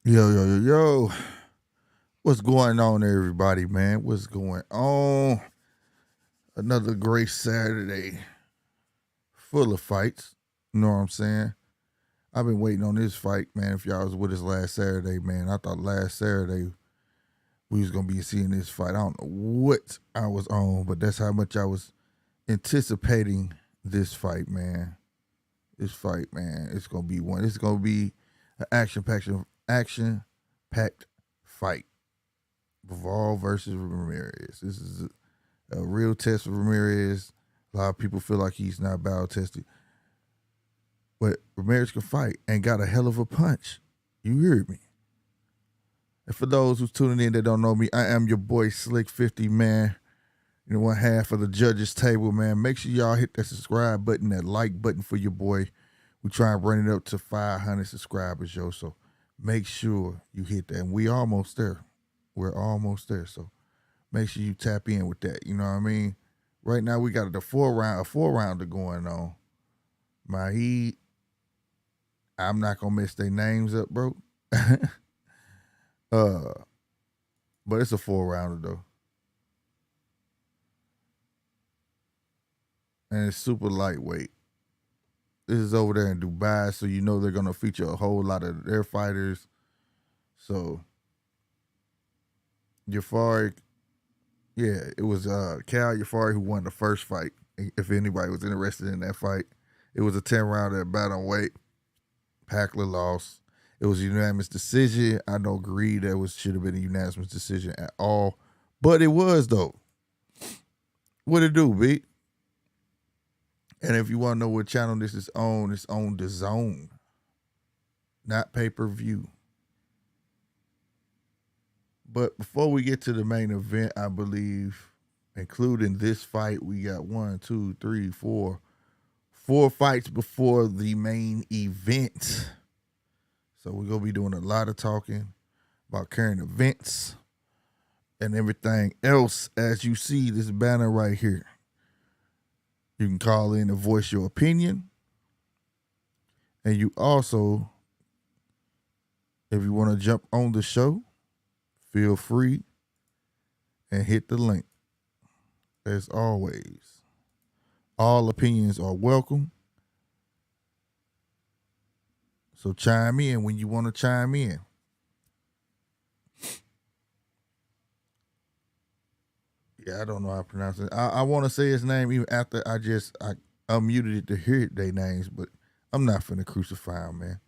Yo, yo, yo, yo. What's going on, everybody, man? What's going on? Another great Saturday full of fights. You know what I'm saying? I've been waiting on this fight, man. If y'all was with us last Saturday, man, I thought last Saturday we was going to be seeing this fight. I don't know what I was on, but that's how much I was anticipating this fight, man. This fight, man, it's going to be one. It's going to be an action-packed fight. Bivol versus Ramirez. This is a real test for Ramirez. A lot of people feel like he's not battle tested. But Ramirez can fight and got a hell of a punch. You heard me. And for those who's tuning in that don't know me, I am your boy Slick 50, man. You know, one half of the judges table, man. Make sure y'all hit that subscribe button, that like button for your boy. We try and bring it up to 500 subscribers, yo. So make sure you hit that. And we almost there. We're almost there. So make sure you tap in with that. You know what I mean? Right now we got a four rounder going on. Majid, I'm not gonna mess their names up, bro. But it's a 4 rounder though. And it's super lightweight. This is over there in Dubai, so you know they're gonna feature a whole lot of their fighters. So Yafai, yeah, it was Kal Yafai who won the first fight. If anybody was interested in that fight, it was a 10 rounder at bantamweight. Paclar lost. It was a unanimous decision. I don't agree that should have been a unanimous decision at all, but it was though. What it do, B? And if you want to know what channel this is on, it's on the Zone, not pay-per-view. But before we get to the main event, I believe, including this fight, we got 4 fights before the main event. So we're going to be doing a lot of talking about current events and everything else. As you see this banner right here, you can call in and voice your opinion. And you also, if you want to jump on the show, feel free and hit the link. As always, all opinions are welcome. So chime in when you want to chime in. Yeah, I don't know how to pronounce it. I want to say his name even after I unmuted it to hear their names, but I'm not finna crucify him, man.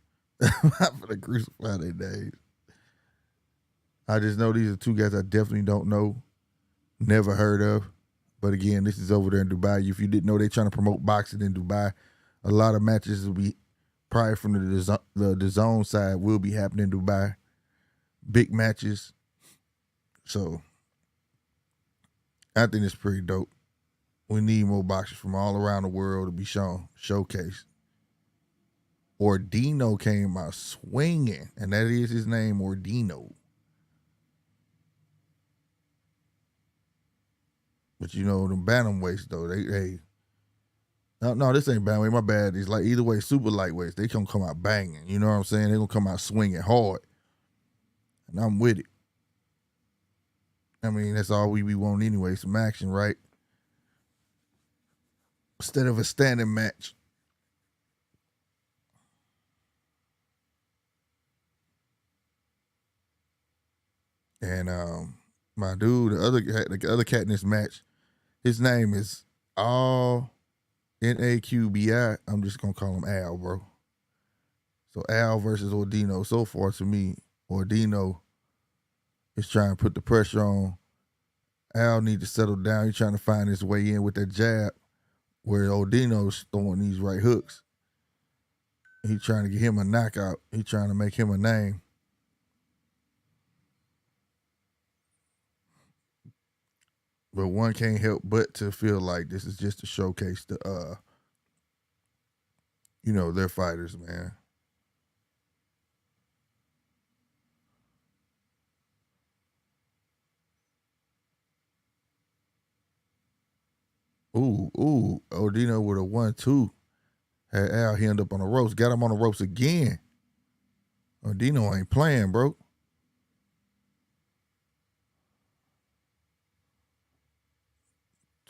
I'm not finna crucify their names. I just know these are two guys I definitely don't know, never heard of. But again, this is over there in Dubai. If you didn't know, they're trying to promote boxing in Dubai. A lot of matches will be probably from the zone side will be happening in Dubai. Big matches. So I think it's pretty dope. We need more boxers from all around the world to be showcased. Ordino came out swinging, and that is his name, Ordino. But you know, the bantamweights though, they no, this ain't bantamweight. My bad. It's like either way, super lightweights. They come out banging. You know what I'm saying? They gonna come out swinging hard, and I'm with it. I mean, that's all we want anyway. Some action, right? Instead of a standing match. And my dude, the other cat in this match, his name is All Naqbi. I'm just gonna call him Al, bro. So Al versus Odino. So far to me, Odino is trying to put the pressure on. Al need to settle down. He's trying to find his way in with that jab, where Odino's throwing these right hooks. He's trying to get him a knockout. He's trying to make him a name. But one can't help but to feel like this is just to showcase their fighters, man. Ooh, Odino with a 1-2. Had Al end up on the ropes. Got him on the ropes again. Odino ain't playing, bro.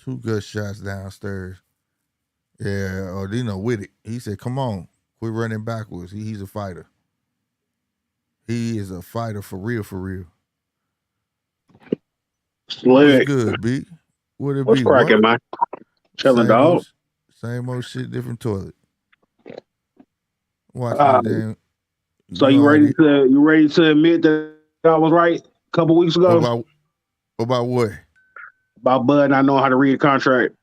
Two good shots downstairs. Yeah, Odino with it. He said, come on, quit running backwards. He's a fighter. He is a fighter for real, for real. Slick. What's good, B? What it What's be? cracking, man? Chilling, dog. Same old shit, different toilet. Watching this damn. So you ready to admit that I was right a couple weeks ago? About what? About Bud not knowing how to read a contract.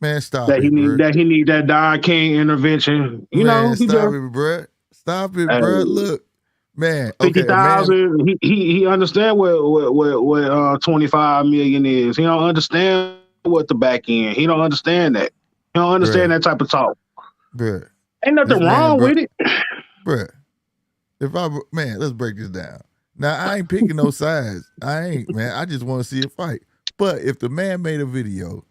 Man, stop that it, he bro. That he need that Don King intervention. You man, know, stop it, bro. Stop it, bro. Look, man. 50,000. He understand what 25 million is. He don't understand what the back end. He don't understand that. He don't understand that type of talk. Bruh. Ain't nothing wrong with it. Bruh. Let's break this down. Now, I ain't picking no sides. I just want to see a fight. But if the man made a video,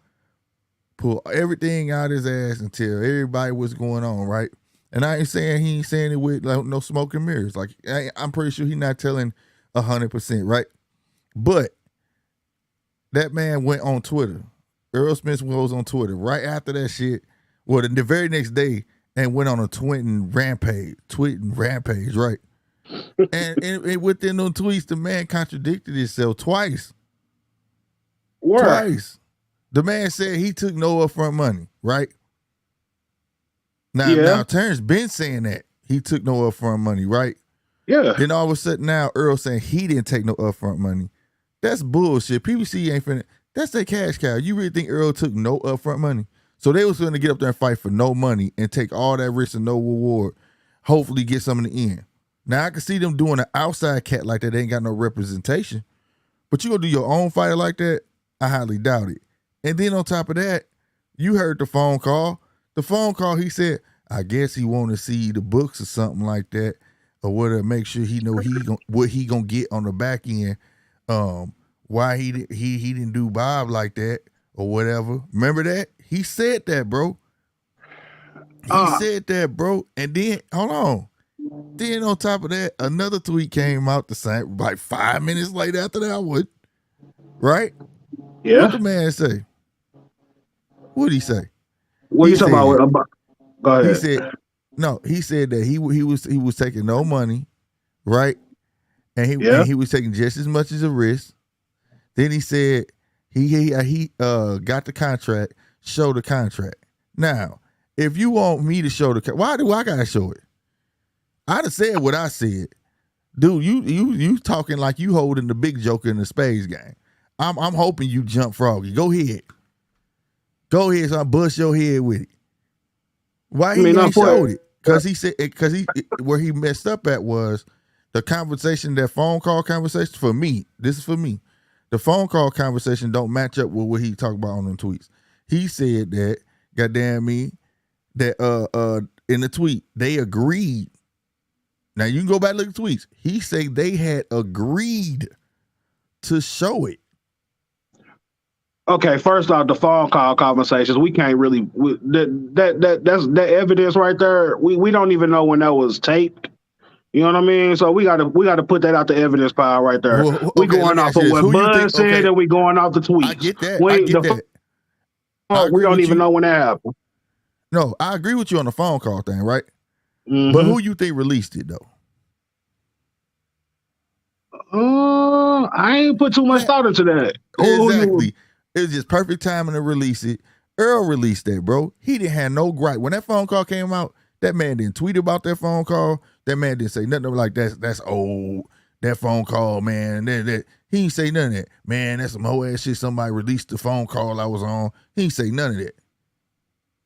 pull everything out his ass and tell everybody what's going on, right? And I ain't saying he ain't saying it with like no smoke and mirrors. Like, I'm pretty sure he's not telling 100%, right? But that man went on Twitter. Errol Spence was on Twitter right after that shit. Well, the very next day, and went on a tweeting rampage, right? and within those tweets, the man contradicted himself twice. Twice. The man said he took no upfront money, right? Now Terence been saying that he took no upfront money, right? Yeah. Then all of a sudden now Errol saying he didn't take no upfront money. That's bullshit. PBC ain't finna. That's their cash cow. You really think Errol took no upfront money? So they was going to get up there and fight for no money and take all that risk and no reward. Hopefully get some in the end. Now I can see them doing an outside cat like that. They ain't got no representation. But you gonna do your own fighter like that? I highly doubt it. And then on top of that, you heard the phone call. The phone call, he said, I guess he want to see the books or something like that, or whatever. Make sure he know what he gonna get on the back end. Why he didn't do Bob like that or whatever. Remember that? He said that, bro. He said that, bro. And then, hold on. Then on top of that, another tweet came out the same, like 5 minutes later after that right? Yeah. What the man say? What'd he say? What you talking about? Go ahead. He said that he was taking no money, right? And he was taking just as much as a risk. Then he said he got the contract, show the contract. Now, if you want me to show why do I gotta show it? I'd have said what I said. Dude, you talking like you holding the big joker in the spades game. I'm hoping you jump froggy. Go ahead. So I bust your head with it. Why he ain't showed it? Because where he messed up at was the conversation, that phone call conversation for me. This is for me. The phone call conversation don't match up with what he talked about on them tweets. He said that, goddamn me, that in the tweet, they agreed. Now you can go back and look at the tweets. He said they had agreed to show it. Okay, first off, the phone call conversations, we can't really that's that evidence right there. We don't even know when that was taped. You know what I mean? So we gotta put that out the evidence pile right there. Well, okay, we going off of what Bud said, and we going off the tweets. I get that. We don't even know when that happened. No, I agree with you on the phone call thing, right? Mm-hmm. But who you think released it though? I ain't put too much thought into that. Exactly. It was just perfect timing to release it. Errol released that, bro. He didn't have no gripe. When that phone call came out, that man didn't tweet about that phone call. That man didn't say nothing like that's old. That phone call, man. He didn't say none of that. Man, that's some whole ass shit. Somebody released the phone call I was on. He didn't say none of that.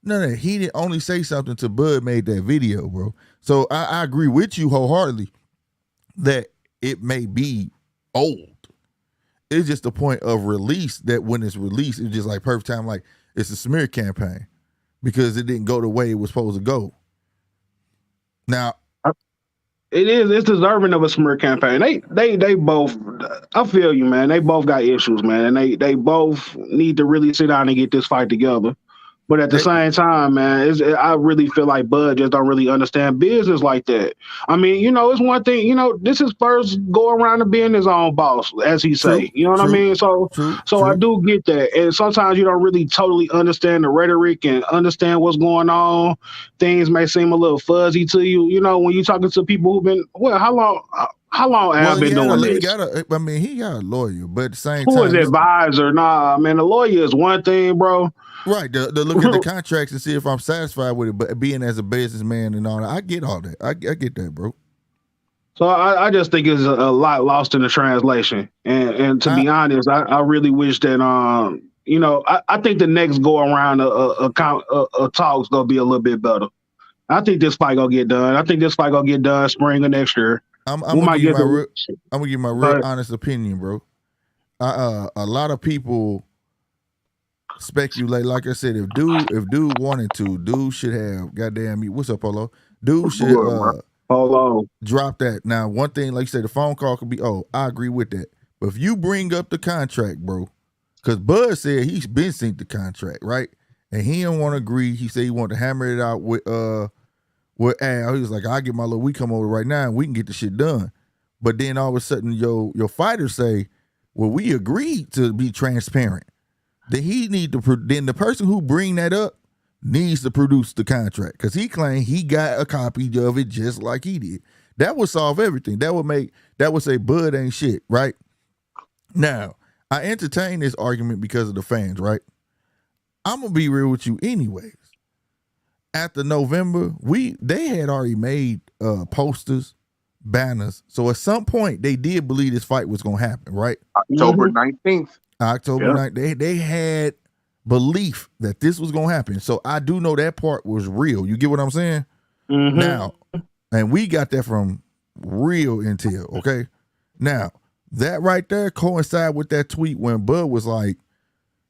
None of that. He didn't only say something till Bud made that video, bro. So I agree with you wholeheartedly that it may be old. It's just the point of release that when it's released, it's just like perfect time, like it's a smear campaign because it didn't go the way it was supposed to go. Now, it's deserving of a smear campaign. They both, I feel you, man. They both got issues, man. And they both need to really sit down and get this fight together. But at the same time, man, I really feel like Bud just don't really understand business like that. I mean, it's one thing, this is first go around to being his own boss, as he say. You know what I mean? So I do get that. And sometimes you don't really totally understand the rhetoric and understand what's going on. Things may seem a little fuzzy to you, when you're talking to people who've been, how long have been doing this? He got a lawyer, but at the same time, who is advisor? Nah, man, a lawyer is one thing, bro. Right, to look at the contracts and see if I'm satisfied with it. But being as a businessman and all that, I get all that. I get that, bro. So I just think it's a lot lost in the translation. And to be honest, I really wish that I think the next go around a talk's gonna be a little bit better. I think this fight gonna get done. I think this fight gonna get done spring of next year. I'm gonna give my real honest opinion, bro. A lot of people speculate, like I said, if dude wanted to, dude should have what's up, Polo? Dude should Polo drop that. Now, one thing, like you said, the phone call could be, I agree with that. But if you bring up the contract, bro, because Bud said he's been seen the contract, right? And he don't want to agree. He said he wanted to hammer it out with Al. He was like, I'll get my little, we come over right now and we can get the shit done. But then all of a sudden your fighters say, well, we agreed to be transparent. Then the person who bring that up needs to produce the contract, because he claimed he got a copy of it just like he did. That would solve everything. That would say Bud ain't shit, right? Now, I entertain this argument because of the fans, right? I'm gonna be real with you anyways. After November, they had already made posters, banners. So at some point they did believe this fight was gonna happen, right? October 19th. October 9th, they had belief that this was gonna happen. So I do know that part was real. You get what I'm saying? Mm-hmm. Now, and we got that from real intel. Okay. Now that right there coincide with that tweet when Bud was like,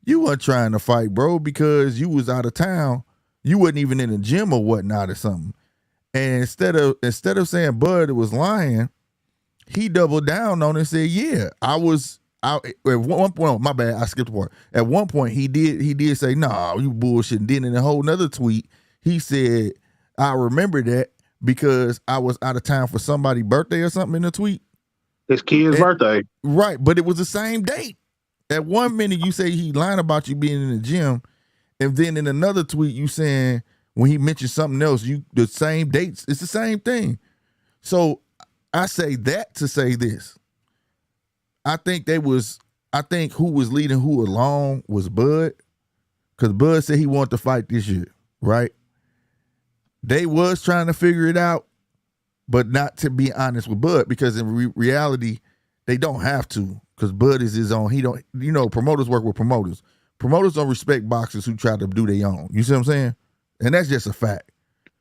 "You weren't trying to fight, bro, because you was out of town. You wasn't even in the gym or whatnot or something." And instead of saying Bud was lying, he doubled down on it and said, "Yeah, I was." At one point, my bad, I skipped a part. At one point, he did say, "Nah, you bullshit." And then in a whole nother tweet, he said, "I remember that because I was out of town for somebody's birthday or something." In the tweet, his kid's birthday, right? But it was the same date. At 1 minute, you say he lying about you being in the gym, and then in another tweet, you saying when he mentioned something else, the same dates. It's the same thing. So I say that to say this. I think who was leading who along was Bud, because Bud said he wanted to fight this year, right? They was trying to figure it out, but not to be honest with Bud, because in reality, they don't have to, because Bud is his own. He don't, promoters work with promoters. Promoters don't respect boxers who try to do their own. You see what I'm saying? And that's just a fact.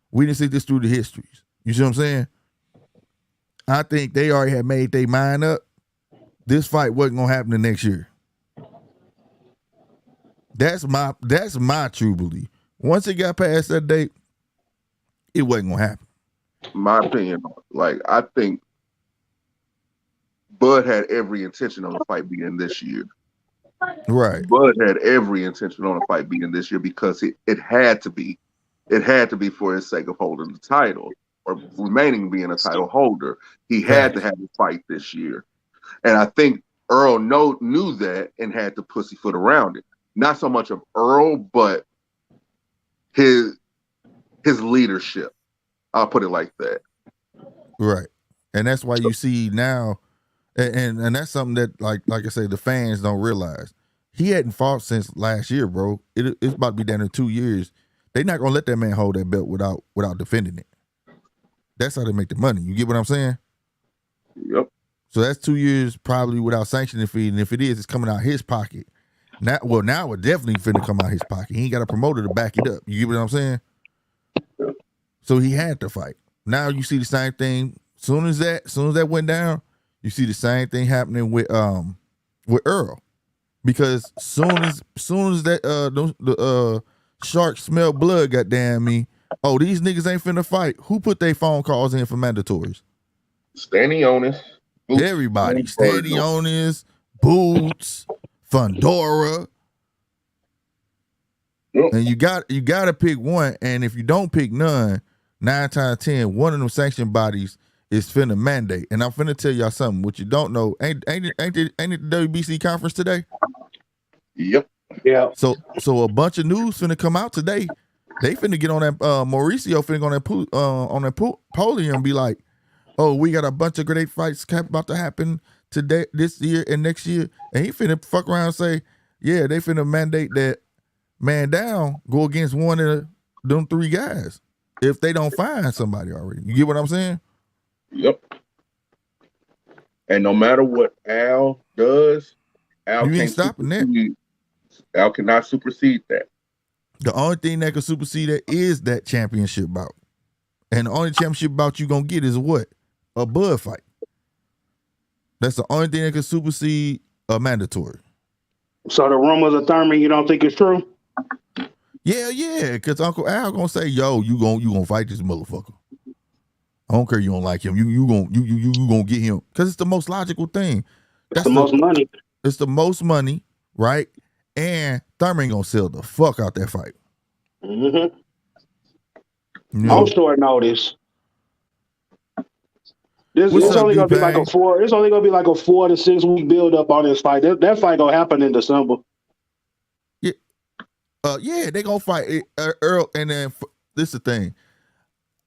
We didn't see this through the histories. You see what I'm saying? I think they already had made their mind up. This fight wasn't gonna happen the next year. That's my true belief. Once it got past that date, it wasn't gonna happen. My opinion, I think Bud had every intention on the fight being this year. Right. Bud had every intention on the fight being this year because it had to be. It had to be for his sake of holding the title or remaining being a title holder. He had to have a fight this year. And I think Errol knew that and had to pussyfoot around it. Not so much of Errol, but his leadership. I'll put it like that. Right. And that's why you see now, and that's something that, like I say, the fans don't realize. He hadn't fought since last year, bro. It's about to be down in 2 years. They're not gonna let that man hold that belt without defending it. That's how they make the money. You get what I'm saying? Yep. So that's 2 years probably without sanctioning fee, and if it is, it's coming out his pocket. Now it definitely finna come out his pocket. He ain't got a promoter to back it up. You get what I'm saying? So he had to fight. Now you see the same thing. Soon as that went down, you see the same thing happening with Errol, because soon as that the sharks smell blood, goddamn me. Oh, these niggas ain't finna fight. Who put their phone calls in for mandatories? Stanionis. Everybody. Stanionis, Boots, Fundora. Yep. And you got to pick one. And if you don't pick none, 9 times 10, one of them sanction bodies is finna mandate. And I'm finna tell y'all something. What you don't know, ain't it the WBC conference today? Yep. Yeah. So a bunch of news finna come out today. They finna get on that Mauricio finna go on that podium and be like, oh, we got a bunch of great fights about to happen today, this year and next year. And he finna fuck around and say, yeah, they finna mandate that man down go against one of them 3 guys if they don't find somebody already. You get what I'm saying? Yep. And no matter what Al does, Al You ain't can't stopping that. Al cannot supersede that. The only thing that can supersede that is that championship bout. And the only championship bout you gonna get is what? A Bud fight. That's the only thing that can supersede a mandatory. So the rumors of Thurman, you don't think it's true? Yeah, because Uncle Al gonna say, yo, you gonna fight this motherfucker. I don't care you don't like him. You gonna get him. Because it's the most logical thing. That's the most money. It's the most money, right? And Thurman gonna sell the fuck out that fight. Mm-hmm. You know? On short notice. It's only gonna be like a 4 to 6 week build up on this fight. That fight gonna happen in December. Yeah, they gonna fight Errol. And then this is the thing.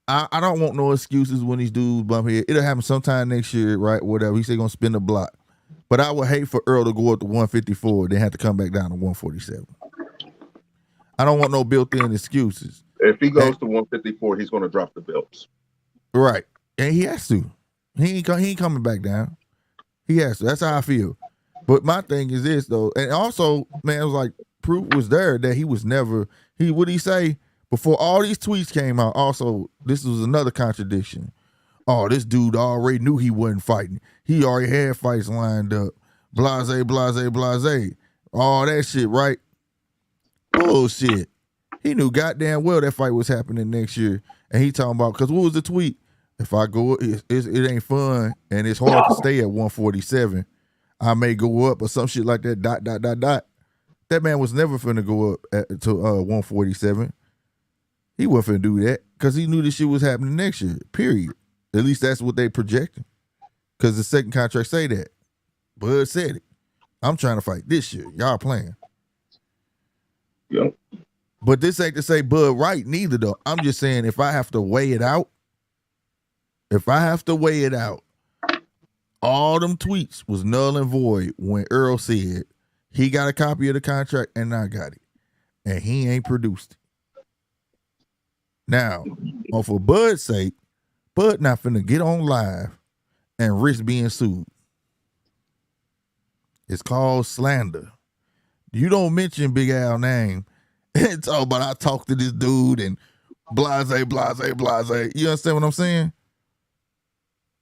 I don't want no excuses when these dudes bump head. It'll happen sometime next year, right? Whatever. He say gonna spin the block. But I would hate for Errol to go up to 154, then have to come back down to 147. I don't want no built-in excuses. If he goes to 154, he's going to drop the belts. Right. And he has to. He ain't coming back down. He has to. That's how I feel. But my thing is this, though. And also, man, it was like, proof was there that he was never, what he say? Before all these tweets came out, also, this was another contradiction. Oh, this dude already knew he wasn't fighting. He already had fights lined up. Blase, blase, blase. All that shit, right? Bullshit. He knew goddamn well that fight was happening next year. And he talking about, because what was the tweet? If I go, it ain't fun and it's hard to stay at 147. I may go up or some shit like that, ... That man was never finna go up to 147. He wasn't finna do that because he knew this shit was happening next year, period. At least that's what they projecting. Because the second contract say that. Bud said it. I'm trying to fight this year. Y'all playing. Yep. But this ain't to say Bud right neither, though. I'm just saying if I have to weigh it out, all them tweets was null and void when Errol said he got a copy of the contract and I got it. And he ain't produced it. Now, for Bud's sake, Bud not finna get on live and risk being sued. It's called slander. You don't mention Big Al name and talk about I talked to this dude and blase, blase, blase. You understand what I'm saying?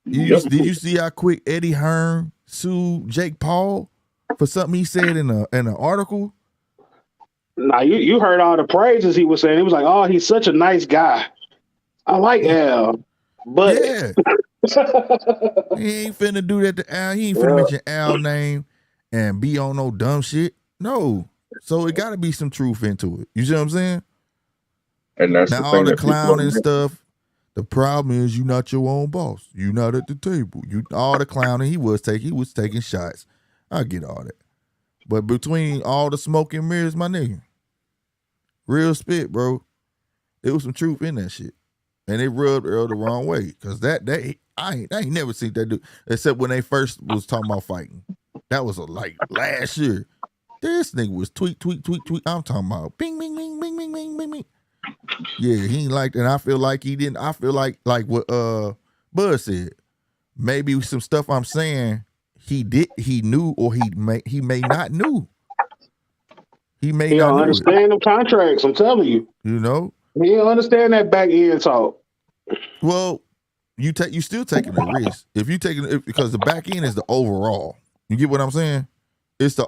Did you see how quick Eddie Hearn sued Jake Paul for something he said in an article? Nah, you heard all the praises he was saying. He was like, oh, he's such a nice guy. I like Al. But yeah. He ain't finna do that to Al. He ain't finna mention Al name and be on no dumb shit. No. So it gotta be some truth into it. You see what I'm saying? And that's now all the clown and stuff. The problem is you not your own boss. You not at the table. You all the clowning he was taking shots. I get all that. But between all the smoke and mirrors, my nigga, real spit, bro. There was some truth in that shit. And it rubbed Earl the wrong way. Cause I ain't never seen that dude except when they first was talking about fighting. That was like last year. This nigga was tweet. I'm talking about bing, bing, bing, bing, bing, bing, bing, bing. Yeah, he ain't like that. I feel like he didn't. I feel like what Bud said. Maybe some stuff I'm saying he knew or he may not knew. He may not don't understand the contracts, I'm telling you. You know? He don't understand that back end talk. Well, you still taking a risk. If you taking it because the back end is the overall. You get what I'm saying? It's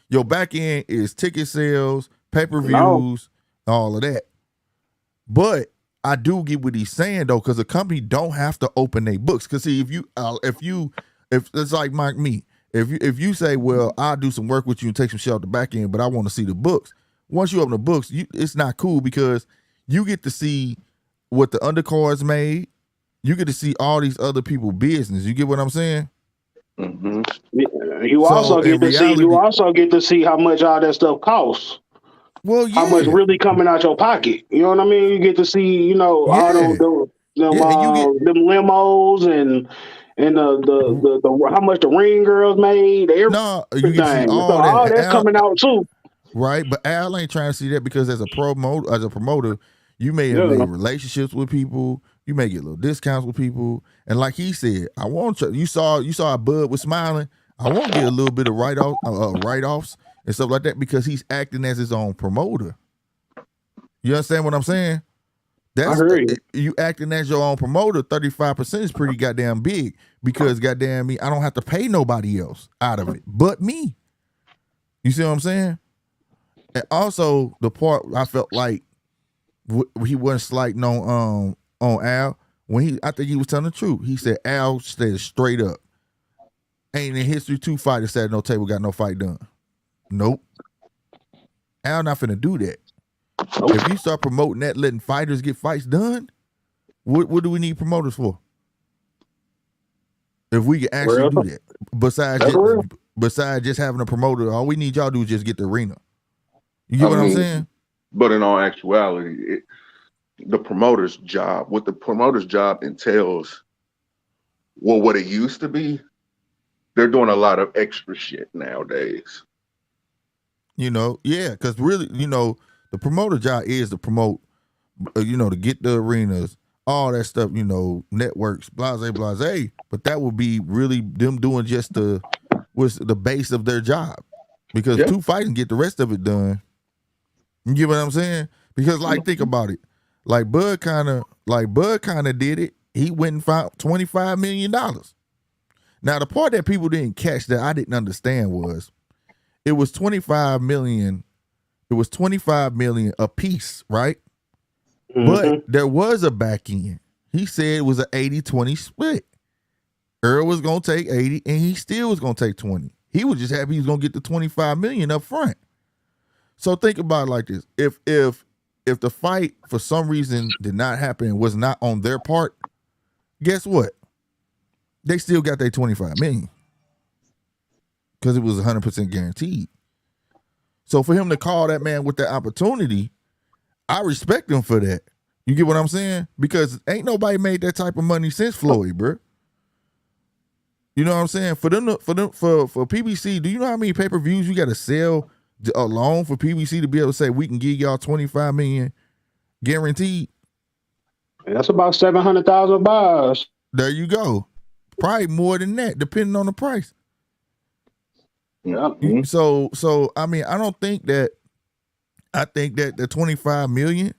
your back end is ticket sales, pay-per-views, all of that. But I do get what he's saying though, because the company don't have to open their books. Because see, if it's like me, if you say, well, I'll do some work with you and take some shit out the back end, but I want to see the books. once you open the books, it's not cool because you get to see what the undercards made. You get to see all these other people's business. You get what I'm saying? Mm-hmm. You also get to see how much all that stuff costs. Well, yeah. How much really coming out your pocket? You know what I mean? You get to see, all them limos and the how much the ring girls made. No, you get to see all that's coming out too. Right, but Al ain't trying to see that because as a promoter, you may have made relationships with people. You may get little discounts with people, and like he said, I want you saw Bud was smiling. I want to get a little bit of write-offs and stuff like that because he's acting as his own promoter. You understand what I'm saying? I heard you acting as your own promoter. 35% is pretty goddamn big because goddamn me, I don't have to pay nobody else out of it but me. You see what I'm saying? And also the part I felt like he wasn't slighting on Al when I think he was telling the truth. He said Al said straight up, ain't in history 2 fighters sat at no table got no fight done. Nope. Al not finna do that. Nope. If you start promoting that, letting fighters get fights done, what do we need promoters for? If we can actually do that, besides just having a promoter, all we need y'all to do is just get the arena. You get what I'm saying? But in all actuality, the promoter's job entails, what it used to be, they're doing a lot of extra shit nowadays. Because really, the promoter job is to promote, to get the arenas, all that stuff, networks, blase. But that would be really them doing just the base of their job. Because 2 fights and get the rest of it done. You get what I'm saying? Because think about it. Bud kind of did it. He went and found $25 million. Now the part that people didn't catch that I didn't understand was it was $25 million. It was $25 million a piece, right? Mm-hmm. But there was a back end. He said it was an 80-20 split. Errol was gonna take 80 and he still was gonna take 20. He was just happy he was gonna get the $25 million up front. So think about it like this. If the fight for some reason did not happen and was not on their part, guess what? They still got their $25 million. Because it was 100% guaranteed. So for him to call that man with that opportunity, I respect him for that. You get what I'm saying? Because ain't nobody made that type of money since Floyd, bro. You know what I'm saying? For PBC, do you know how many pay-per-views you got to sell alone for PBC to be able to say we can give y'all $25 million guaranteed? And that's about 700,000 buys. There you go. Probably more than that, depending on the price. Yeah. So I mean, I think that the $25 million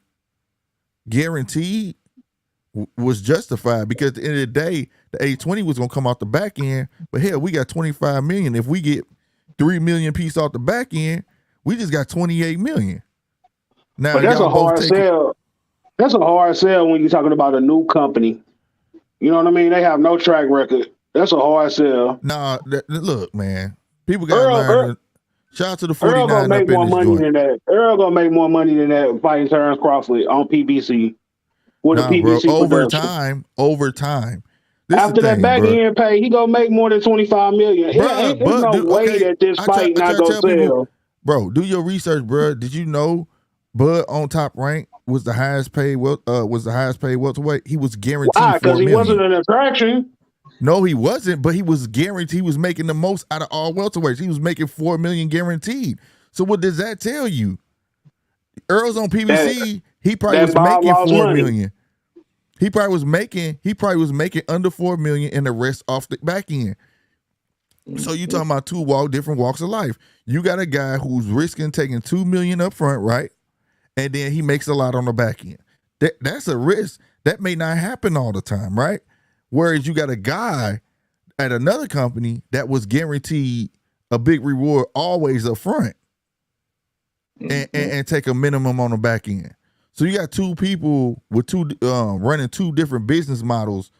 guaranteed was justified because at the end of the day, the 820 was gonna come out the back end. But hell, we got $25 million. If we get $3 million piece off the back end, we just got $28 million. Now, but that's a hard sell. That's a hard sell when you're talking about a new company. You know what I mean? They have no track record. That's a hard sell. Nah, look, man. People got to learn. Shout out to the 49 Earl gonna make more money than that. Earl gonna make more money than that fighting Terence Crawford on PBC. With a PBC production. Over time. After that back end pay, he gonna make more than $25 million. There's no way that this fight not gonna sell. Bro, do your research, bro. Did you know Bud on Top Rank was the highest paid welterweight? He was guaranteed. Why? Because he wasn't an attraction. No, he wasn't, but he was guaranteed. He was making the most out of all welterweights. He was making $4 million guaranteed. So what does that tell you? Earl's on PBC. He probably was making $4 million. He probably was making under $4 million and the rest off the back end. So you talking about different walks of life. You got a guy who's risking taking $2 million up front, right? And then he makes a lot on the back end. That's a risk. That may not happen all the time, right? Whereas you got a guy at another company that was guaranteed a big reward always up front and take a minimum on the back end. So you got two people with running two different business models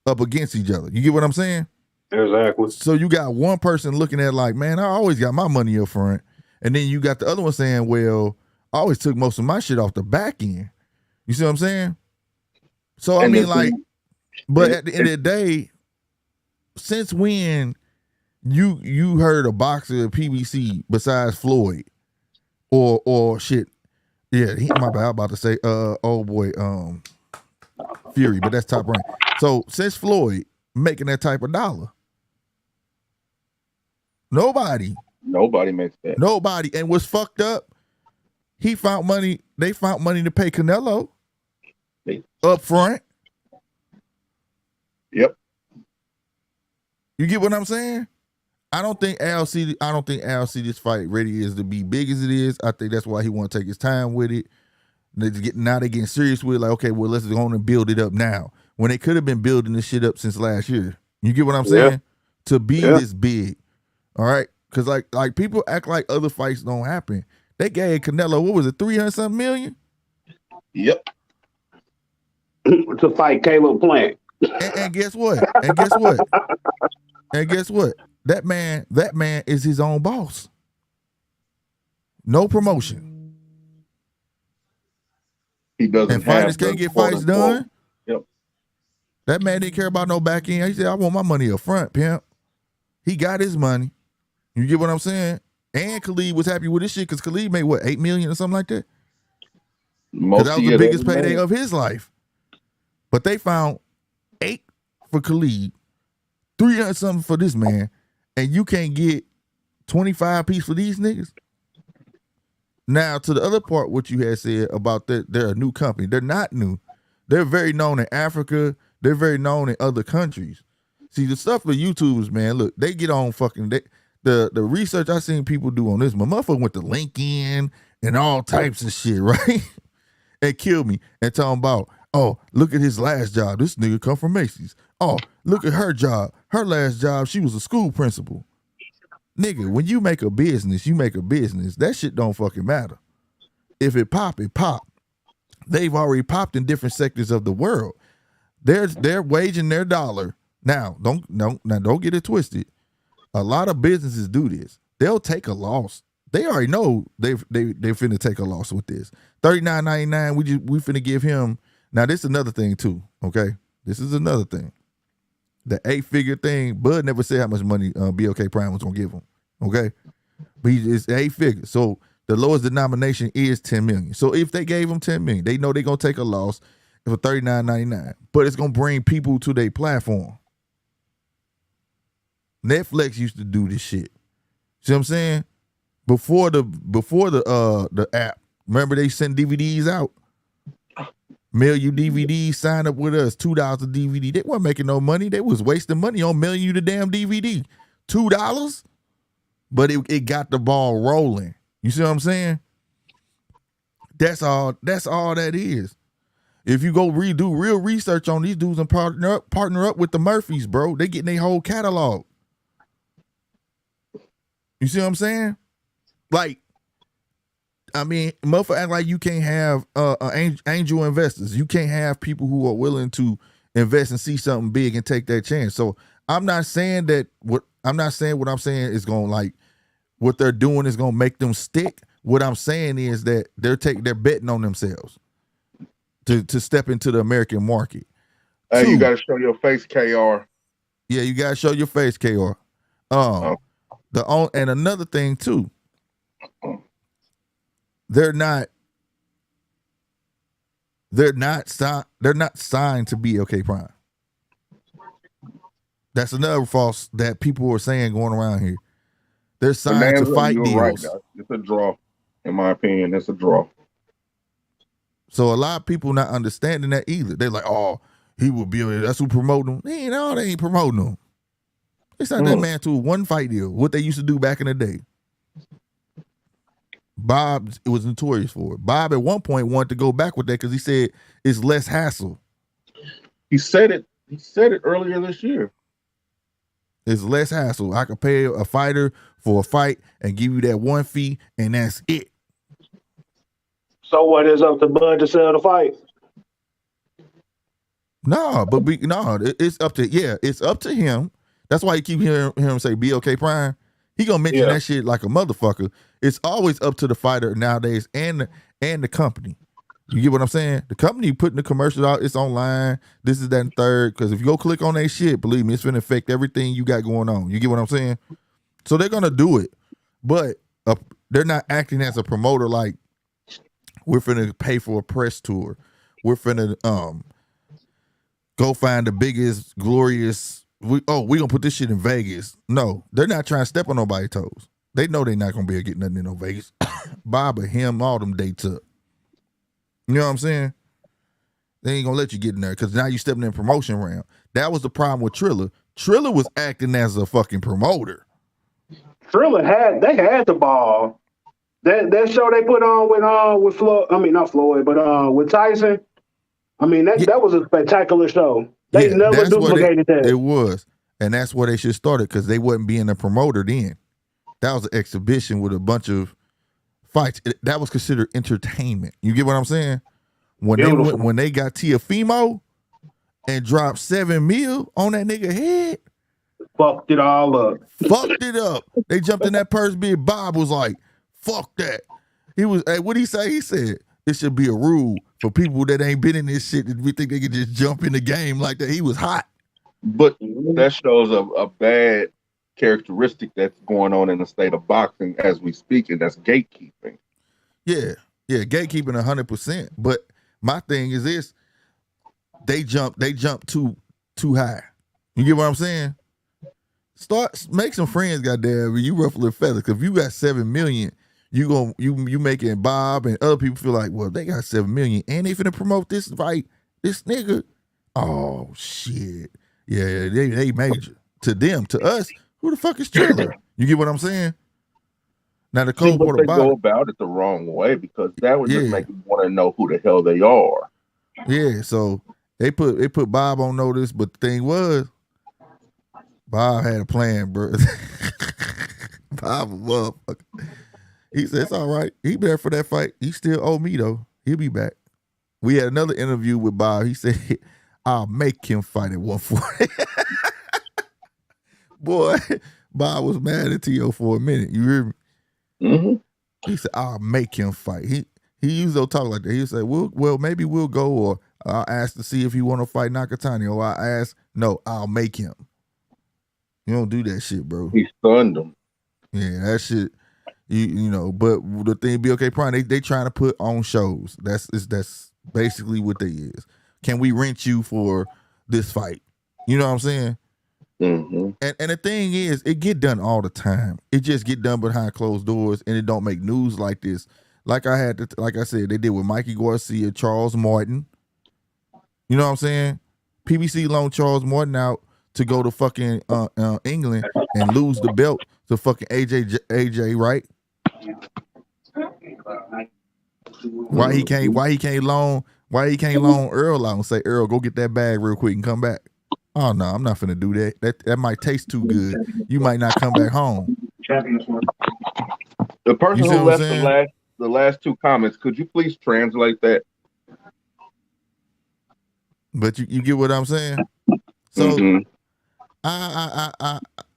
up against each other. You get what I'm saying? Exactly. So you got one person looking at like, man, I always got my money up front. And then you got the other one saying, well, I always took most of my shit off the back end. You see what I'm saying? So I And mean, it's- like, but at the end of the day, since when you heard a boxer PBC besides Floyd or shit? Yeah, my bad. I'm about to say, oh boy, Fury, but that's Top Rank. So since Floyd making that type of dollar, nobody makes that. Nobody. And what's fucked up, he found money. They found money to pay Canelo up front. Yep. You get what I'm saying? I don't think Al see this fight ready as to be big as it is. I think that's why he want to take his time with it. Now they're getting serious with it. Like, okay, well, let's go on and build it up now. When they could have been building this shit up since last year. You get what I'm saying? To be this big. All right? Because like people act like other fights don't happen. They gave Canelo, what was it, 300-something million? Yep. To fight Caleb Plant. And guess what? That man is his own boss. No promotion. He doesn't. And fighters can't get fights done. Yep. That man didn't care about no back end. He said, I want my money up front, pimp. He got his money. You get what I'm saying? And Khalid was happy with this shit because Khalid made what, $8 million or something like that? Because that was the biggest payday of his life. But they found 8 for Khalid, 300 something for this man, and you can't get 25 piece for these niggas. Now, to the other part, what you had said about that they're a new company. They're not new. They're very known in Africa. They're very known in other countries. See, the stuff with YouTubers, man, look, they get on fucking, the research I seen people do on this, my motherfucker went to LinkedIn and all types of shit, right? And killed me and talking about, oh, look at his last job. This nigga come from Macy's. Oh, look at her job. Her last job, she was a school principal. Nigga, when you make a business, you make a business. That shit don't fucking matter. If it pop, it pop. They've already popped in different sectors of the world. They're waging their dollar. Now, don't get it twisted. A lot of businesses do this. They'll take a loss. They already know they finna take a loss with this. $39.99. We finna give him. Now this is another thing too. Okay, this is another thing. The 8-figure thing. Bud never said how much money BOK Prime was gonna give him. Okay, but it's 8 figures. So the lowest denomination is 10 million. So if they gave him 10 million, they know they're gonna take a loss for $39.99. But it's gonna bring people to their platform. Netflix used to do this shit. See what I'm saying? Before the app, remember they sent DVDs out? Mail you DVDs, sign up with us, $2 a DVD. They weren't making no money. They was wasting money on mailing you the damn DVD. $2, but it got the ball rolling. You see what I'm saying? That's all that is. If you go do real research on these dudes and partner up with the Murphys, bro, they getting their whole catalog. You see what I'm saying? Like, I mean, motherfucker act like you can't have angel investors. You can't have people who are willing to invest and see something big and take that chance. So I'm not saying what I'm saying is going, like, what they're doing is gonna make them stick. What I'm saying is that they're betting on themselves to step into the American market. Hey, you gotta show your face, KR. Yeah, you gotta show your face, KR. And another thing too, they're not signed to be OK Prime. That's another false that people are saying going around here. They're signed to fight deals. Right, it's a draw, in my opinion. It's a draw. So a lot of people not understanding that either. They're like, oh, he will be. That's who promoting him. They ain't promoting him. It's not that man to a one fight deal. What they used to do back in the day. Bob was notorious for it. Bob at one point wanted to go back with that because he said it's less hassle. He said it earlier this year. It's less hassle. I could pay a fighter for a fight and give you that one fee, and that's it. So what is up to Bud to sell the fight? No, it's up to it's up to him. That's why you keep hearing him say BOK Prime. He gonna mention that shit like a motherfucker. It's always up to the fighter nowadays and the company. You get what I'm saying? The company putting the commercials out, it's online. This is that and third. Because if you go click on that shit, believe me, it's gonna affect everything you got going on. You get what I'm saying? So they're gonna do it, but they're not acting as a promoter. Like we're finna pay for a press tour. We're finna go find the biggest, glorious. We gonna put this shit in Vegas. No, they're not trying to step on nobody's toes. They know they're not gonna be able to get nothing in no Vegas. Bob or him, all them dates up. You know what I'm saying? They ain't gonna let you get in there because now you stepping in promotion round. That was the problem with Triller. Triller was acting as a fucking promoter. Triller had the ball. That show they put on with Floyd. I mean not Floyd, but with Tyson. I mean that was a spectacular show. They never duplicated that. It was, and that's where they should start it because they wasn't being a promoter then. That was an exhibition with a bunch of fights. That was considered entertainment. You get what I'm saying? When they got Teofimo and dropped $7 million on that nigga head, fucked it all up. Fucked it up. They jumped in that purse bid. Bob was like, "Fuck that." He was. Hey, what he say? He said it should be a rule for people that ain't been in this shit that we think they can just jump in the game like that. He was hot. But that shows a bad characteristic that's going on in the state of boxing as we speak, and that's gatekeeping. Yeah, gatekeeping 100%. But my thing is this: they jump too high. You get what I'm saying? Make some friends, goddamn. You ruffling feathers. Cause if you got $7 million, you making Bob and other people feel like, well, they got $7 million and they finna promote this fight. This nigga, oh shit, yeah, they major to them. To us, who the fuck is Triller? You get what I'm saying? Now the cold part about go about it the wrong way because that would just make you want to know who the hell they are. Yeah, so they put Bob on notice, but the thing was, Bob had a plan, bro. Bob a motherfucker. He said, it's all right. He there for that fight. He still owe me, though. He'll be back. We had another interview with Bob. He said, I'll make him fight at 140. Boy, Bob was mad at T.O. for a minute. You hear me? Mm-hmm. He said, I'll make him fight. He used to talk like that. He said, well, maybe we'll go, or I'll ask to see if he want to fight Nakatani, or I ask, no, I'll make him. You don't do that shit, bro. He stunned him. Yeah, that shit. You know, but the thing BOK Prime, they trying to put on shows. That's basically what they is. Can we rent you for this fight? You know what I'm saying? Mm-hmm. And the thing is, it get done all the time. It just get done behind closed doors, and it don't make news like this. Like I said, they did with Mikey Garcia, Charles Martin. You know what I'm saying? PBC loaned Charles Martin out to go to fucking England and lose the belt to fucking AJ, right? Why he can't loan Errol out and say, Errol, go get that bag real quick and come back? Oh no, I'm not finna do that. That might taste too good. You might not come back home. The person who left the last two comments, could you please translate that? But you get what I'm saying? So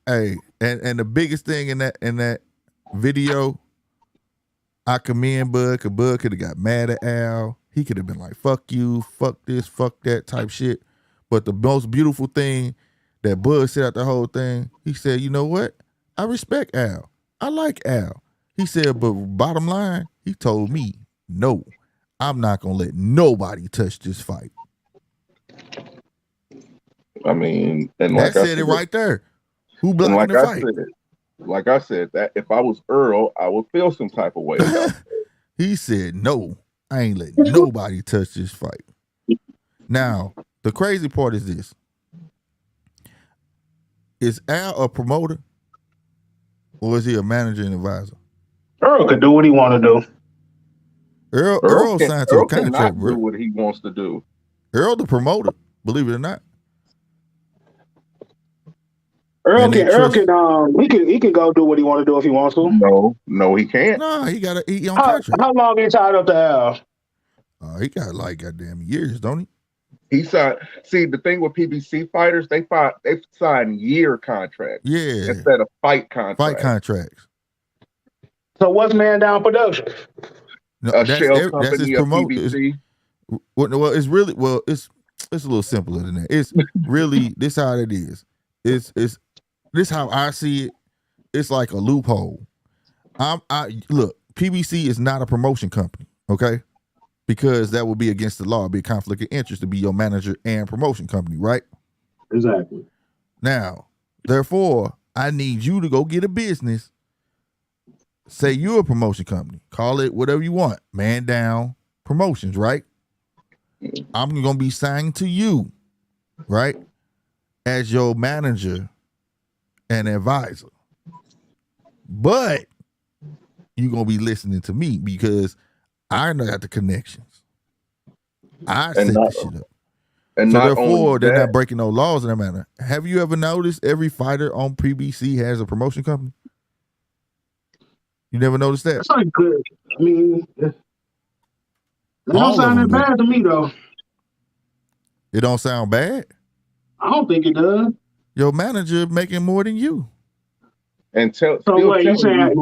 hey, and the biggest thing in that video, I commend Bud, because Bud could have got mad at Al. He could have been like, fuck you, fuck this, fuck that type shit. But the most beautiful thing that Bud said out the whole thing, he said, you know what? I respect Al. I like Al. He said, but bottom line, he told me, no, I'm not going to let nobody touch this fight. I mean, and like that said it right there. Who blocking the fight? Like I said, that if I was Errol, I would feel some type of way. He said, no, I ain't letting nobody touch this fight. Now, the crazy part is this. Is Al a promoter or is he a manager and advisor? Errol can do what he want to do. Errol signed to a contract, bro. Do what he wants to do. Errol the promoter, believe it or not. Errol can go do what he want to do if he wants to. No, he can't. No, he on contract. How long he tied up to Al? He got like goddamn years, don't he? He signed. See, the thing with PBC fighters, they sign year contracts, instead of fight contracts. Fight contracts. So what's Man Down Production? No, A that's shell that's his company of promote. PBC. Well, it's really it's a little simpler than that. It's really this how it is. It's this how I see it. It's like a loophole. Look, PBC is not a promotion company, okay? Because that would be against the law. It'd be a conflict of interest to be your manager and promotion company, right? Exactly. Now, therefore, I need you to go get a business. Say you're a promotion company. Call it whatever you want. Man Down Promotions, right? I'm going to be signed to you, right? As your manager and advisor. But you're going to be listening to me because I got the connections. I set this shit up. And so not therefore, they're that, not breaking no laws in that matter. Have you ever noticed every fighter on PBC has a promotion company? You never noticed that? That's not good. I mean, it don't sound that bad to me, though. It don't sound bad? I don't think it does. Your manager making more than you. And so what you saying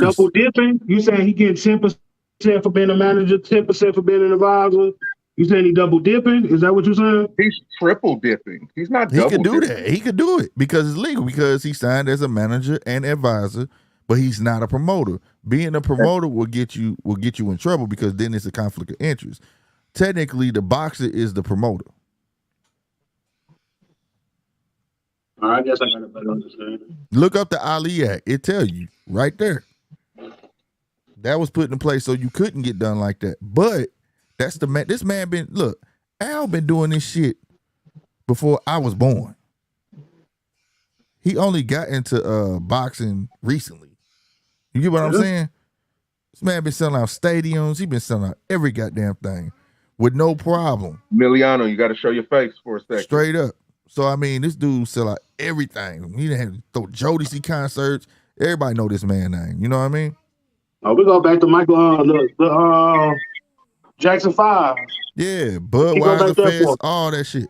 double dipping? You saying he getting 10% for being a manager, 10% for being an advisor? You saying he double dipping? Is that what you're saying? He's triple dipping. He's not He double can do dipping. that. He could do it because it's legal, because he signed as a manager and advisor, but he's not a promoter. Being a promoter will get you in trouble because then it's a conflict of interest. Technically, the boxer is the promoter. I guess I got a better understanding. Look up the Ali Act. It tell you right there. That was put in place so you couldn't get done like that. But that's the man. This man been, look, Al been doing this shit before I was born. He only got into boxing recently. You get what I'm saying? This man been selling out stadiums. He been selling out every goddamn thing with no problem. Miliano, you got to show your face for a second. Straight up. So, I mean, this dude sell out everything. He done had to throw Jodeci concerts. Everybody know this man name. You know what I mean? Oh, we go back to Michael, Jackson 5. Yeah, Budweiser Fest, all that shit.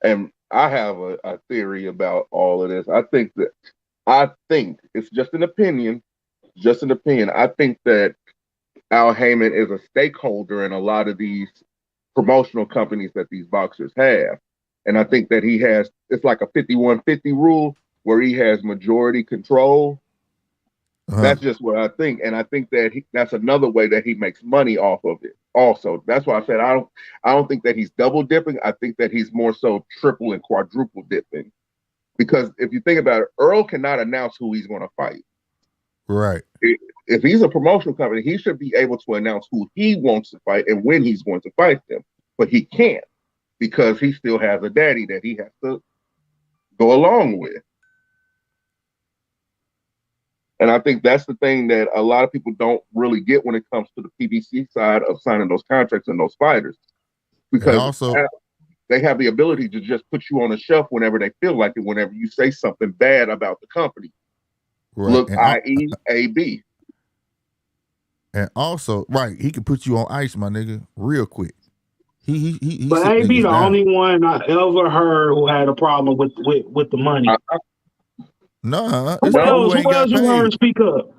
And I have a theory about all of this. I think it's just an opinion. I think that Al Heyman is a stakeholder in a lot of these promotional companies that these boxers have. And I think that it's like a 51-50 rule where he has majority control. That's just what I think. And I think that that's another way that he makes money off of it also. That's why I said I don't think that he's double dipping. I think that he's more so triple and quadruple dipping. Because if you think about it, Errol cannot announce who he's going to fight. Right. If he's a promotional company, he should be able to announce who he wants to fight and when he's going to fight them. But he can't because he still has a daddy that he has to go along with. And I think that's the thing that a lot of people don't really get when it comes to the PBC side of signing those contracts and those fighters. Because also, they have the ability to just put you on a shelf whenever they feel like it, whenever you say something bad about the company. Right. Look, i.e. AB. And also, right, he can put you on ice, my nigga, real quick. He but AB the only one I ever heard who had a problem with the money. Nah, who else you heard speak up?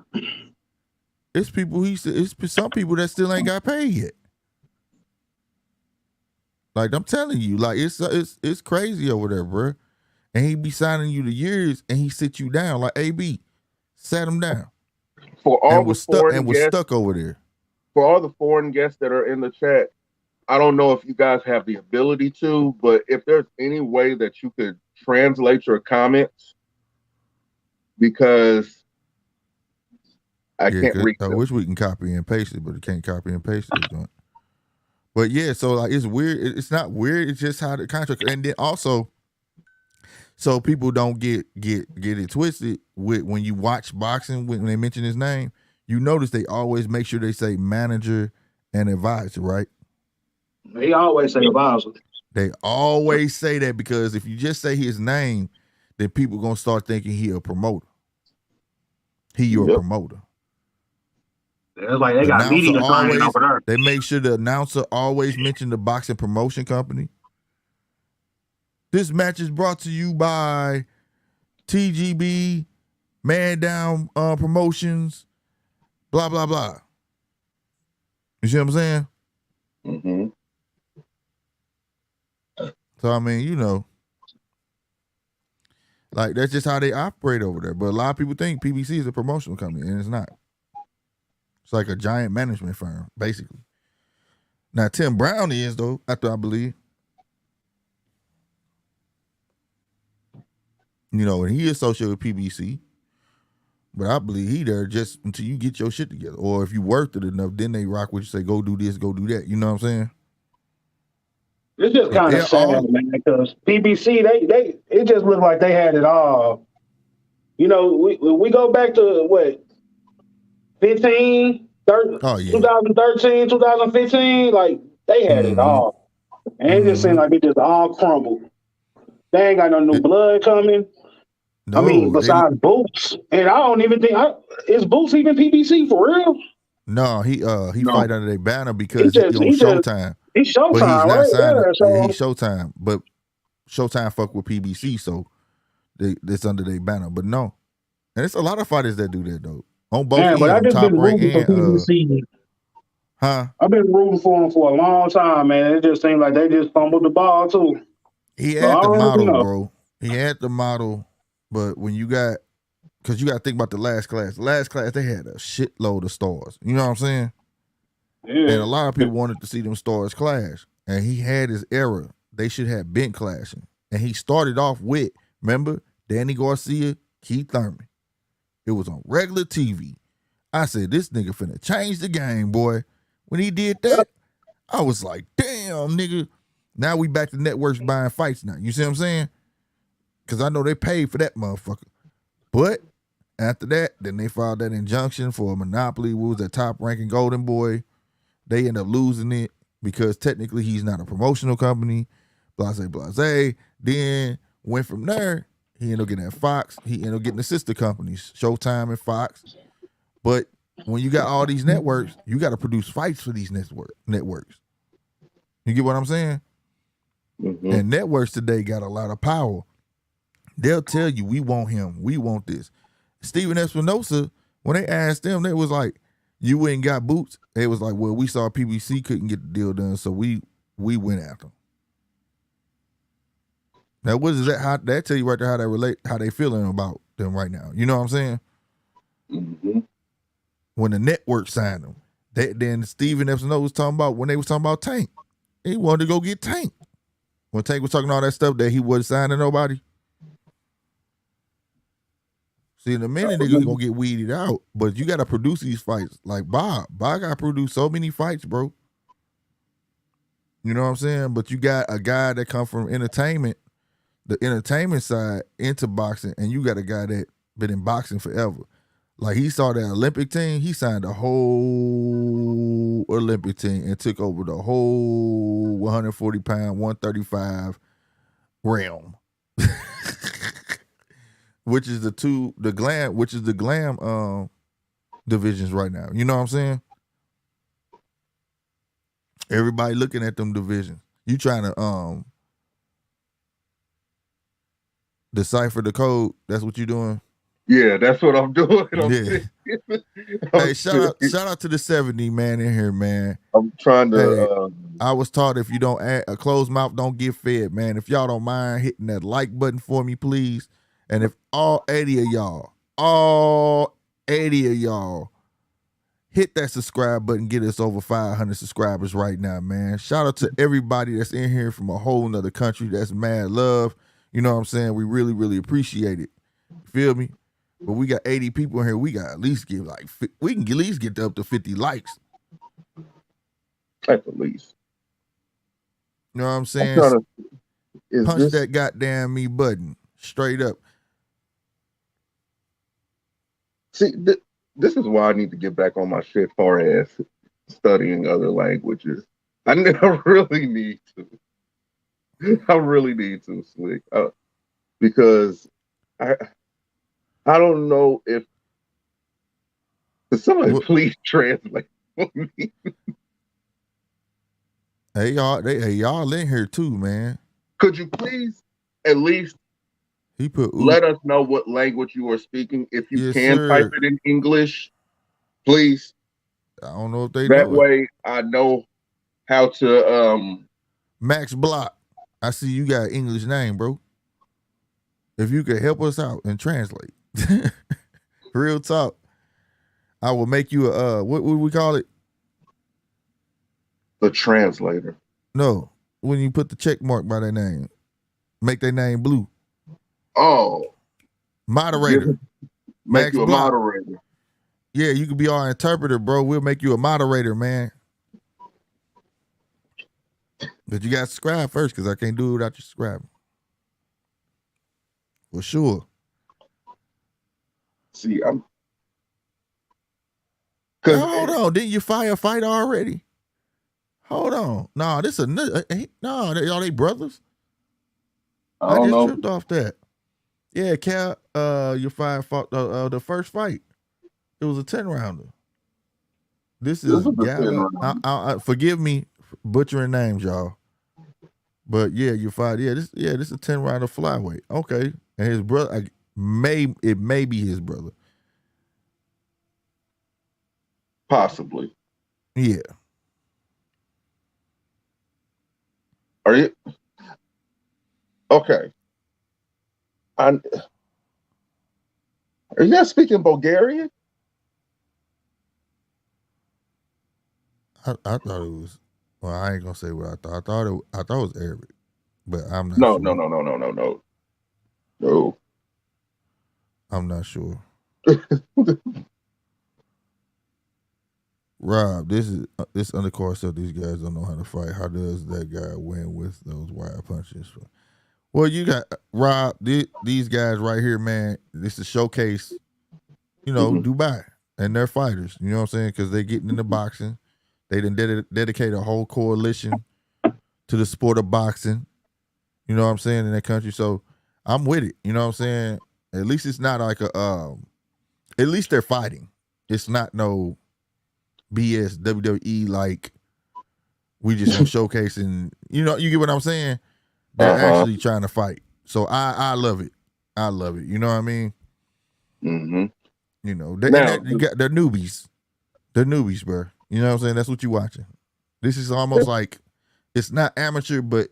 It's people it's some people that still ain't got paid yet. Like I'm telling you, like it's crazy over there, bro. And he be signing you the years, and he sit you down like AB, sat him down. For all and was stuck over there. For all the foreign guests that are in the chat, I don't know if you guys have the ability to, but if there's any way that you could translate your comments, because I can't read them. I wish we can copy and paste it, but it can't copy and paste it. But yeah, so like it's weird. It's not weird. It's just how the contract. And then also, so people don't get it twisted with when you watch boxing when they mention his name. You notice they always make sure they say manager and advisor, right? They always say advisor. They always say that because if you just say his name, then people gonna start thinking he a promoter. He your promoter. It's like they The got announcer media training over there. They make sure the announcer always mention the boxing promotion company. This match is brought to you by TGB, Man Down Promotions, blah, blah, blah. You see what I'm saying? Mm-hmm. So, I mean, you know, like, that's just how they operate over there. But a lot of people think PBC is a promotional company, and it's not. It's like a giant management firm, basically. Now, Tim Brown is, though, after I believe. You know, and he is associated with PBC. But I believe he there just until you get your shit together. Or if you worked it enough, then they rock with you, say, go do this, go do that. You know what I'm saying? It's just kind of sad, man, because PBC, it just looked like they had it all. You know, we go back to what, 15, 2013, 2015, like they had it all. And it just seemed like it just all crumbled. They ain't got no new blood coming. No, I mean, besides Boots. And I don't even think is Boots even PBC for real? No, he fight under their banner because he's on Showtime. He's Showtime, but he's not right? signed. Yeah, so he's Showtime, but Showtime fuck with PBC, so it's under their banner. But no, and it's a lot of fighters that do that though. On both ends, but I just Top been Rank rooting for PBC. I've been rooting for him for a long time, man. It just seems like they just fumbled the ball too. He had the model, bro. He had the model, but when you got, because you got to think about the last class. The last class, they had a shitload of stars. You know what I'm saying? Yeah. And a lot of people wanted to see them stars clash. And he had his era. They should have been clashing. And he started off with, remember, Danny Garcia, Keith Thurman. It was on regular TV. I said, this nigga finna change the game, boy. When he did that, I was like, damn, nigga. Now we back to networks buying fights now. You see what I'm saying? Because I know they paid for that motherfucker. But after that, then they filed that injunction for a monopoly. What was that Top Ranking Golden Boy? They end up losing it because technically he's not a promotional company. Blase, blase. Then went from there. He ended up getting at Fox. He ended up getting the sister companies, Showtime and Fox. But when you got all these networks, you got to produce fights for these networks. You get what I'm saying? Mm-hmm. And networks today got a lot of power. They'll tell you, we want him. We want this. Steven Espinosa, when they asked them, they was like, you ain't got Boots. They was like, well, we saw PBC couldn't get the deal done, so we went after him. Now, what is that? How that tell you right there how they relate, how they feeling about them right now? You know what I'm saying? Mm-hmm. When the network signed them, then Steven Espinosa was talking about when they was talking about Tank. He wanted to go get Tank. When Tank was talking all that stuff that he wasn't signing nobody. See, in a minute, niggas gonna get weeded out, but you gotta produce these fights. Like Bob gotta produce so many fights, bro. You know what I'm saying? But you got a guy that come from entertainment, the entertainment side into boxing, and you got a guy that been in boxing forever. Like he saw that Olympic team, he signed the whole Olympic team and took over the whole 140 pound, 135 realm. Which is the glam divisions right now. You know what I'm saying? Everybody looking at them divisions. You trying to decipher the code. That's what you doing? Yeah, that's what I'm doing. Hey, shout out to the 70 man in here, man. I'm trying to I was taught if you don't a closed mouth don't get fed, man. If y'all don't mind hitting that like button for me, please. And if all 80 of y'all hit that subscribe button, get us over 500 subscribers right now, man. Shout out to everybody that's in here from a whole nother country. That's mad love. You know what I'm saying? We really, really appreciate it. Feel me? But we got 80 people in here. We got at least get we can at least get up to 50 likes. At least. You know what I'm saying? Punch that goddamn me button. Straight up. See, this is why I need to get back on my shit far as studying other languages. I really need to. I really need to, Slick. Because I don't know if Somebody please translate for me. Hey y'all in here too, man. Could you please at least let us know what language you are speaking? If you can type it in English, please. I don't know if they that know way it. I know how to Max Block. I see you got an English name, bro. If you could help us out and translate. Real talk. I will make you a what would we call it? The translator. No. When you put the check mark by their name. Make their name blue. Oh. Moderator. Make you a moderator. Yeah, you could be our interpreter, bro. We'll make you a moderator, man. But you got to subscribe first, because I can't do it without you subscribing. For sure. See, hold on. Didn't you fire a fighter already? Hold on. No, this is are they brothers? I don't know. Tripped off that. Yeah, Kal Yafai fought the first fight. It was a 10-rounder. This is Galal. Forgive me for butchering names, y'all. But yeah, Yafai. This is a 10-rounder flyweight. Okay, and his brother. It may be his brother. Possibly. Yeah. Are you okay? Are you guys speaking Bulgarian? I thought it was. Well, I ain't gonna say what I thought. I thought it was Arabic, but I'm not. No. I'm not sure. Rob, this undercard stuff. These guys don't know how to fight. How does that guy win with those wire punches? Well, you got Rob. These guys right here, man. This is showcase. Dubai and their fighters. You know what I'm saying? Because they getting into boxing. They didn't dedicate a whole coalition to the sport of boxing. You know what I'm saying, in that country. So I'm with it. You know what I'm saying? At least it's not like at least they're fighting. It's not no BS WWE like we just gonna showcase and you get what I'm saying? They're actually trying to fight. So I love it. I love it. You know what I mean? Mm-hmm. They're newbies. They're newbies, bro. You know what I'm saying? That's what you're watching. This is almost like it's not amateur, but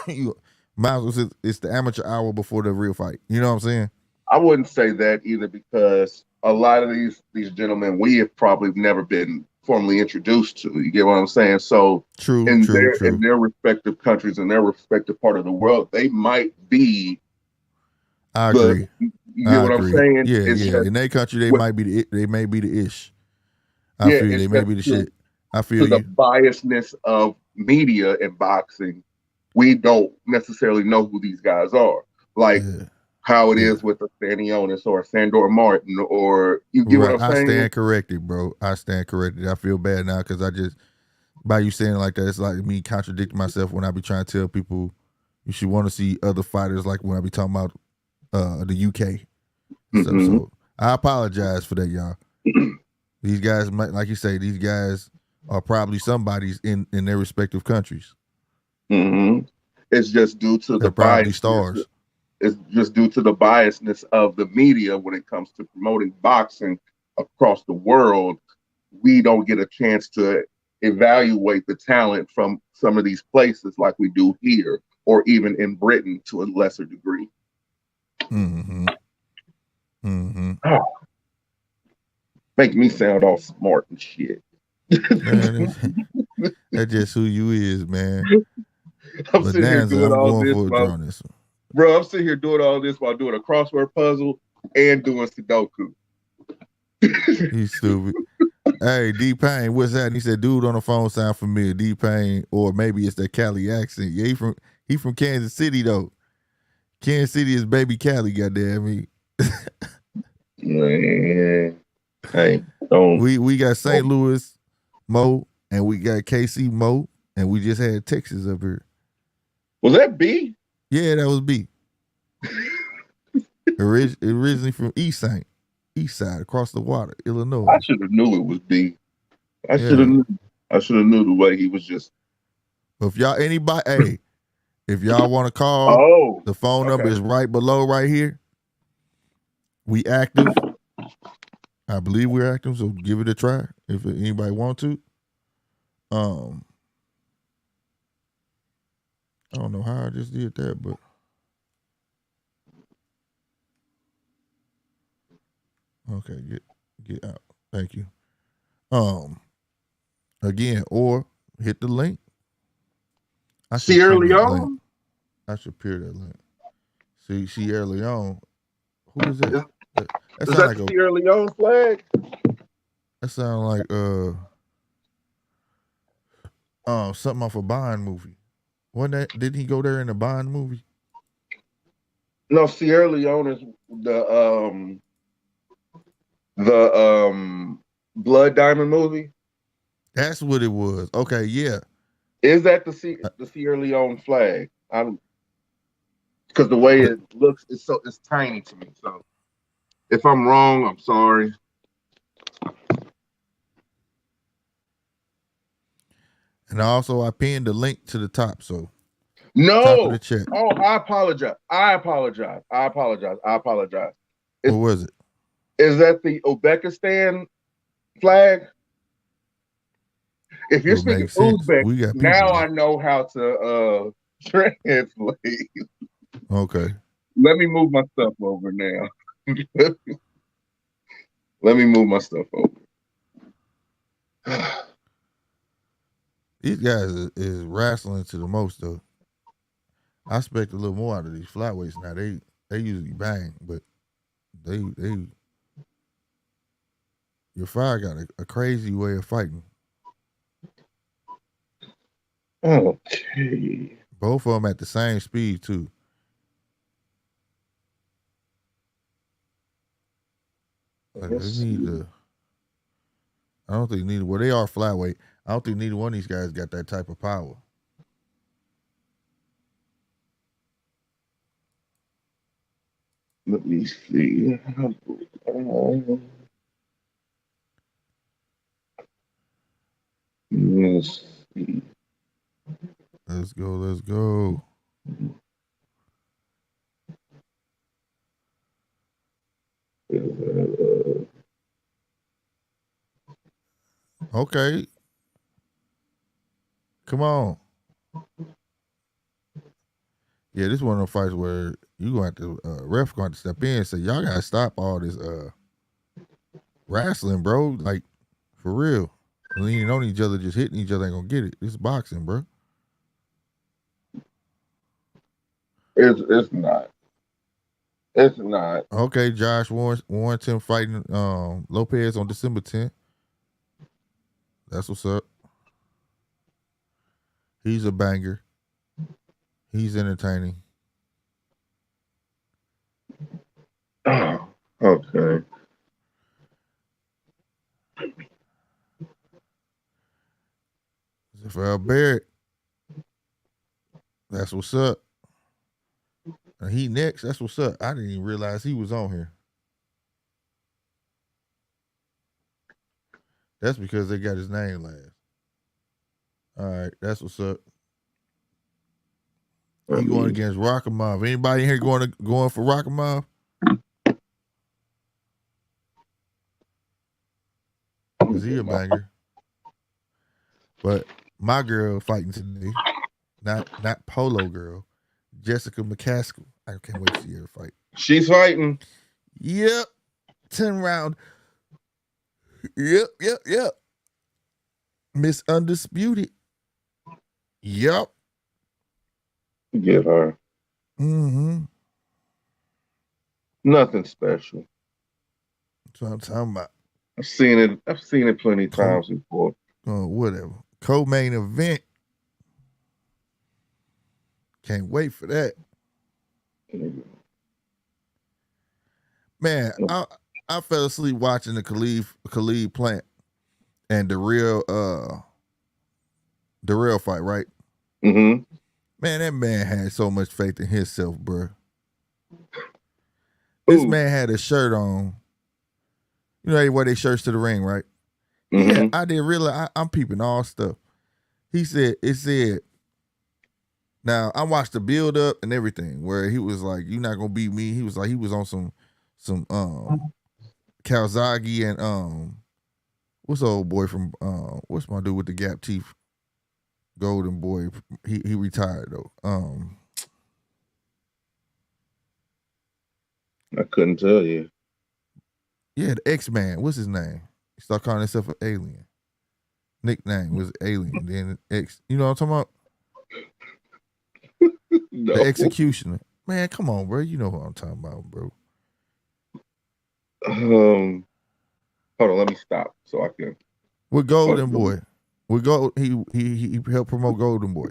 you might as well say it's the amateur hour before the real fight. You know what I'm saying? I wouldn't say that either, because a lot of these gentlemen we have probably never been formally introduced to. You get what I'm saying? So in their respective countries, in their respective part of the world, they might be. I agree. You get what I'm saying? Yeah, yeah. In their country, they may be the ish. I feel they may be the shit. I feel the biasness of media and boxing, we don't necessarily know who these guys are. Like how it is with a Stanionis or a Sandor Martin, or you get what I'm saying? I stand corrected, bro. I stand corrected. I feel bad now because by you saying it like that, it's like me contradicting myself when I be trying to tell people you should want to see other fighters, like when I be talking about the UK. So I apologize for that, y'all. These guys, like you say, these guys are probably somebody's in their respective countries. Mm-hmm. It's just due to They're probably stars. It's just due to the biasness of the media when it comes to promoting boxing across the world. We don't get a chance to evaluate the talent from some of these places like we do here, or even in Britain to a lesser degree. Mm-hmm. Mm-hmm. Oh. Make me sound all smart and shit. Man, that's just who you is, man. I'm sitting here doing all this. Bro, I'm sitting here doing all this while doing a crossword puzzle and doing Sudoku. He's stupid. Hey, D-Pain, what's that? And he said, dude on the phone sound familiar. D-Pain, or maybe it's that Cali accent. Yeah, he from Kansas City, though. Kansas City is baby Cali, goddamn me. Man. Hey, don't. We got St. Louis Mo, and we got KC Mo, and we just had Texas up here. Was that B? Yeah, that was B. Originally from East St. East Side, across the water, Illinois. I should have knew it was B. I Yeah. should have knew the way he was just. If y'all if y'all want to call, the phone number okay. is right below right here. We active. I believe we're active, so give it a try if anybody want to. I don't know how I just did that, but okay, get out. Thank you. Again, or hit the link. I should Sierra pin that Leone? link. I should peer that link. See, Sierra Leone. Who is that? That Is sound that like the Sierra Leone flag? that sound like something off a Bond movie. Wasn't that? Didn't he go there in a Bond movie? No, Sierra Leone is the Blood Diamond movie. That's what it was. Okay, yeah. Is that the Sierra Leone flag? Because the way it looks, it's tiny to me. So if I'm wrong, I'm sorry. And also, I pinned the link to the top. So no. Top of the chat. Oh, I apologize. What was it? Is that the Uzbekistan flag? If you're speaking Uzbek, now I know how to translate. Okay. Let me move my stuff over now. Let me move my stuff over. These guys is wrestling to the most though. I expect a little more out of these flyweights now. They usually bang, but they Yafai got a crazy way of fighting. Okay. Both of them at the same speed too. Like they need to. I don't think neither. Well, they are flyweight. I don't think neither one of these guys got that type of power. Let me see. Let's see. Let's go. Let's go. Okay. Come on. Yeah, this is one of the fights where you gonna have to ref going to step in and say, y'all gotta stop all this wrestling, bro. Like, for real. Leaning on each other, just hitting each other ain't gonna get it. This is boxing, bro. It's not. It's not. Okay, Josh Warrington fighting Lopez on December 10th. That's what's up. He's a banger. He's entertaining. Oh, okay. Zelfa Barrett. That's what's up. And he next. That's what's up. I didn't even realize he was on here. That's because they got his name last. All right, that's what's up. He going against Rakhimov. Anybody in here going for Rakhimov? Is he a banger? But my girl fighting today, not Polo girl, Jessica McCaskill. I can't wait to see her fight. She's fighting. Yep. 10 round. Yep. Miss Undisputed. Yep. Get her. Mm-hmm. Nothing special. That's what I'm talking about. I've seen it plenty of times before. Oh, whatever. Co-main event. Can't wait for that. Man, I fell asleep watching the Khalid Plant and the real fight, right? Mm-hmm. Man, that man had so much faith in himself, bro. This man had a shirt on You know, they wear their shirts to the ring, right? Mm-hmm. Yeah, I didn't realize. I'm peeping all stuff. It said, now I watched the build up and everything where he was like, "You're not gonna beat me." He was on some Calzaghe and what's the old boy from what's my dude with the gap teeth? Golden boy. He retired though. I couldn't tell you. Yeah, the X-Man. What's his name? He started calling himself an alien. Nickname was Alien. Then X. You know what I'm talking about? No. The Executioner. Man, come on, bro. You know what I'm talking about, bro. Hold on, let me stop so I can. With Golden Boy. With Gold, he helped promote Golden Boy.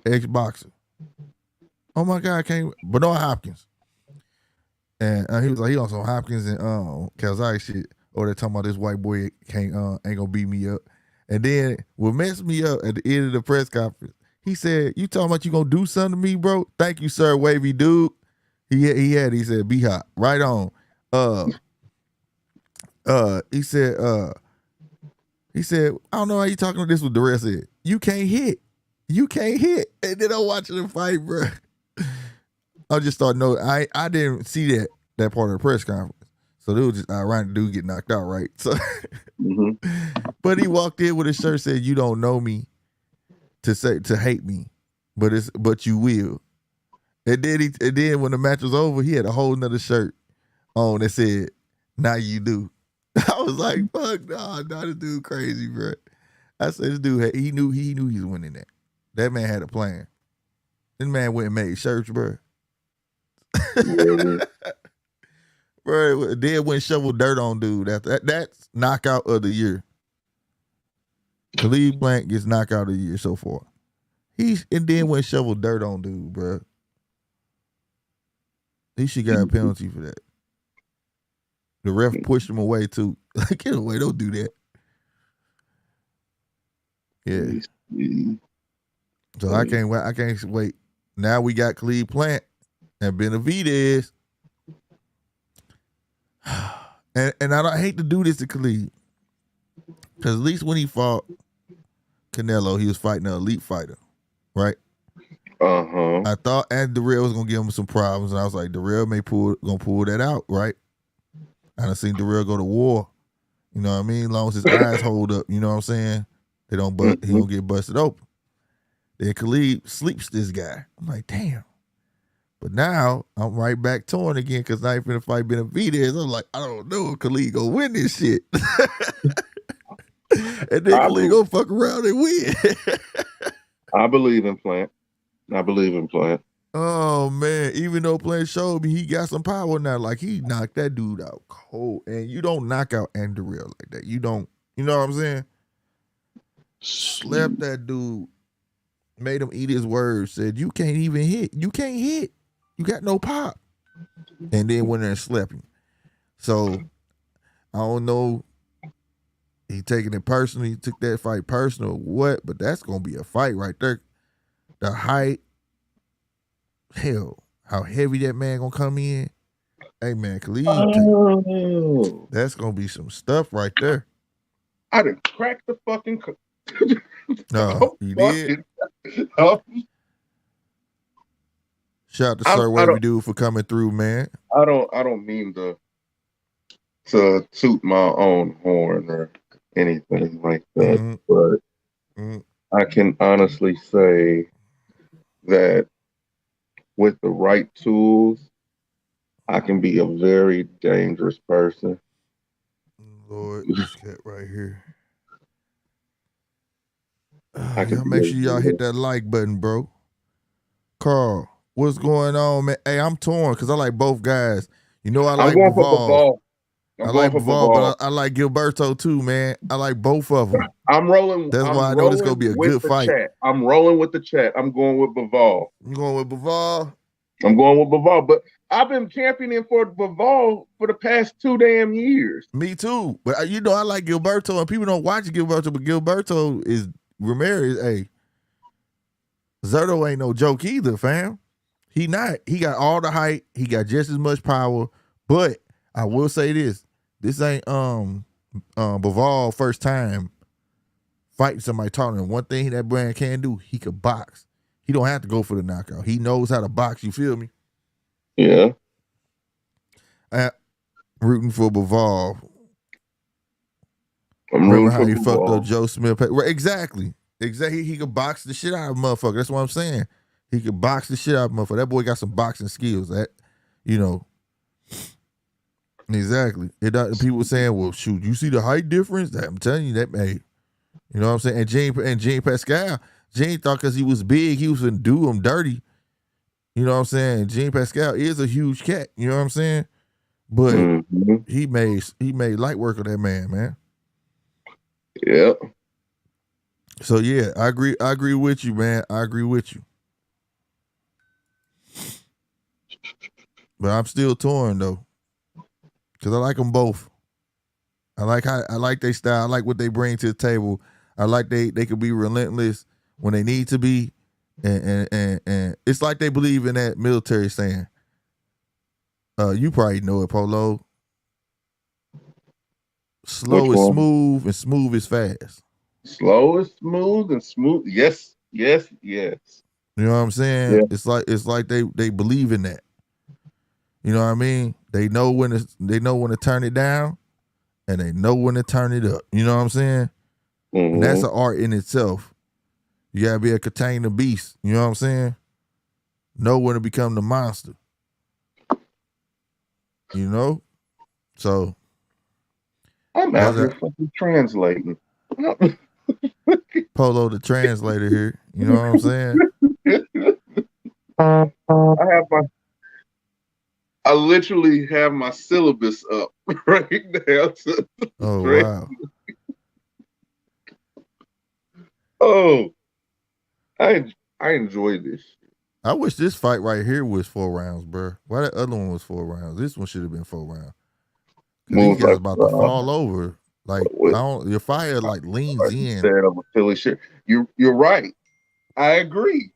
Ex-boxer. Oh my God, Bernard Hopkins. And he was like, he on some Hopkins and Calzaghe shit. Or they're talking about this white boy ain't gonna beat me up. And then what messed me up at the end of the press conference, he said, "You talking about you gonna do something to me, bro? Thank you, sir, wavy dude." He said, "Be hot, right on." He said, "I don't know how you talking to this." What Durrell said, "You can't hit, And then I'm watching the fight, bro. I just thought, no, I didn't see that part of the press conference. So it was just ironic, dude get knocked out, right? So, but he walked in with a shirt said, "You don't know me to hate me, but you will." And then when the match was over, he had a whole nother shirt on that said, "Now you do." I was like, "Fuck, nah, this dude crazy, bro." I said, "This dude he knew he was winning that. That man had a plan. This man went and made shirts, bro." Bro, then went shovel dirt on dude. That's knockout of the year. Khalid Plant gets knockout of the year so far. And then went shovel dirt on dude, bro. He should got a penalty for that. The ref pushed him away too. Like, get away, don't do that. Yeah. So I can't wait. Now we got Khalid Plant and Benavidez. And I hate to do this to Khalid, because at least when he fought Canelo, he was fighting an elite fighter, right? I thought Darrell was gonna give him some problems, and I was like, Darrell gonna pull that out, right? I done seen Darrell go to war, you know what I mean? As long as his eyes hold up, you know what I'm saying? He don't get busted open. Then Khalid sleeps this guy. I'm like, damn. But now I'm right back torn again because I ain't finna fight Benavidez. I'm like, I don't know if Khalid gonna win this shit. And then Khalid gonna fuck around and win. I believe in Plant. Oh man, even though Plant showed me he got some power now, like he knocked that dude out cold. And you don't knock out Darrell like that. You don't, you know what I'm saying? Slept that dude, made him eat his words, said, "You can't even hit. You can't hit. You got no pop." And then went there and slept him. So I don't know. He taking it personally. He took that fight personal. What? But that's gonna be a fight right there. The height, hell, how heavy that man gonna come in. Hey man, Khalid, that's gonna be some stuff right there. I done cracked the fucking. No, you did. Shout out to Sir Wavy Dude for coming through, man. I don't mean to toot my own horn or anything like that, but I can honestly say that with the right tools, I can be a very dangerous person. Lord, this cat right here. Y'all make sure y'all hit that like button, bro. Carl, what's going on, man? Hey, I'm torn because I like both guys. You know I like Bivol. I like Bivol, but I like Gilberto too, man. I like both of them. I'm rolling. That's why I know this gonna be a good fight. I'm rolling with the chat. I'm going with Bivol. You going with Bivol? I'm going with Bivol, but I've been championing for Bivol for the past 2 damn years. Me too, but you know I like Gilberto, and people don't watch Gilberto, but Gilberto is Ramirez. Hey, Zurdo ain't no joke either, fam. He got all the height. He got just as much power, but I will say this. This ain't Bivol first time fighting somebody taller. One thing that brand can do, he could box. He don't have to go for the knockout. He knows how to box, you feel me? Yeah. Rooting for Bivol. I'm Remember rooting how for he fucked Bivol. up Joe Smith? Right, exactly. He could box the shit out of a motherfucker. That's what I'm saying. He could box the shit out of a motherfucker. That boy got some boxing skills. That, you know. Exactly. People saying, well, shoot, you see the height difference? I'm telling you, that made. You know what I'm saying? And Gene Pascal, Gene thought because he was big, he was going to do him dirty. You know what I'm saying? Gene Pascal is a huge cat. You know what I'm saying? But he made light work of that man. Yep. So yeah, I agree with you, man. I agree with you. But I'm still torn though. Cause I like them both. I like their style. I like what they bring to the table. I like they could be relentless when they need to be. And it's like they believe in that military saying. You probably know it, Polo. Slow is smooth and smooth is fast. Slow is smooth and smooth. Yes. You know what I'm saying? Yeah. It's like they believe in that. You know what I mean? They know when to turn it down, and they know when to turn it up. You know what I'm saying? Mm-hmm. And that's an art in itself. You gotta be a contain the beast. You know what I'm saying? Know when to become the monster. You know? So I'm out here fucking translating. Polo the translator here. You know what I'm saying? I literally have my syllabus up right now. Oh, wow. Oh, I enjoy this. I wish this fight right here was 4 rounds, bro. Why that other one was 4 rounds? This one should have been 4 rounds. These guys about to fall over. Like, your fire like leans in. Instead of a Philly shit. You're right. I agree.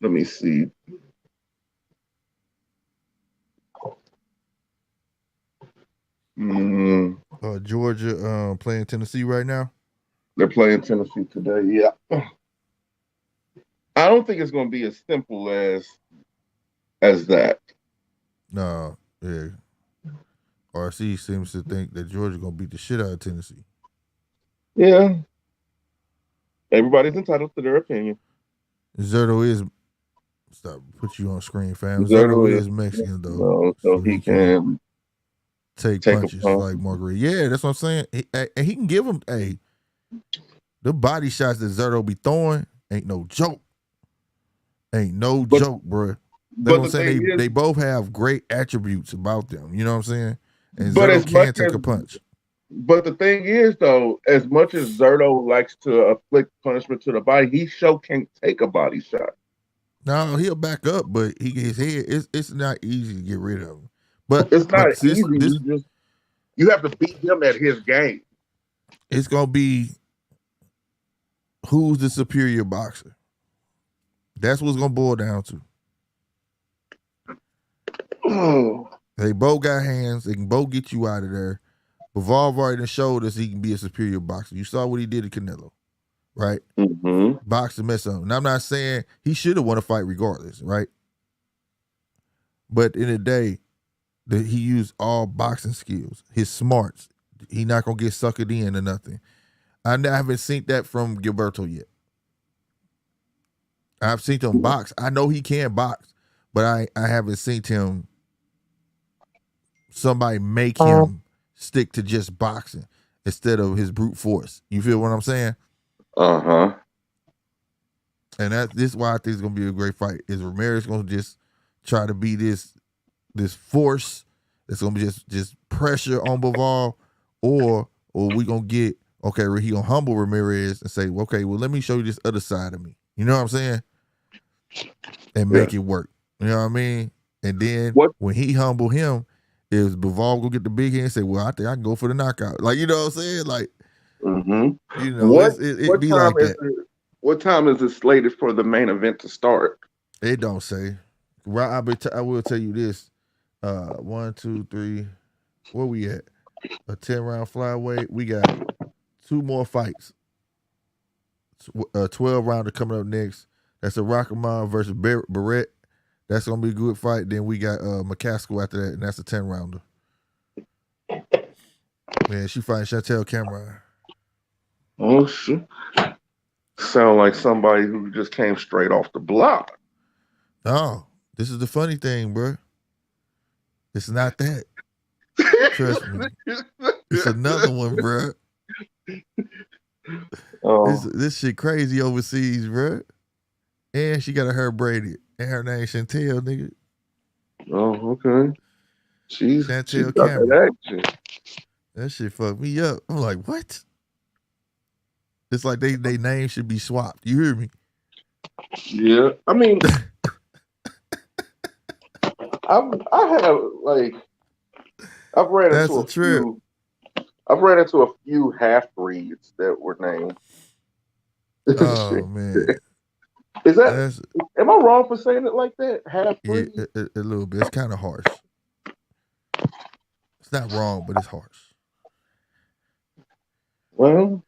Let me see. Georgia playing Tennessee right now? They're playing Tennessee today, yeah. I don't think it's going to be as simple as that. No, yeah. RC seems to think that Georgia's going to beat the shit out of Tennessee. Yeah. Everybody's entitled to their opinion. Zurdo is... Stop, put you on screen, fam. Zurdo is Mexican, though. So he can take punches like Marguerite. Yeah, that's what I'm saying. And he can give them, the body shots that Zurdo be throwing ain't no joke. Joke, bro. That's what I'm saying. They both have great attributes about them. You know what I'm saying? And Zurdo can take a punch. But the thing is, though, as much as Zurdo likes to afflict punishment to the body, he can't take a body shot. No, he'll back up, but his head, it's not easy to get rid of him. But it's not easy. You have to beat him at his game. It's gonna be who's the superior boxer. That's what's gonna boil down to. Oh. They both got hands. They can both get you out of there. Bivol already showed us he can be a superior boxer. You saw what he did to Canelo, right? Mm-hmm. Boxing mess up. And I'm not saying he should have won a fight regardless, right? But in the day, he used all boxing skills, his smarts. He not gonna get suckered in or nothing. I haven't seen that from Gilberto yet. I've seen him box. I know he can box, but I haven't seen him. Somebody make him stick to just boxing instead of his brute force. You feel what I'm saying? Uh-huh. And this is why I think it's gonna be a great fight. Is Ramirez gonna just try to be this force that's gonna be just pressure on Bivol, or we gonna get he gonna humble Ramirez and say, okay, well, let me show you this other side of me. You know what I'm saying? And make it work. You know what I mean? And then when he humble him, is Bivol gonna get the big hand and say, well, I think I can go for the knockout. Like, you know what I'm saying? Like, mm-hmm. you know, it be like that. What time is it slated for the main event to start? It don't say. I will tell you this. 1, 2, 3. Where we at? A 10-round flyweight. We got 2 more fights. 12-rounder coming up next. That's a Rakhimov versus Barrett. That's gonna be a good fight. Then we got McCaskill after that, and that's a 10-rounder. Man, she fighting Chantelle Cameron. Oh shit! Sound like somebody who just came straight off the block. No, this is the funny thing, bro. It's not that. Trust me. It's another one, bro. This shit crazy overseas, bro. And she got her hair braided. And her name Chantelle, nigga. Oh, okay. She's Chantelle got Cameron. that action. That shit fucked me up. I'm like, what? It's like they name should be swapped. You hear me? Yeah. I mean, I've ran into a few half breeds that were named. Oh man. Am I wrong for saying it like that? Half breed? Yeah, a little bit. It's kind of harsh. It's not wrong, but it's harsh. Well,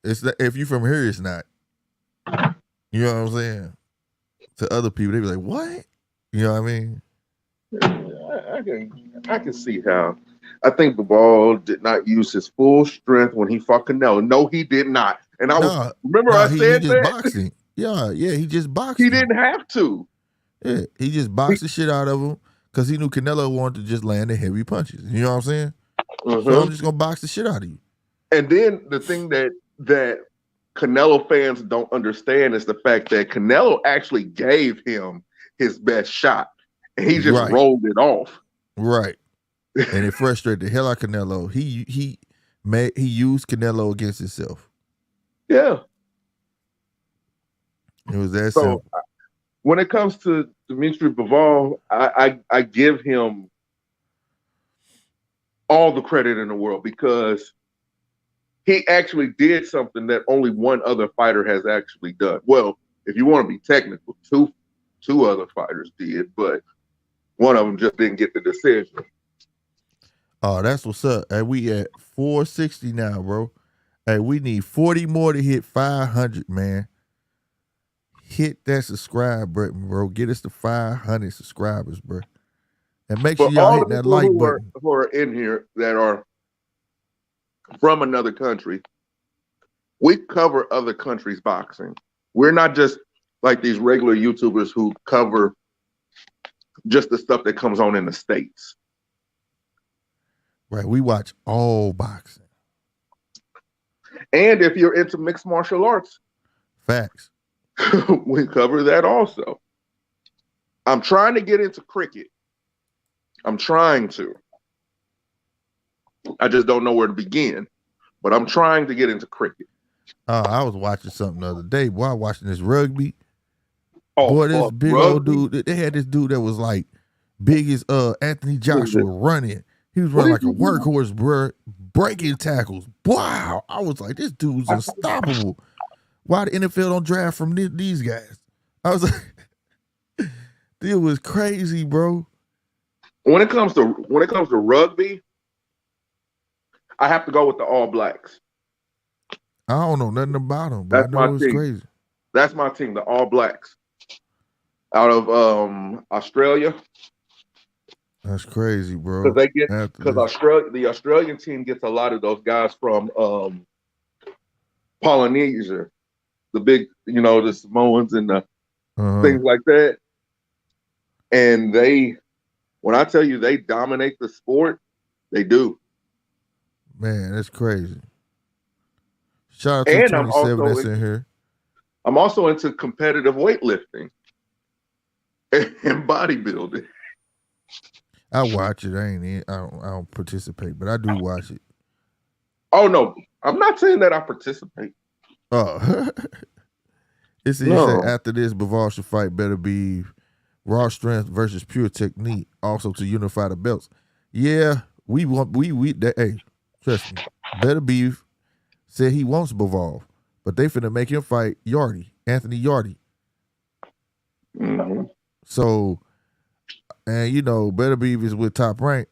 it's not, if you from here, it's not. You know what I'm saying? To other people, they be like, "What?" You know what I mean? I can see how. I think Bivol did not use his full strength when he fought Canelo. No, he did not. And I said he just that. Boxing. Yeah, he just boxed. He didn't have to. Yeah, he just boxed the shit out of him because he knew Canelo wanted to just land the heavy punches. You know what I'm saying? So I'm just gonna box the shit out of you. And then the thing that Canelo fans don't understand is the fact that Canelo actually gave him his best shot, and he just rolled it off. Right, and it frustrated the hell out of Canelo. He used Canelo against himself. Yeah, it was that simple. When it comes to Dmitry Bivol, I give him all the credit in the world because he actually did something that only one other fighter has actually done. Well, if you want to be technical, two other fighters did, but one of them just didn't get the decision. Oh, that's what's up. Hey, we at 460 now, bro. Hey, we need 40 more to hit 500, man. Hit that subscribe button, bro. Get us to 500 subscribers, bro. And make sure y'all hit that like button. Who are in here that are from another country, we cover other countries' boxing. We're not just like these regular YouTubers who cover just the stuff that comes on in the States. Right, we watch all boxing. And if you're into mixed martial arts, facts. We cover that also. I'm trying to get into cricket. I'm trying to. I just don't know where to begin, but I'm trying to get into cricket. I was watching something the other day. Boy, I was watching this rugby. Boy, this big old dude. They had this dude that was like big as Anthony Joshua running. He was running like a workhorse, bro, breaking tackles. Wow. I was like, this dude's unstoppable. Why the NFL don't draft from these guys? I was like, it was crazy, bro. When it comes to rugby, I have to go with the All Blacks. I don't know nothing about them, but I know it's crazy. That's my team, the All Blacks. Out of Australia. That's crazy, bro. Because the Australian team gets a lot of those guys from Polynesia, the big, the Samoans and the things like that. And when I tell you they dominate the sport, they do. Man, that's crazy. Shout out to 27 that's in here. I'm also into competitive weightlifting and bodybuilding. I watch it. I don't participate, but I do watch it. Oh no, I'm not saying that I participate. Oh, it said after this, Bivol should fight Better be raw strength versus pure technique, also to unify the belts. Yeah, we trust me. Better Beef said he wants Bivol, but they finna make him fight Anthony Yarde. Mm-hmm. So, and Better Beef is with Top Rank,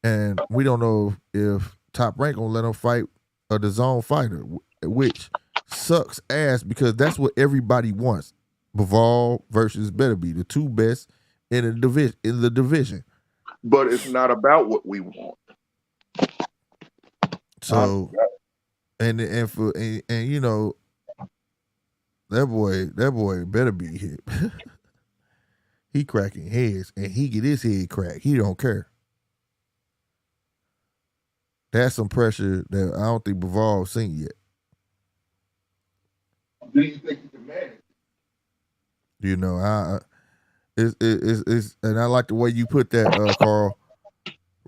and we don't know if Top Rank gonna let him fight a DAZN fighter, which sucks ass because that's what everybody wants. Bivol versus Better Beef, the two best in the division. But it's not about what we want. So, and that boy better be hit. He cracking heads, and he get his head cracked. He don't care. That's some pressure that I don't think Bivol seen yet. Do you think you can manage? It's and I like the way you put that, Carl.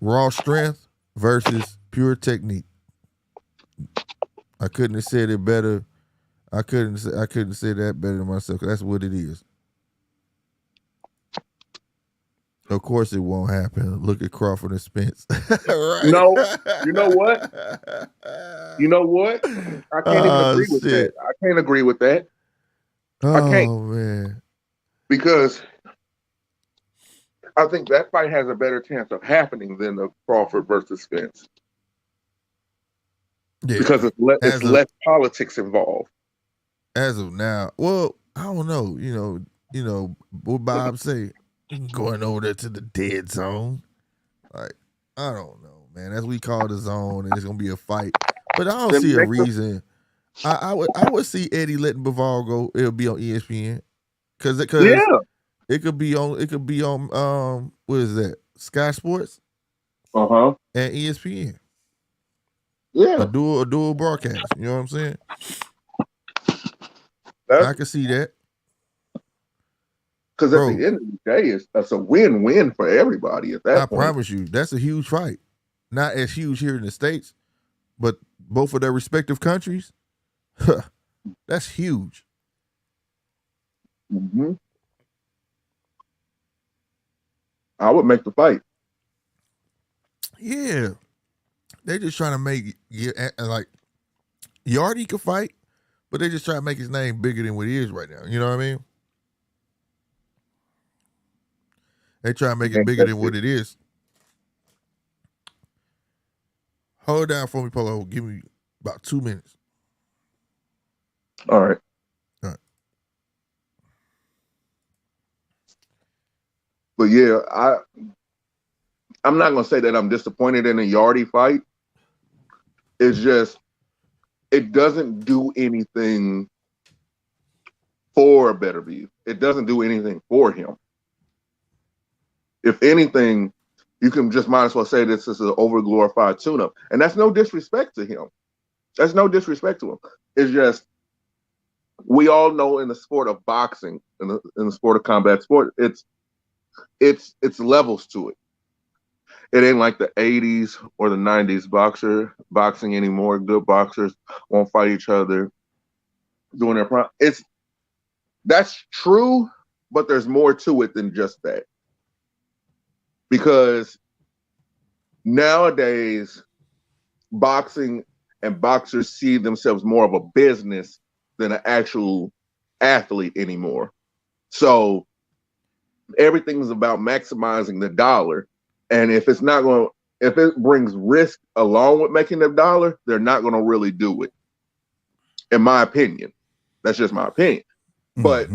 Raw strength versus pure technique. I couldn't have said it better. I couldn't say that better than myself. That's what it is. Of course, it won't happen. Look at Crawford and Spence. Right? No, you know what? I can't even agree with that. I can't agree with that. I can't. Oh man. Because I think that fight has a better chance of happening than the Crawford versus Spence. Yeah. Because it's less politics involved. As of now, well, I don't know. What Bob say, going over there to the dead zone. Like, I don't know, man. As we call the zone, and it's gonna be a fight. But I don't see a reason. I would see Eddie letting Bivol go. It'll be on ESPN. Cause it could be on what is that? Sky Sports? And ESPN. Yeah. A dual broadcast. You know what I'm saying? I can see that. Because at the end of the day, that's a win-win for everybody at that point. I promise you, that's a huge fight. Not as huge here in the States, but both of their respective countries, that's huge. Mm-hmm. I would make the fight. Yeah. They just trying to make like Yarde could fight, but they just try to make his name bigger than what he is right now. You know what I mean? They try to make it bigger than what it is. Hold it down for me, Polo. Give me about 2 minutes. All right. But yeah, I'm not gonna say that I'm disappointed in a Yarde fight. It's just it doesn't do anything for Better Beef. It doesn't do anything for him. If anything, you can just might as well say this is an overglorified tune-up. And that's no disrespect to him. That's no disrespect to him. It's just, we all know in the sport of boxing, in the sport of combat sport, it's levels to it. It ain't like the 80s or the 90s boxing anymore. Good boxers won't fight each other doing their prime. That's true, but there's more to it than just that. Because nowadays, boxing and boxers see themselves more of a business than an actual athlete anymore. So everything's about maximizing the dollar. And if it brings risk along with making the dollar, they're not going to really do it. In my opinion. That's just my opinion. But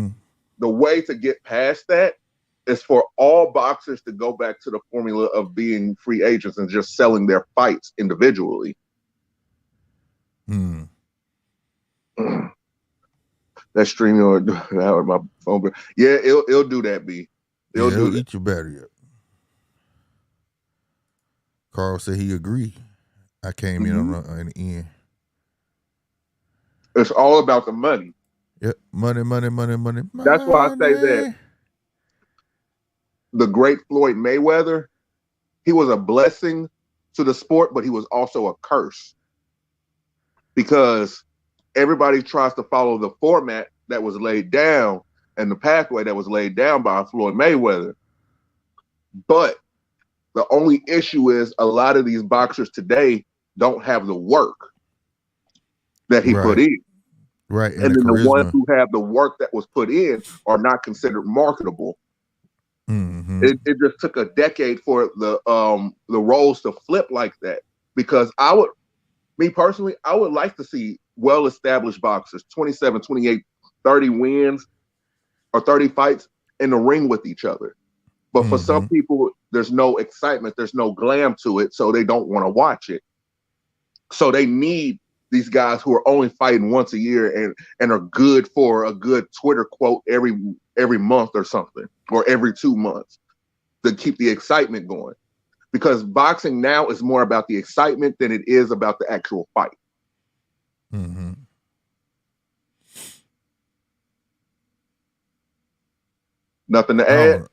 the way to get past that is for all boxers to go back to the formula of being free agents and just selling their fights individually. That stream or my phone. Yeah, it'll do that, B. It'll eat your battery up. Carl said he agreed. I came in on the end. It's all about the money. Yep, money. That's why I say that the great Floyd Mayweather, he was a blessing to the sport, but he was also a curse. Because everybody tries to follow the format that was laid down and the pathway that was laid down by Floyd Mayweather. But the only issue is a lot of these boxers today don't have the work that he put in. Right. And then the ones who have the work that was put in are not considered marketable. Mm-hmm. It just took a decade for the roles to flip like that, because me personally, I would like to see well-established boxers, 27, 28, 30 wins or 30 fights in the ring with each other. But for some people, there's no excitement, there's no glam to it, so they don't want to watch it. So they need these guys who are only fighting once a year and are good for a good Twitter quote every month or something, or every 2 months, to keep the excitement going. Because boxing now is more about the excitement than it is about the actual fight. Mm-hmm. Nothing to add?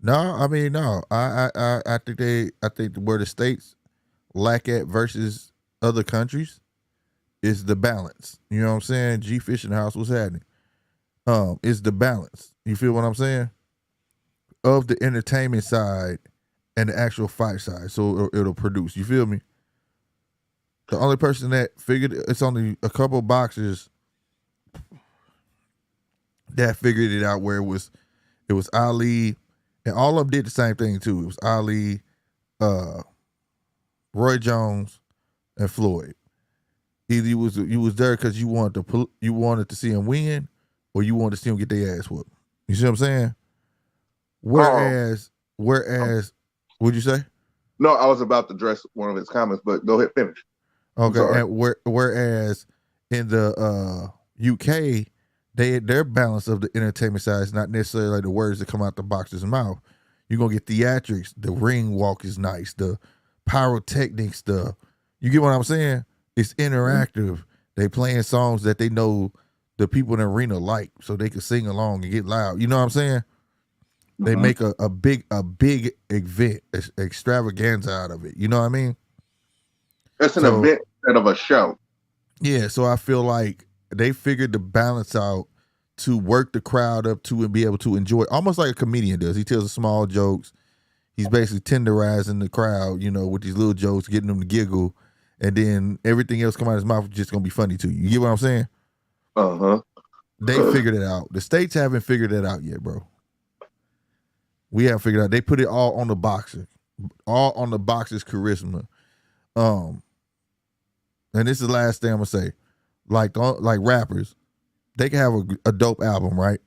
No, I mean, no. I think where the states lack at versus other countries is the balance. You know what I'm saying? G Fish in the house, what's happening? Is the balance. You feel what I'm saying? Of the entertainment side and the actual fight side. So it'll produce. You feel me? The only person that figured it's only a couple of boxers that figured it out, where it was Ali, and all of them did the same thing too. It was Ali, Roy Jones, and Floyd. Either you was there because you wanted to see him win, or you wanted to see him get their ass whooped. You see what I'm saying? Whereas, what'd you say? No, I was about to address one of his comments, but go ahead, finish. Okay, and whereas in the UK, their balance of the entertainment side is not necessarily like the words that come out the boxer's mouth. You're gonna get theatrics, the ring walk is nice, the pyrotechnics, you get what I'm saying? It's interactive. They playing songs that they know the people in the arena like, so they can sing along and get loud. You know what I'm saying? They make a big event, extravaganza out of it. You know what I mean? It's an event instead of a show. Yeah, so I feel like they figured the balance out to work the crowd up to and be able to enjoy, almost like a comedian does. He tells small jokes. He's basically tenderizing the crowd, with these little jokes, getting them to giggle, and then everything else come out of his mouth is just gonna be funny to you. You get what I'm saying? They figured it out. The states haven't figured it out yet, bro. We haven't figured it out. They put it all on the boxer, all on the boxer's charisma. And this is the last thing I'm gonna say. Like rappers, they can have a dope album, right?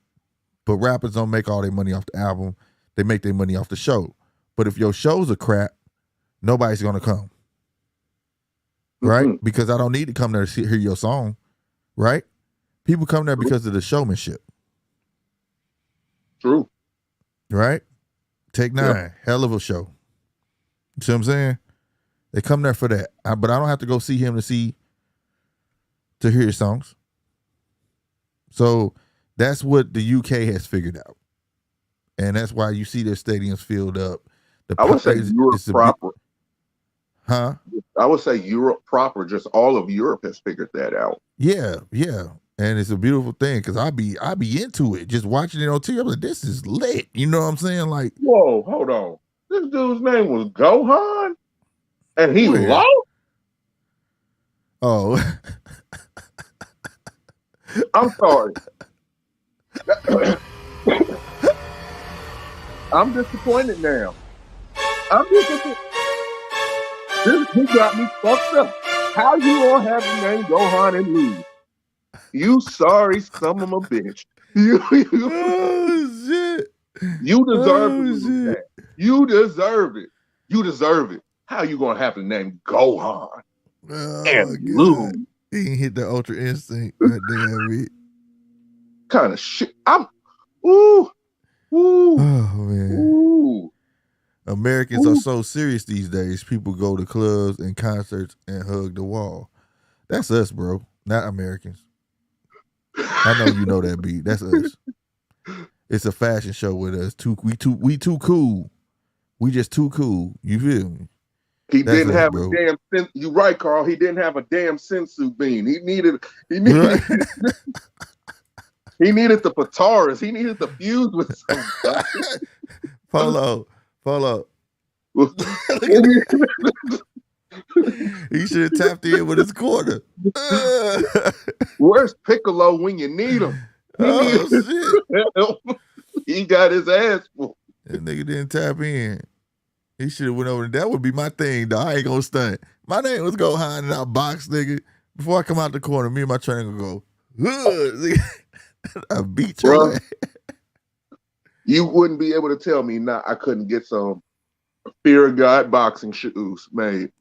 But rappers don't make all their money off the album. They make their money off the show. But if your shows are crap, nobody's gonna come, right? Because I don't need to come there to hear your song, right? People come there because of the showmanship. True. Right? Take 9, hell of a show. You see what I'm saying? They come there for that. But I don't have to go see him to hear his songs. So that's what the UK has figured out. And that's why you see their stadiums filled up. I would say Europe proper. Huh? I would say Europe proper. Just all of Europe has figured that out. Yeah. And it's a beautiful thing, because I be into it. Just watching it on TV, I'm like, this is lit. You know what I'm saying? Like, whoa, hold on. This dude's name was Gohan, and he lost? Oh. I'm sorry. I'm disappointed now. He got me fucked up. How you all have the name Gohan and lose? You sorry son of a bitch. Oh, shit. You deserve to lose that. You deserve it. You deserve it. How you gonna have the name Gohan and lose? He ain't hit the Ultra Instinct. Damn, kind of shit. Ooh. Oh, man. Ooh. Americans are so serious these days. People go to clubs and concerts and hug the wall. That's us, bro. Not Americans. I know you know that beat. That's us. It's a fashion show with us. We too cool. We just too cool. You feel me? He didn't have a damn. You right, Carl. He didn't have a damn sensu bean. He needed. He needed the Pataras. He needed the fuse with something. Follow. He should have tapped in with his corner. Where's Piccolo when you need him? Oh shit! He got his ass full. That nigga didn't tap in. He should have went over. That would be my thing, though. I ain't gonna stunt. My name was Gohan and I box, nigga. Before I come out the corner, me and my trainer gonna go, I beat your ass. You wouldn't be able to tell me I couldn't get some Fear of God boxing shoes made.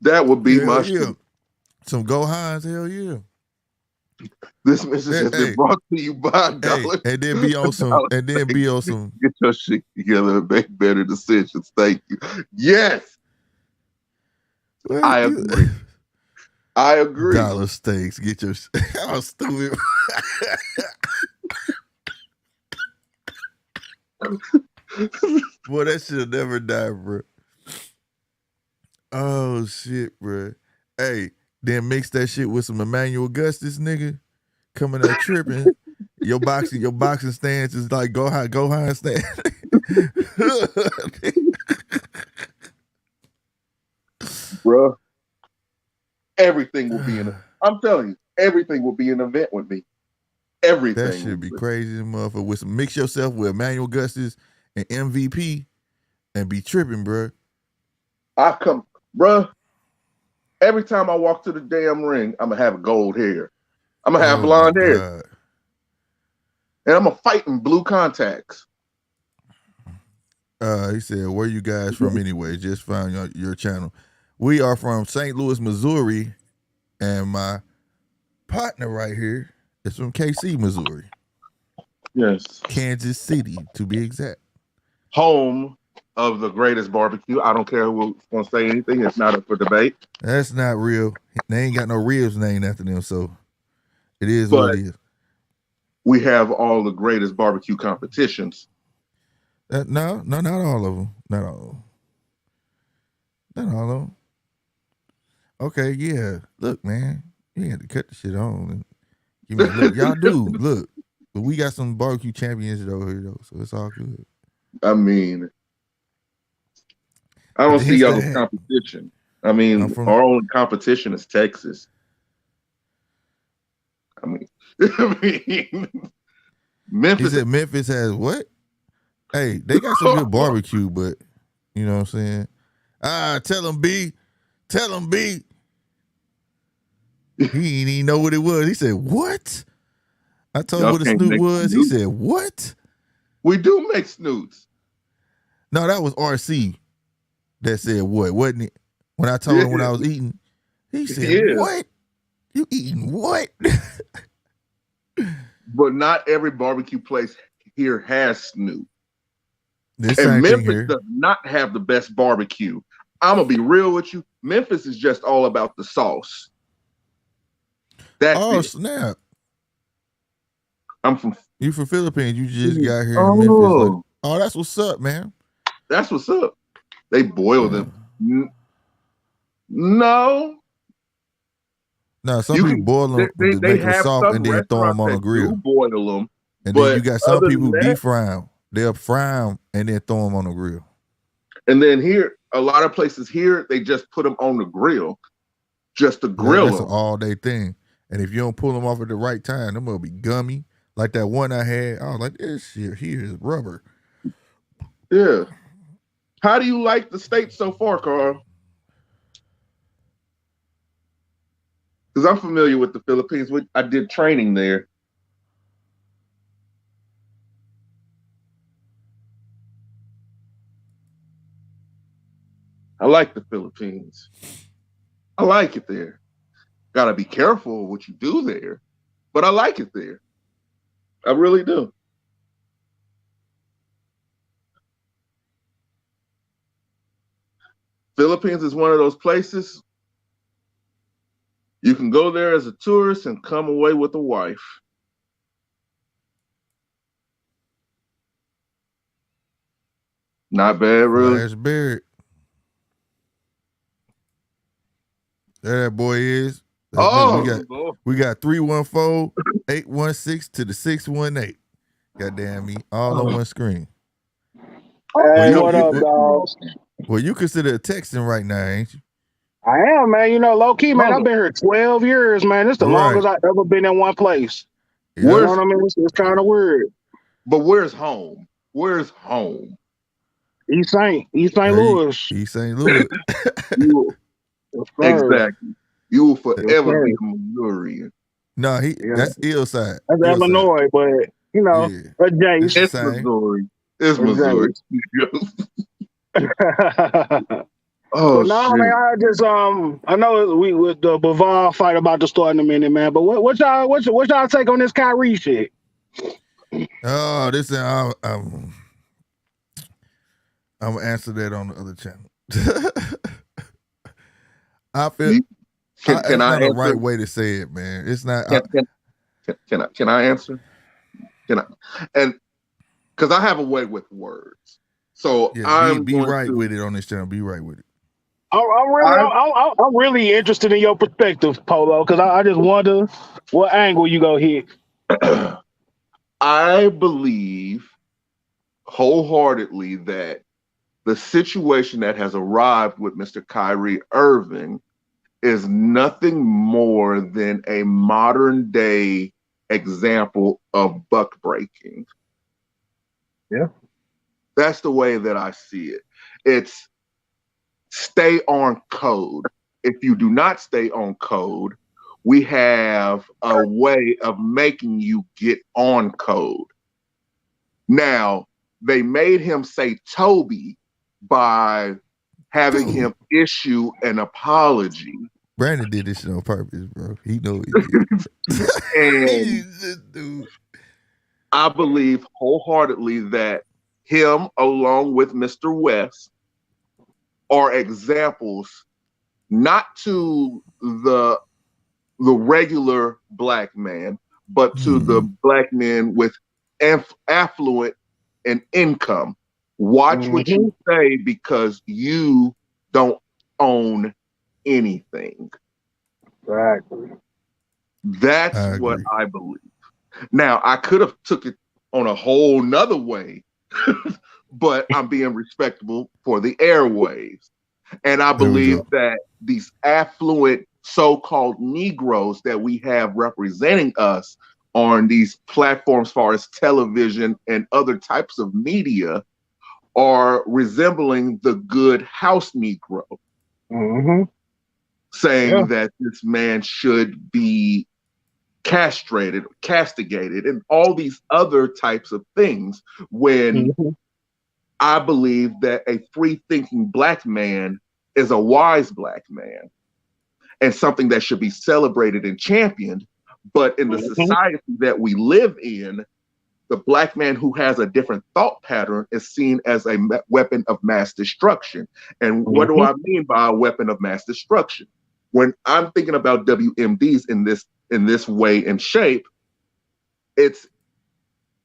That would be my shoe. Some Gohans, hell yeah. This message has been brought to you by Dollar. And then be on some. Get your shit together and make better decisions. Thank you. Yes. I agree. I agree. Dollar steaks. Get your. How stupid. Boy, that shit'll never die, bro. Oh shit, bro. Hey, then mix that shit with some Emmanuel Augustus, nigga. Coming up tripping. Your boxing stance is like Gohan stance. Bro, everything will be I'm telling you, everything will be an event with me. Everything. That should be crazy, motherfucker. With some, mix yourself with Emmanuel Augustus and MVP and be tripping, bro. Bro, every time I walk to the damn ring, I'm gonna have gold hair. I'm gonna have blonde hair. And I'm gonna fight in blue contacts. He said, where you guys from anyway? Just found your channel. We are from St. Louis, Missouri, and my partner right here is from KC, Missouri. Yes. Kansas City, to be exact. Home of the greatest barbecue. I don't care who's going to say anything. It's not up for debate. That's not real. They ain't got no ribs named after them, so it is what it is. We have all the greatest barbecue competitions. No, not all of them. Not all of them. Okay, yeah. Look, man, you had to cut the shit on. And give me look. Y'all do look, but we got some barbecue champions over here though, so it's all good. I mean, I don't see y'all as competition. I mean, our only competition is Texas. I mean, Memphis. He said Memphis has what? Hey, they got some good barbecue, but you know what I'm saying? Tell him B. He didn't even know what it was. He said, what? I told him what a snoot was. He said, what? We do make snoots. No, that was RC that said what, wasn't it? When I told him what I was eating, he said, what? You eating what? But not every barbecue place here has snoot. And Memphis does not have the best barbecue. I'm going to be real with you. Memphis is just all about the sauce. That's it. Snap. You from Philippines. You just got here in Memphis. Like, that's what's up, man. That's what's up. They boil them. No, some people boil them to make them soft and then throw them on the grill. Boil them. And then you got some people who deep fry them. They'll fry them and then throw them on the grill. And then here, a lot of places here, they just put them on the grill, just to grill them. That's an all-day thing. And if you don't pull them off at the right time, them will be gummy. Like that one I had, I was like, this shit here is rubber. Yeah. How do you like the state so far, Carl? Because I'm familiar with the Philippines. I did training there. I like the Philippines. I like it there. Gotta be careful what you do there, but I like it there. I really do. Philippines is one of those places you can go there as a tourist and come away with a wife. Not bad, really. Last Barrett. There that boy is. We got 314-816 to the 618. Goddamn me. All on one screen. Hey, what up, dog? Well, you consider a Texan right now, ain't you? I am, man. You know, low key, man. I've Hold been here 12 years, man. It's the Right. longest I've ever been in one place. You Yeah. know what I mean? It's kind of weird. But where's home? Where's home? East St. Hey, Louis. East St. Louis. You Yes, sir. exactly. You will Yes, forever sir. be a Missourian. No, Yeah. that's Hillside. That's Hillside. Illinois, but you know, Yeah. adjacent. It's Same. Missouri. It's Missouri. Oh But no, shit! man, I just I know we with the Bivol fight about to start in a minute, man. But what y'all take on this Kyrie shit? Oh, this I'm gonna answer that on the other channel. I feel Can it's I not a answer? right way to say it, man. It's not. Can I answer? Can I? And because I have a way with words, so Yeah, I'm be going right to, with it on this channel. Be right with it. I'm really interested in your perspective, Polo, because I just wonder what angle you go hit. I believe wholeheartedly that the situation that has arrived with Mr. Kyrie Irving is nothing more than a modern day example of buck breaking. Yeah. That's the way that I see it. It's stay on code. If you do not stay on code, we have a way of making you get on code. Now, they made him say Toby by having him issue an apology. Brandon did this shit on purpose, bro. He know he did. And Dude. I believe wholeheartedly that him, along with Mr. West, are examples not to the regular black man, but to the black men with affluent and income. Watch what you say, because you don't own anything. Exactly. That's what I believe. Now, I could have took it on a whole nother way, but I'm being respectable for the airwaves. And I believe that these affluent so-called Negroes that we have representing us on these platforms, as far as television and other types of media, are resembling the good house Negro, saying that this man should be castrated, castigated, and all these other types of things, when I believe that a free-thinking black man is a wise black man and something that should be celebrated and championed. But in the society that we live in, the black man who has a different thought pattern is seen as a weapon of mass destruction. And what do I mean by a weapon of mass destruction? When I'm thinking about WMDs in this way and shape, it's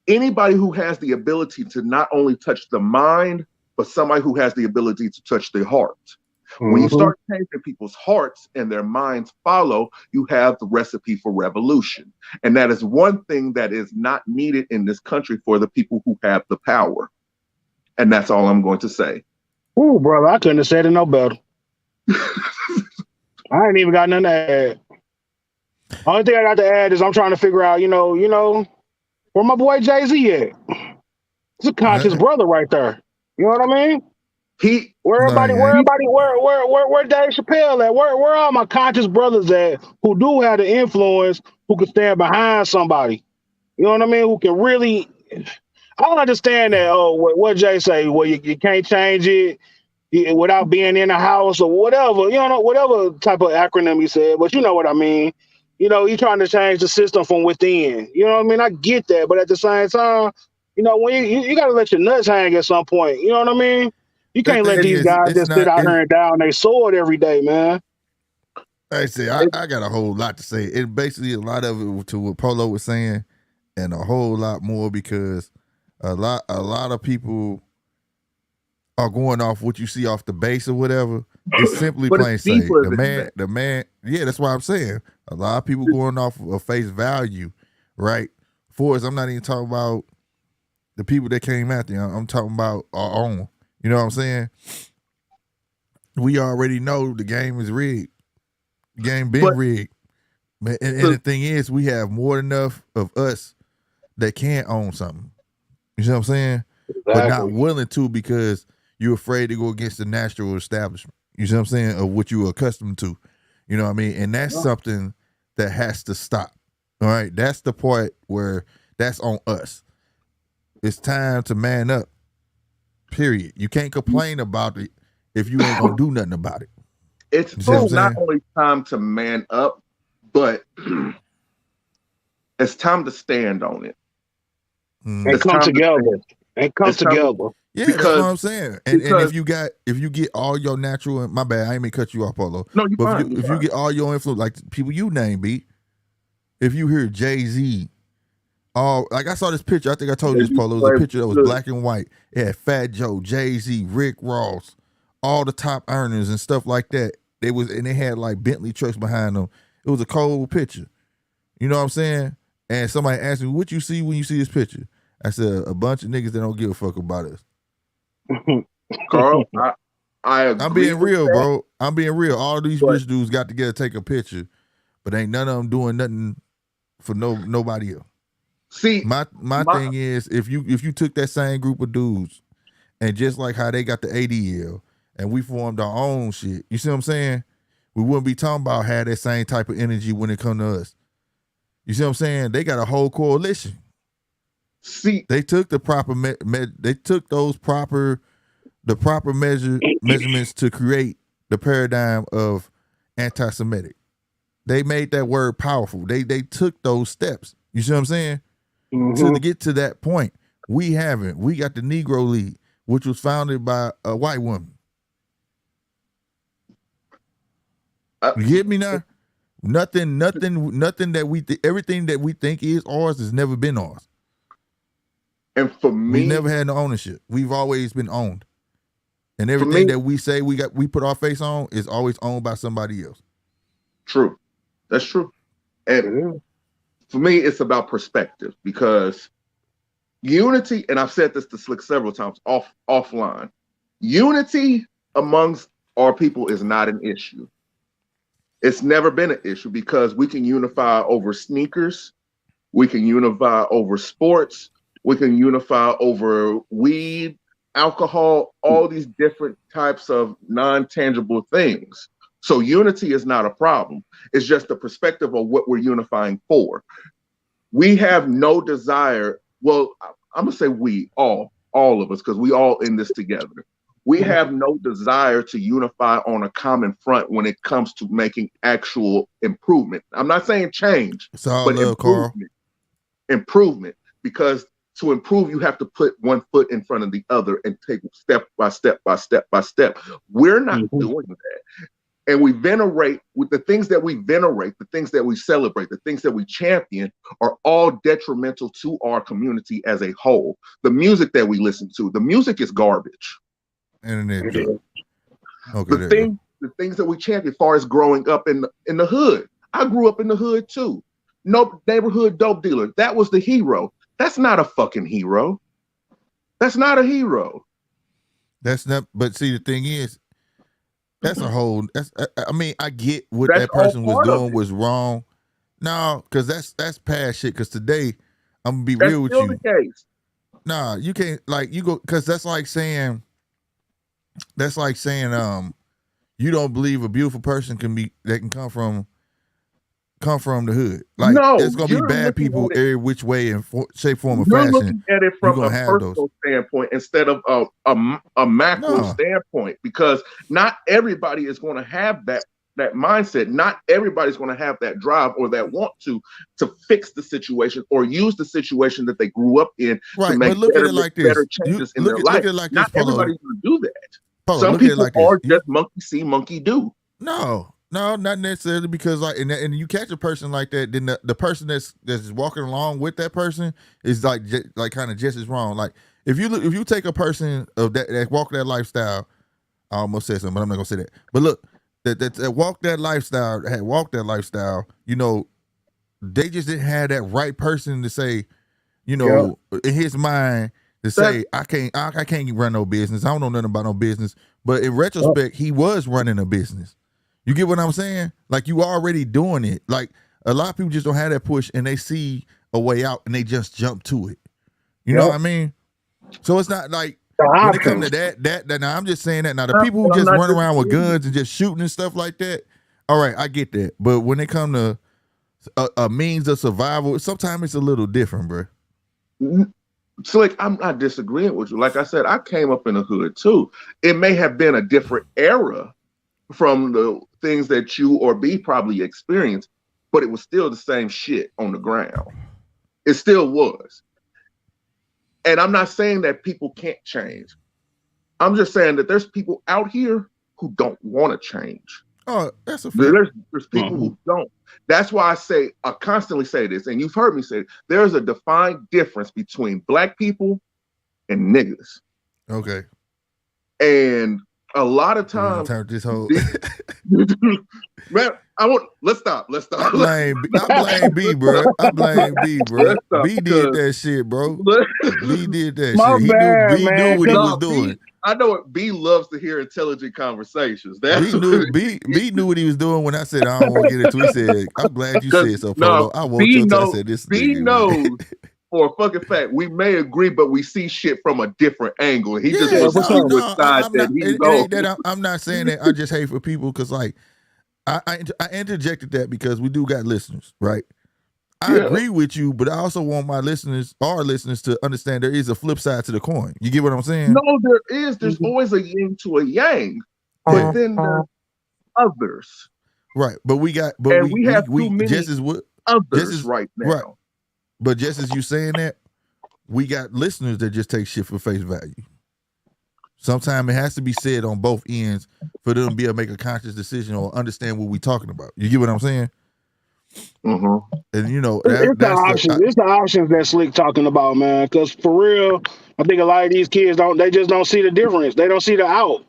anybody who has the ability to not only touch the mind, but somebody who has the ability to touch the heart. When you start changing people's hearts and their minds follow, you have the recipe for revolution. And that is one thing that is not needed in this country for the people who have the power. And that's all I'm going to say. Ooh, brother, I couldn't have said it no better. I ain't even got nothing to add. Only thing I got to add is I'm trying to figure out, you know, where my boy Jay-Z at? It's a conscious brother right there. You know what I mean? Where Dave Chappelle at? Where are my conscious brothers at who do have the influence, who can stand behind somebody? You know what I mean? Who can really, I don't understand that. Oh, what Jay say? Well, you can't change it without being in the house or whatever. You know, whatever type of acronym he said, but you know what I mean. You know, he's trying to change the system from within. You know what I mean? I get that, but at the same time, you know, when you got to let your nuts hang at some point. You know what I mean? You can't let these guys just sit out here and down their sword every day, man. I say I got a whole lot to say. It basically a lot of it to what Polo was saying, and a whole lot more, because a lot of people are going off what you see off the base or whatever. It's simply plain say the man. Yeah, that's why I'm saying a lot of people going off of face value, right? For us, I'm not even talking about the people that came after you. I'm talking about our own. You know what I'm saying? we already know the game is rigged. The game been rigged. And the thing is, we have more than enough of us that can own something. You see what I'm saying? Exactly. But not willing to because you're afraid to go against the natural establishment. You see what I'm saying? Of what you were accustomed to. You know what I mean? And that's something that has to stop. All right? That's the part where that's on us. It's time to man up. Period. You can't complain about it if you ain't gonna do nothing about it. It's not only time to man up, but it's time to stand on it. And come together. Yeah, because, that's what I'm saying. And if you get all your natural, my bad, I ain't mean to cut you off, Polo. No, you're fine. If you get all your influence, like people you name, B. If you hear Jay-Z, like I saw this picture, I think I told you this, Polo. It was a picture that was black and white. It had Fat Joe, Jay-Z, Rick Ross, all the top earners and stuff like that. They had like Bentley trucks behind them. It was a cold picture. You know what I'm saying? And somebody asked me, what you see when you see this picture? I said, a bunch of niggas that don't give a fuck about us. Carl, I agree. I'm being real, bro. I'm being real. All these rich dudes got together to take a picture, but ain't none of them doing nothing for nobody else. See, my thing is, if you took that same group of dudes and just like how they got the ADL and we formed our own shit, you see what I'm saying? We wouldn't be talking about had that same type of energy when it come to us. You see what I'm saying? They got a whole coalition. See, they took the proper measurements to create the paradigm of anti-Semitic. They made that word powerful. They took those steps. You see what I'm saying? To get to that point, we haven't. We got the Negro League, which was founded by a white woman. You get me now? Nothing that everything that we think is ours has never been ours. And for me, we never had no ownership. We've always been owned. And everything that we say we put our face on is always owned by somebody else. True. That's true. And for me, it's about perspective because unity, and I've said this to Slick several times offline, unity amongst our people is not an issue. It's never been an issue because we can unify over sneakers. We can unify over sports. We can unify over weed, alcohol, all these different types of non-tangible things. So unity is not a problem. It's just the perspective of what we're unifying for. We have no desire. Well, I'm going to say we, all of us, because we all in this together. We have no desire to unify on a common front when it comes to making actual improvement. I'm not saying change, it's all but love, improvement. Carl. Improvement, because to improve, you have to put one foot in front of the other and take step by step by step by step. We're not doing that. And we venerate with the things that we venerate, the things that we celebrate, the things that we champion are all detrimental to our community as a whole. The music that we listen to, the music is garbage. Internet. Okay, the things that we champion as far as growing up in the hood. I grew up in the hood too. No neighborhood dope dealer. That was the hero. That's not a fucking hero. That's not a hero. That's not, but see, the thing is, that's a whole, I mean, I get what that person was doing was wrong. No, because that's past shit. Because today, I'm going to be real with you. That's still the case. Nah, you can't, like, you go, because that's like saying, you don't believe a beautiful person can come from the hood. Like, no, there's gonna be bad people every which way in shape, form, or fashion. You're looking at it from a personal standpoint instead of a macro standpoint, because not everybody is going to have that mindset. Not everybody's going to have that drive or that want to fix the situation or use the situation that they grew up in to make better changes in their life. Not everybody's going to do that. Some people are just monkey see, monkey do. No, not necessarily, because like, and you catch a person like that, then the person that's walking along with that person is like kind of just as wrong. Like if you take a person of that walk that lifestyle, I almost said something, but I'm not gonna say that. But look, that walked that lifestyle, you know, they just didn't have that right person to say, you know, in his mind, to say I can't run no business. I don't know nothing about no business. But in retrospect, he was running a business. You get what I'm saying? Like, you already doing it. Like, a lot of people just don't have that push, and they see a way out and they just jump to it. You know what I mean? So it's not like when it comes to that. Now I'm just saying that. Now the people who just run around with guns and just shooting and stuff like that, all right, I get that. But when it comes to a means of survival, sometimes it's a little different, bro. Slick, I'm not disagreeing with you. Like I said, I came up in the hood too. It may have been a different era from the things that you or B probably experienced, but it was still the same shit on the ground. It still was. And I'm not saying that people can't change. I'm just saying that there's people out here who don't want to change. Oh, that's a fact. There's people who don't. That's why I constantly say this, and you've heard me say it. There's a defined difference between black people and niggas. Okay. And a lot of times, this whole man, let's stop. I blame B, bro. B did that shit, bro. B did that shit. He knew what he was doing. I know it. B loves to hear intelligent conversations. B knew what he was doing when I said I don't want to get into it. He said, I'm glad you said so, Polo. I won't tell. I said this. B knows for a fucking fact we may agree, but we see shit from a different angle. He just was on the side that he goes. I'm not saying that. I just hate for people because, like, I interjected that because we do got listeners, right? I agree with you, but I also want our listeners to understand there is a flip side to the coin. You get what I'm saying? No, there is. There's always a yin to a yang, but then there's others. Right, but we have too many others right now. Right. But just as you saying that, we got listeners that just take shit for face value. Sometimes it has to be said on both ends for them to be able to make a conscious decision or understand what we're talking about. You get what I'm saying? Mm-hmm. And you know, it's the options that Slick talking about, man. Because for real, I think a lot of these kids just don't see the difference. They don't see the out.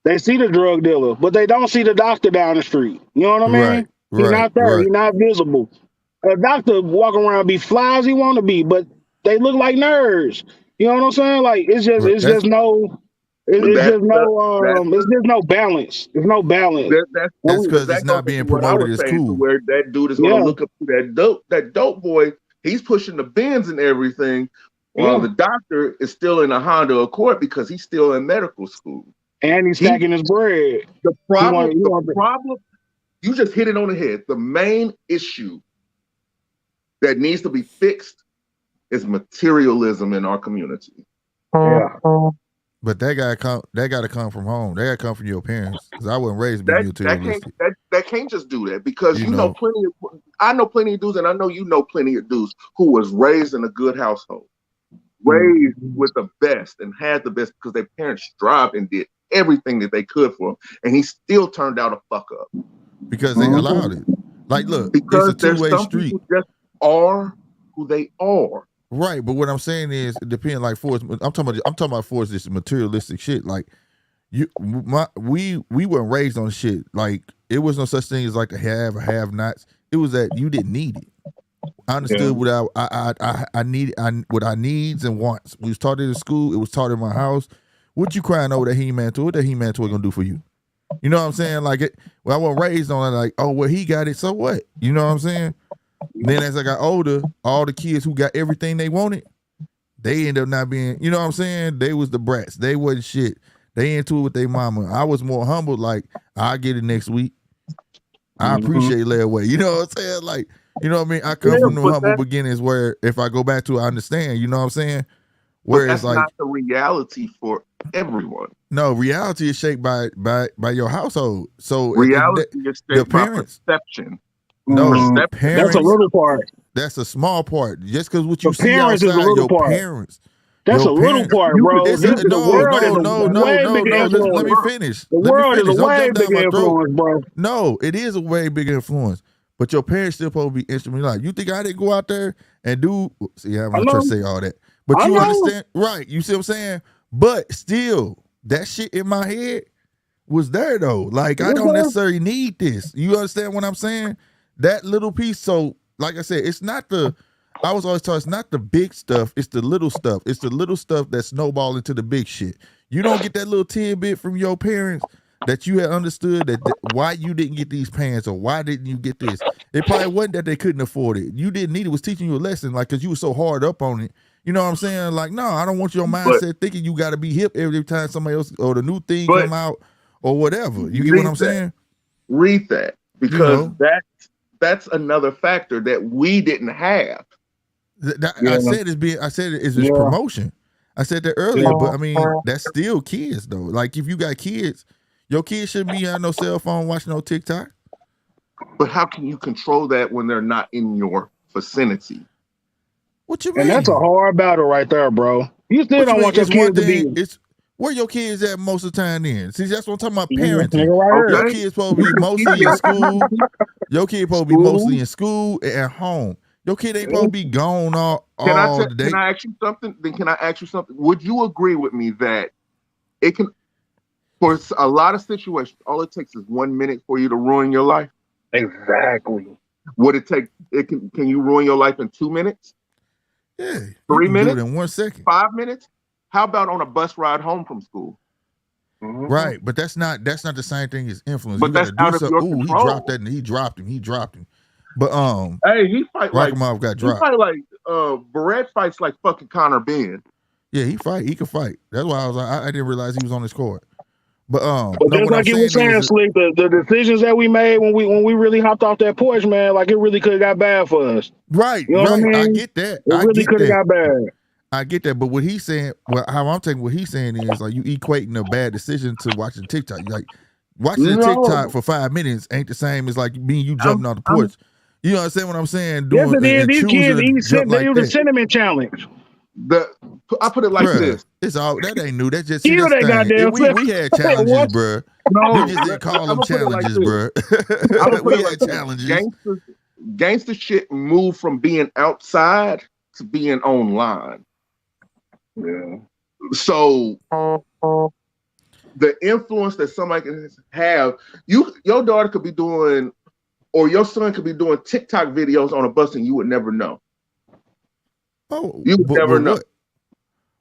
They see the drug dealer, but they don't see the doctor down the street. You know what I mean? He's not there. He's not visible. A doctor walk around be fly as he want to be, but they look like nerds. You know what I'm saying? Like it's just no balance. There's no balance. That's because it's not being promoted as cool. Where that dude is going to look up to that dope boy. He's pushing the bins and everything, while the doctor is still in a Honda Accord because he's still in medical school. And he's stacking his bread. The problem, you just hit it on the head. The main issue that needs to be fixed is materialism in our community. Yeah. But that got to come from home. That got to come from your parents. Because I wasn't raised to be materialistic. That can't just do that because you know plenty of. I know plenty of dudes, and I know you know plenty of dudes who was raised in a good household, raised with the best and had the best because their parents strived and did everything that they could for him, and he still turned out a fuck up because they allowed it. Like, look, because it's a two-way street. People just are who they are. Right, but what I'm saying is, it depends. Like, I'm talking about for this materialistic shit. Like, we weren't raised on shit. Like, it was no such thing as like a have or have nots. It was that you didn't need it. I understood what I needed, what I needs and wants. We was taught it in school. It was taught in my house. What you crying over that He-Man toy? What that He-Man toy gonna do for you? You know what I'm saying? Like, I wasn't raised on it. Like, oh, well, he got it, so what? You know what I'm saying? Then as I got older, all the kids who got everything they wanted, they ended up not being, you know what I'm saying? They was the brats. They wasn't shit. They into it with their mama. I was more humble, like, I'll get it next week. I appreciate layaway. You know what I'm saying? Like, you know what I mean? I come from the humble beginnings where if I go back to it, I understand. You know what I'm saying? Where that's it's like not the reality for everyone. No, reality is shaped by your household. So reality is shaped by perception. No, parents, that's a little part. That's a small part. Just because what you see outside, your parents. That's a little part, bro. No. Let me finish. The world is a way bigger influence, bro. No, it is a way bigger influence. But your parents still supposed to be instrumental. Like, you think I didn't go out there and do? See, I'm not trying to say all that. But you understand, right? You see what I'm saying? But still, that shit in my head was there though. Like, I don't necessarily need this. You understand what I'm saying? That little piece. So, like I said, it's not the I was always taught it's not the big stuff, it's the little stuff. It's the little stuff that snowball into the big shit. You don't get that little tidbit from your parents that you had understood that why you didn't get these pants or why didn't you get this. It probably wasn't that they couldn't afford it. You didn't need it. It was teaching you a lesson, like, because you were so hard up on it. You know what I'm saying? Like, no, I don't want your mindset thinking you got to be hip every time somebody else or the new thing come out or whatever. You get what I'm saying? Read that, because that's another factor that we didn't have. I said it's promotion. I said that earlier, but I mean that's still kids though. Like if you got kids, your kids shouldn't be on no cell phone watching no TikTok. But how can you control that when they're not in your vicinity? What you mean? And that's a hard battle right there, bro. You still don't want your kids to be. It's where your kids at most of the time then. See, that's what I'm talking about, parenting. Your kids supposed to be mostly in school. Your kid supposed to be mostly in school and at home. Your kid ain't supposed to be gone all day. Can I ask you something? Then can I ask you something? Would you agree with me that it can, for a lot of situations, all it takes is 1 minute for you to ruin your life? Exactly. Would it take? Can you ruin your life in 2 minutes? Yeah. 3 minutes? In 1 second. 5 minutes? How about on a bus ride home from school? Right, but that's not the same thing as influence. But that's out of your control. He dropped that, and he dropped him. But hey, he fight Rakhimov got dropped. He fight like Barrett fights like fucking Conor Ben. Yeah, he can fight. That's why I was like, I didn't realize he was on this court. But just like you were saying, Slick, the decisions that we made when we really hopped off that porch, man, like it really could have got bad for us. Right, you know what I mean? I get that. It really could have got bad. I get that, but what he's saying, how I'm taking what he's saying is like you equating a bad decision to watching TikTok. Like watching a TikTok for 5 minutes ain't the same as like me and you jumping off the porch. You understand what I'm saying? Yes, it is. These kids they do the cinnamon challenge. I put it like this. It's all that ain't new. That's just we had challenges, bro. No, we just didn't call them challenges, bro. We had challenges. Gangster shit moved from being outside to being online. Yeah. So the influence that somebody can have, your daughter could be doing, or your son could be doing TikTok videos on a bus, and you would never know. Oh, you would never know.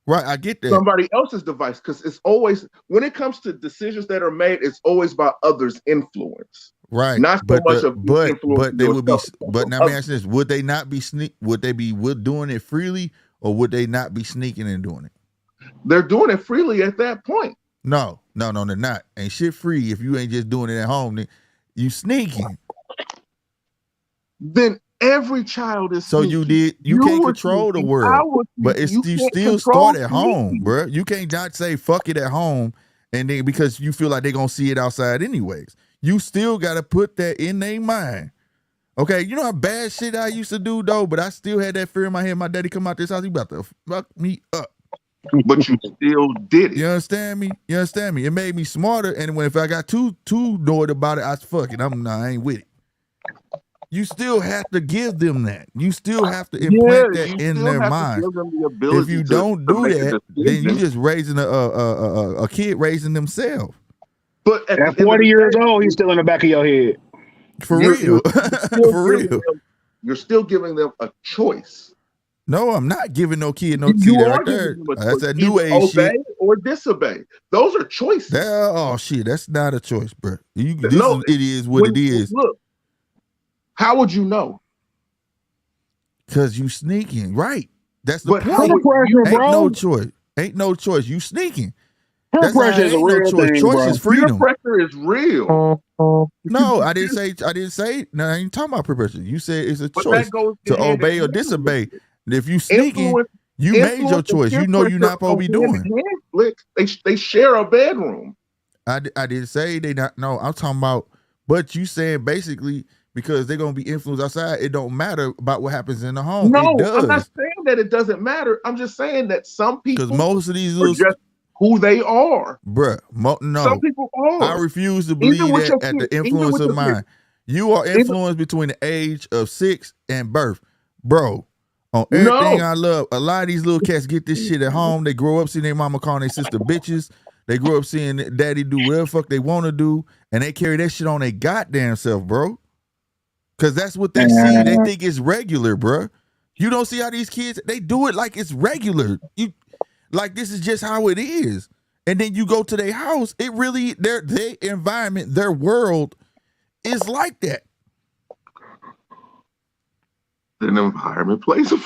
Right, I get that. Somebody else's device, because it's always, when it comes to decisions that are made, it's always about others' influence. Right, not so much of but they would be. But now, let me ask you this: would they not be Would they be doing it freely, or would they not be sneaking and doing it? They're doing it freely at that point. No, they're not. Ain't shit free if you ain't just doing it at home. Then you sneaking. Then every child is. So sneaking. you can't control the world, but you still start at home, bro. You can't not say fuck it at home, and then because you feel like they're gonna see it outside anyways. You still gotta put that in their mind. Okay, you know how bad shit I used to do though, but I still had that fear in my head. My daddy come out this house, he about to fuck me up. But you still did it. You understand me? It made me smarter. And if I got too annoyed about it, I fuck it. I ain't with it. You still have to give them that. You still have to implant that in their mind. If you don't do that, then you just raising a kid raising themselves. But at 40 years old, he's still in the back of your head. For real. For real. You're still giving them a choice. No, I'm not giving no kid no kid right there. That's that new age obey shit. Or disobey. Those are choices. Oh shit, that's not a choice, bro. It is what it is. Look, how would you know? Because you sneaking, right? That's the point. Ain't no choice. You sneaking. Peer pressure is a real thing, choice is freedom. Peer pressure is real. No, I didn't say. No, I ain't talking about peer pressure. You said it's a choice to obey or disobey. If you sneaking, you made your choice. You know you're not supposed to be doing. They share a bedroom. I didn't say they not. No, I'm talking about. But you saying basically because they're gonna be influenced outside, it don't matter about what happens in the home. No, it does. I'm not saying that it doesn't matter. I'm just saying that some people, because most of these little just who they are, bruh. No, some people are. I refuse to believe that at the influence of mine. You are influenced between the age of 6 and birth, bro. On everything I love, a lot of these little cats get this shit at home. They grow up seeing their mama calling their sister bitches. They grow up seeing daddy do whatever the fuck they want to do, and they carry that shit on their goddamn self, bro. Because that's what they see. They think it's regular, bro. You don't see how these kids, they do it like it's regular. Like this is just how it is. And then you go to their house, it really, their environment, their world is like that. An environment plays a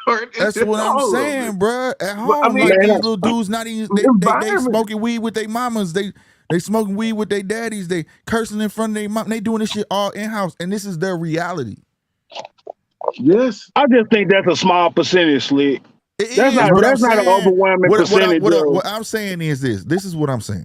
part. That's what I'm saying, bro. At home, mean, like these little dudes not even, they environment. smoking weed with their mamas. They smoking weed with their daddies. They cursing in front of their mom. They doing this shit all in-house. And this is their reality. Yes. I just think that's a small percentage, Slick. That's not an overwhelming percentage. What I'm saying is this. This is what I'm saying.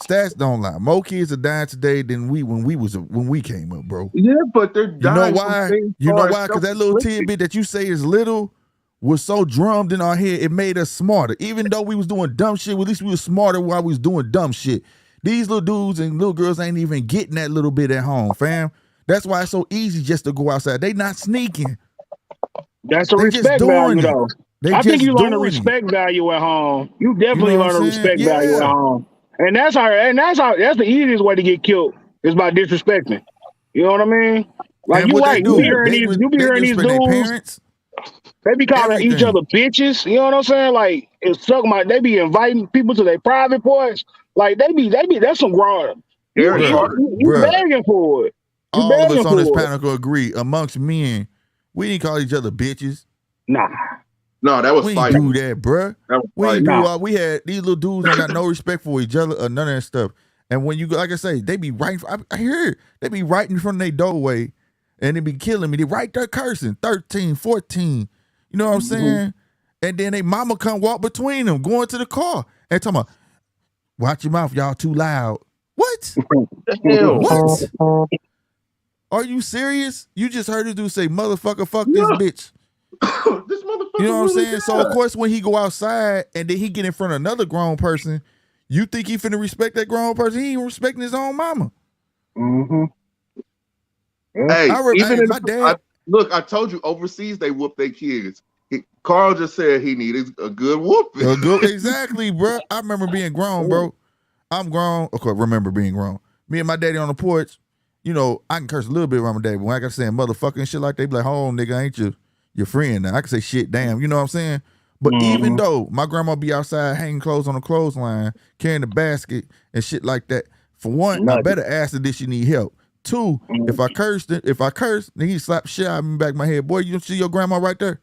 Stats don't lie. More kids are dying today than when we came up, bro. Yeah, but they're dying. You know why? You know why? Because that little tidbit that you say is little was so drummed in our head, it made us smarter. Even though we was doing dumb shit, at least we was smarter while we was doing dumb shit. These little dudes and little girls ain't even getting that little bit at home, fam. That's why it's so easy just to go outside. They not sneaking. That's a respect value, though. I think you learn a respect value at home. You definitely learn a respect value at home. And that's the easiest way to get killed is by disrespecting. You know what I mean? Like you right. You be hearing these dudes. They be calling each other bitches. You know what I'm saying? Like they be inviting people to their private parts. Like they be that's some grown. You begging for it. All of us on this panel could agree. Amongst men, we didn't call each other bitches. Nah. No, that was we fighting. We didn't do that, bruh. We had these little dudes that got no respect for each other or none of that stuff. And when you go, like I say, they be right. I hear it. They be right in front of their doorway, and they be killing me. They right there cursing, 13, 14. You know what I'm saying? And then they mama come walk between them, going to the car, and talking about, watch your mouth, y'all too loud. What? What? Are you serious? You just heard this dude say, motherfucker, fuck this bitch. This motherfucker. You know what I'm saying? So, of course, when he go outside and then he get in front of another grown person, you think he finna respect that grown person? He ain't respecting his own mama. Mm-hmm. Hey, my dad. Look, I told you, overseas, they whoop their kids. Carl just said he needed a good whooping. Exactly, bro. I remember being grown, bro. I'm grown. Of course, remember being grown. Me and my daddy on the porch, you know, I can curse a little bit around my daddy, but when I got saying motherfucker and shit like that, they be like, hold on, nigga, I ain't your friend now. I can say shit, damn, you know what I'm saying? But even though my grandma be outside hanging clothes on the clothesline, carrying the basket and shit like that, for one, I better ask her did she need help. Two, if I curse, then he slap shit out of me back of my head. Boy, you don't see your grandma right there?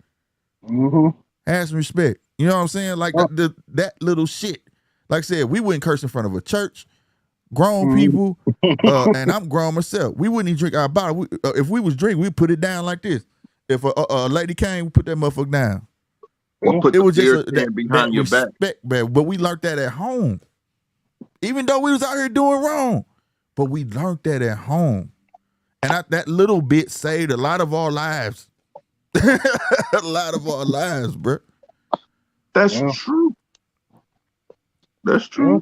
Have some respect. You know what I'm saying? Like that little shit. Like I said, we wouldn't curse in front of a church, grown people, and I'm grown myself. We wouldn't even drink our bottle. If we was drinking, we'd put it down like this. If a lady came, we put that motherfucker down. It was just behind your respect, back. But we learned that at home. Even though we was out here doing wrong. But we learned that at home. And that little bit saved a lot of our lives. A lot of our lives, bro. That's true. That's true.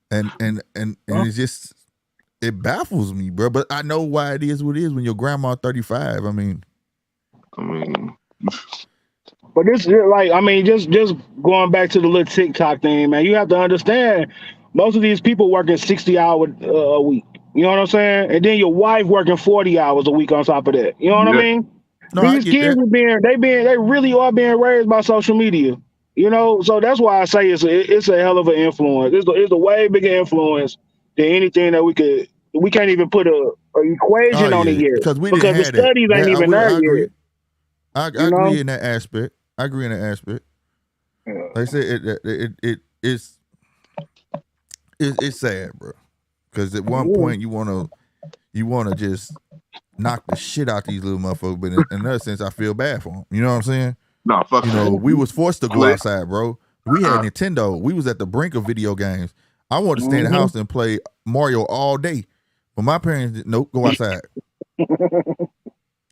And it's just, it baffles me, bro. But I know why it is what it is when your grandma 35. I mean. But this is like, I mean, just going back to the little TikTok thing, man, you have to understand most of these people working 60 hours a week. You know what I'm saying? And then your wife working 40 hours a week on top of that. You know what I mean? No, these kids they really are being raised by social media. You know, so that's why I say it's a hell of an influence. It's a way bigger influence than anything that we can't even put a equation on it yet. Because the studies ain't even there yet. I agree in that aspect. Yeah. Like I said, it's sad, bro. Because at one point you wanna just knock the shit out these little motherfuckers, but in another sense, I feel bad for them. You know what I'm saying? No, fuck. You know, we was forced to go outside, bro. We had Nintendo. We was at the brink of video games. I wanted to stay in the house and play Mario all day, but my parents didn't. Nope, go outside.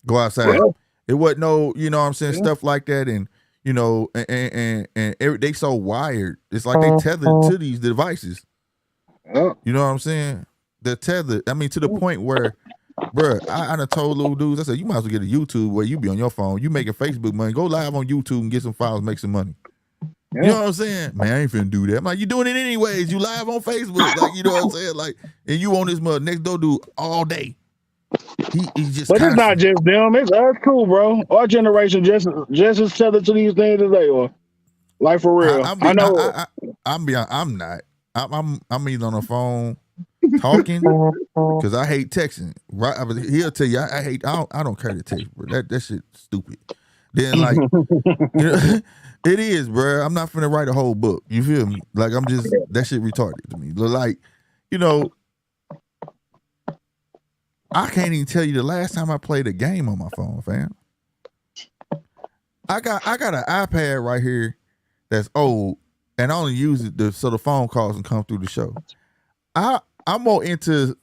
Go outside. It wasn't no, you know what I'm saying, stuff like that, and you know, and they so wired. It's like they tethered to these devices. You know what I'm saying? They're tethered. I mean, to the point where, bruh, I done told little dudes, I said, you might as well get a YouTube where you be on your phone. You making Facebook money. Go live on YouTube and get some files, make some money. You know what I'm saying? Man, I ain't finna do that. I'm like, you doing it anyways. You live on Facebook. Like, you know what I'm saying? Like, and you on this next door dude all day. He just. But it's not constant. just them. It's us too, bro. Our generation just as tethered to these things as they are. Like for real. I know. I'm not. I'm either on the phone talking because I hate texting. Right? He'll tell you I don't care to text, bro. That shit stupid. Then like, it is, bro. I'm not finna write a whole book. You feel me? Like I'm just that shit retarded to me. Like, I can't even tell you the last time I played a game on my phone, fam. I got an iPad right here that's old, and I only use it so the phone calls can come through the show. I'm more into,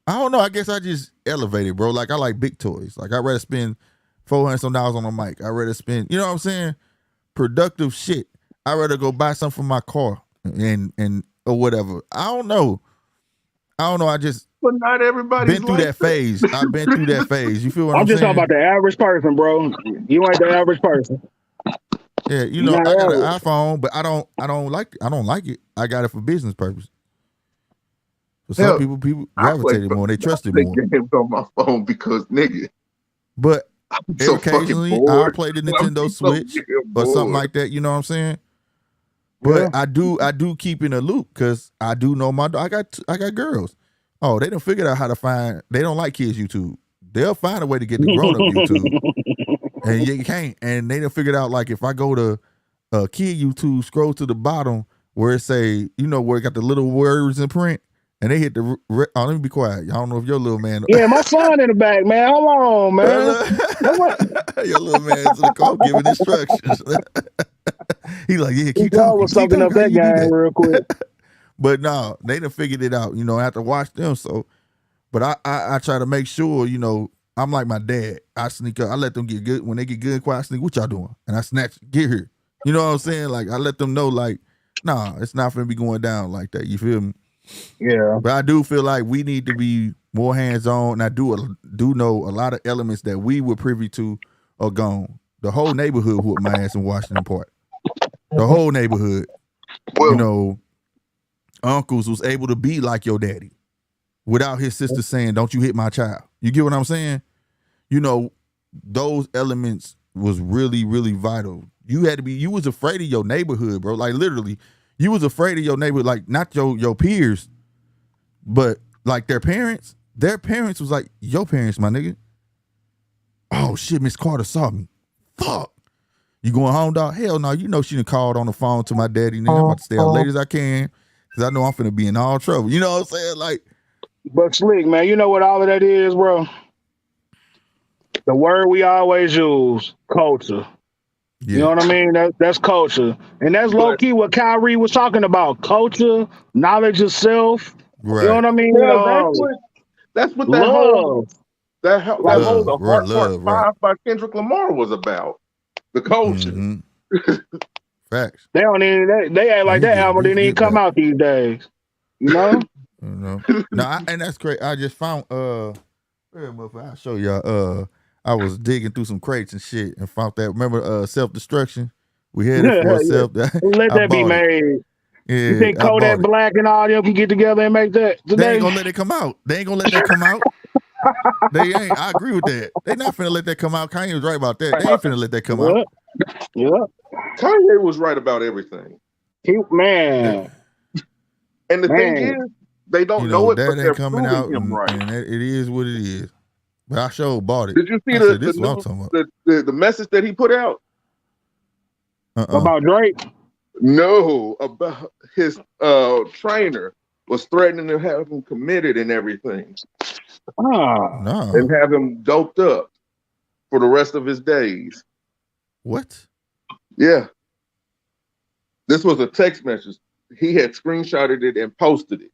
I don't know, I guess I just elevated, bro. Like I like big toys. Like I'd rather spend $400 some on a mic. I'd rather spend, you know what I'm saying? Productive shit. I'd rather go buy something for my car and or whatever. I don't know. I just But not everybody's been through that phase. I've been through that phase. You feel what I'm just saying? talking about the average person, bro. You ain't the average person. Yeah, I got an iPhone, but I don't like it. I got it for business purpose. For some people gravitated more. They trusted more. Games on my phone because nigga. But So occasionally I'll play the Nintendo Switch or something like that. You know what I'm saying? But I do keep in a loop because I do know I got girls. Oh, they done figured out how to find. They don't like kids YouTube. They'll find a way to get the grown up YouTube, and you can't. And they done figured out like if I go to kid YouTube, scroll to the bottom where it say where it got the little words in print, and they hit the. Let me be quiet. I don't know if your little man. Yeah, my son in the back, man. Hold on, man. Your little man to the call giving instructions. He like, yeah, keep talking. Was sucking up that guy real quick. But no, they done figured it out. I have to watch them. So, but I try to make sure, I'm like my dad. I sneak up. I let them get good. When they get good and quiet, I sneak, what y'all doing? And I snatch, get here. You know what I'm saying? Like, I let them know, like, nah, it's not going to be going down like that. You feel me? Yeah. But I do feel like we need to be more hands-on. And I do know a lot of elements that we were privy to are gone. The whole neighborhood whooped my ass in Washington Park. The whole neighborhood. Well, uncles was able to be like your daddy without his sister saying, don't you hit my child. You get what I'm saying? Those elements was really, really vital. You was afraid of your neighborhood, bro. Like literally, you was afraid of your neighborhood, like not your peers, but like their parents. Their parents was like, your parents, my nigga. Oh shit, Miss Carter saw me. Fuck. You going home, dog? Hell no. She done called on the phone to my daddy. Nigga, I'm about to stay as late as I can because I know I'm finna be in all trouble. You know what I'm saying? Like, but slick, man. You know what all of that is, bro? The word we always use, culture. Yeah. You know what I mean? That's culture. And that's low-key what Kyrie was talking about. Culture, knowledge of self. Right. You know what I mean? Yeah, that's what that whole the Heart Part 5 by Kendrick Lamar was about. The culture. Mm-hmm. Facts. They don't even they act like that album didn't even come out these days. You know? No, and that's great. I just found I'll show y'all. I was digging through some crates and shit and found that. Remember Self-Destruction? We had it for self. Let that be made. Yeah, you think Kodak Black and all them can get together and make that today? They ain't gonna let it come out. They ain't gonna let that come out. They ain't. I agree with that. They not finna let that come out. Kanye was right about that. They ain't finna let that come out. Yeah. Kanye was right about everything. Man. And the thing is, they don't know it, but they're coming out, him right. And it is what it is. But I sure bought it. Did you see the message that he put out? About Drake? No, about his trainer was threatening to have him committed and everything. No. And have him doped up for the rest of his days. What? Yeah. This was a text message. He had screenshotted it and posted it.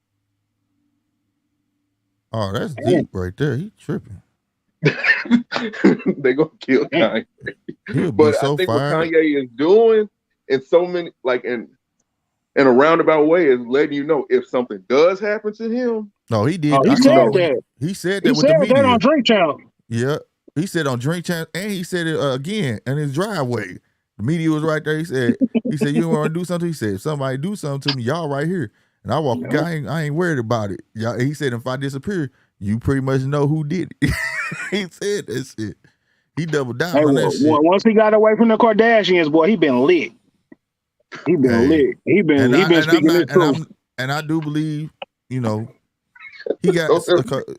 Oh, that's deep right there. He tripping. They gonna kill Kanye. But I think what Kanye is doing in so many, like in a roundabout way, is letting you know if something does happen to him. No, he did. He said that. He said that with the media. That on Drink Channel. Yeah, he said on Drink Channel, and he said it again in his driveway. The media was right there. He said, you want to do something? He said, if somebody do something to me, y'all right here. And I walk, I ain't worried about it. Y'all, he said, if I disappear, you pretty much know who did it. He said that shit. He doubled down Hey, on that shit. once he got away from the Kardashians, boy, he been lit. He been lit. He been speaking his truth. And I do believe, you know, he got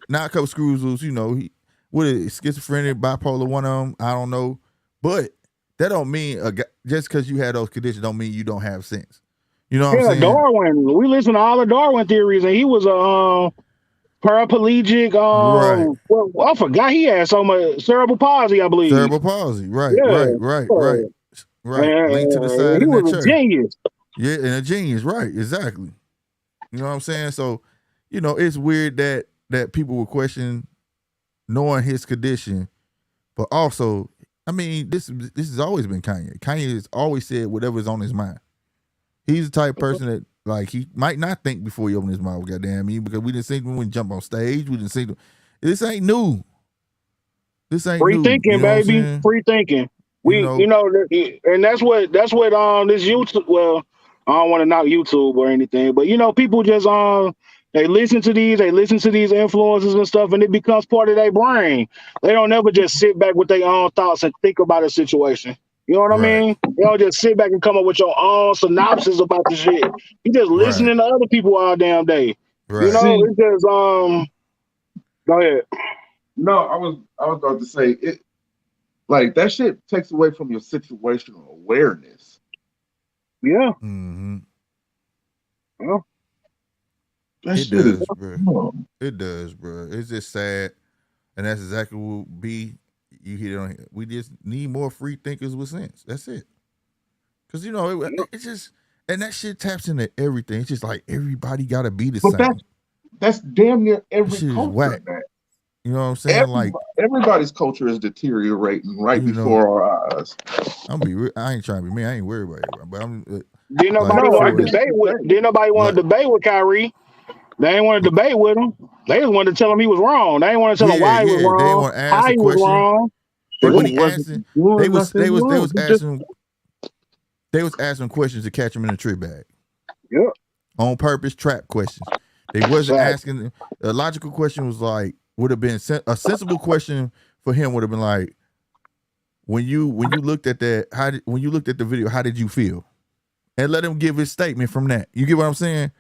not a couple screws loose. You know, he what is schizophrenic, bipolar, one of them. I don't know, but that don't mean just because you had those conditions don't mean you don't have sense. You know what I'm saying? Darwin. We listened to all the Darwin theories, and he was a paraplegic. Right. Well, I forgot he had so much cerebral palsy, I believe. Cerebral palsy. Right. Right. Linked to the side. He of was that a chair. genius. Yeah, and a genius. Right. Exactly. You know what I'm saying? So, you know, it's weird that people would question knowing his condition, but also, I mean, this has always been Kanye. Kanye has always said whatever's on his mind. He's the type of person that, like, he might not think before he open his mouth, goddamn me, because we didn't see him when he jump on stage. We didn't see him. This ain't new. Free thinking, baby. Free thinking. You know, and that's what this YouTube. Well, I don't want to knock YouTube or anything, but you know, people just they listen to these influences and stuff, and it becomes part of their brain. They don't ever just sit back with their own thoughts and think about a situation. You know what I mean? You don't just sit back and come up with your own synopsis about the shit. You just listening to other people all damn day. Right. You know, it's just Go ahead. No, I was about to say it. Like that shit takes away from your situational awareness. Yeah. Mm-hmm. Well, it does, bro. It does, bro. It's just sad, and that's exactly what you hit on here. We just need more free thinkers with sense. That's it. Because, you know, it's just, and that shit taps into everything. It's just like everybody got to be the same. That's damn near every culture. Whack. You know what I'm saying? Everybody's culture is deteriorating before our eyes. I ain't trying to be mean. I ain't worried about it. But I'm. Didn't nobody want to debate with Kyrie? They ain't want to debate with him. They just wanted to tell him he was wrong. They ain't want to tell him why he was wrong. They want to ask how he was wrong. They was asking questions to catch him in a trick bag. Yep. On purpose, trap questions. They wasn't asking. A logical question was like, would have been a sensible question for him would have been like, when you looked at that, when you looked at the video, how did you feel? And let him give his statement from that. You get what I'm saying?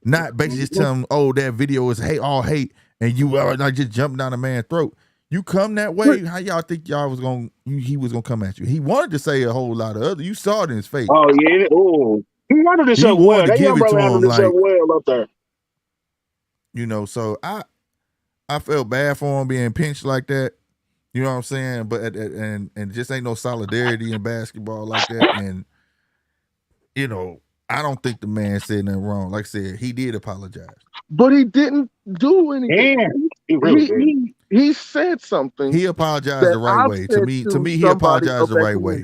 Not basically just tell him, oh, that video is all hate, and you not just jumping down a man's throat. You come that way, how y'all think he was gonna come at you? He wanted to say a whole lot of other. You saw it in his face. Oh yeah, he wanted to say well. That young brother wanted to say well up there. You know, so I felt bad for him being pinched like that. You know what I'm saying? But and just ain't no solidarity in basketball like that. And you know, I don't think the man said nothing wrong. Like I said, he did apologize, but he didn't do anything. He said something. He apologized the right way. To me, he apologized the right way.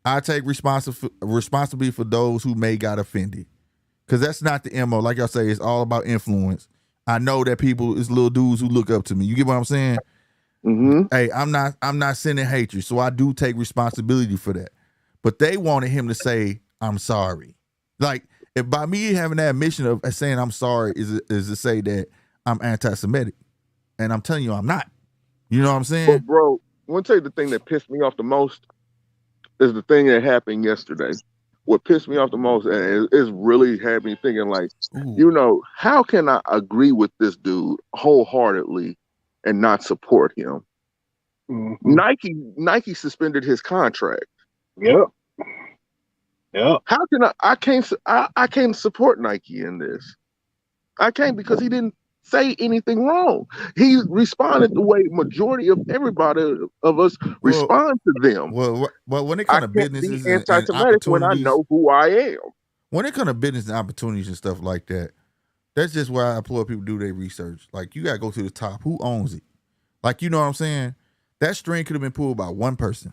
I take responsibility for those who may got offended, because that's not the MO. Like I say, it's all about influence. I know that people is little dudes who look up to me. You get what I'm saying? Mm-hmm. Hey, I'm not sending hatred, so I do take responsibility for that. But they wanted him to say, "I'm sorry." Like, if by me having that admission of saying I'm sorry is to say that I'm anti-Semitic, and I'm telling you I'm not. You know what I'm saying? But bro, I want to tell you the thing that pissed me off the most is the thing that happened yesterday. What pissed me off the most, and it's really had me thinking, like, you know, how can I agree with this dude wholeheartedly and not support him? Mm-hmm. Nike suspended his contract. Yep. How can I can't support Nike in this. I can't, because he didn't say anything wrong. He responded the way majority of everybody of us respond to them. Well, when it comes to businesses and anti-Semitic when I know who I am. When it comes to business and opportunities and stuff like that, that's just why I applaud people do their research. Like, you gotta go to the top. Who owns it? Like, you know what I'm saying? That string could have been pulled by one person.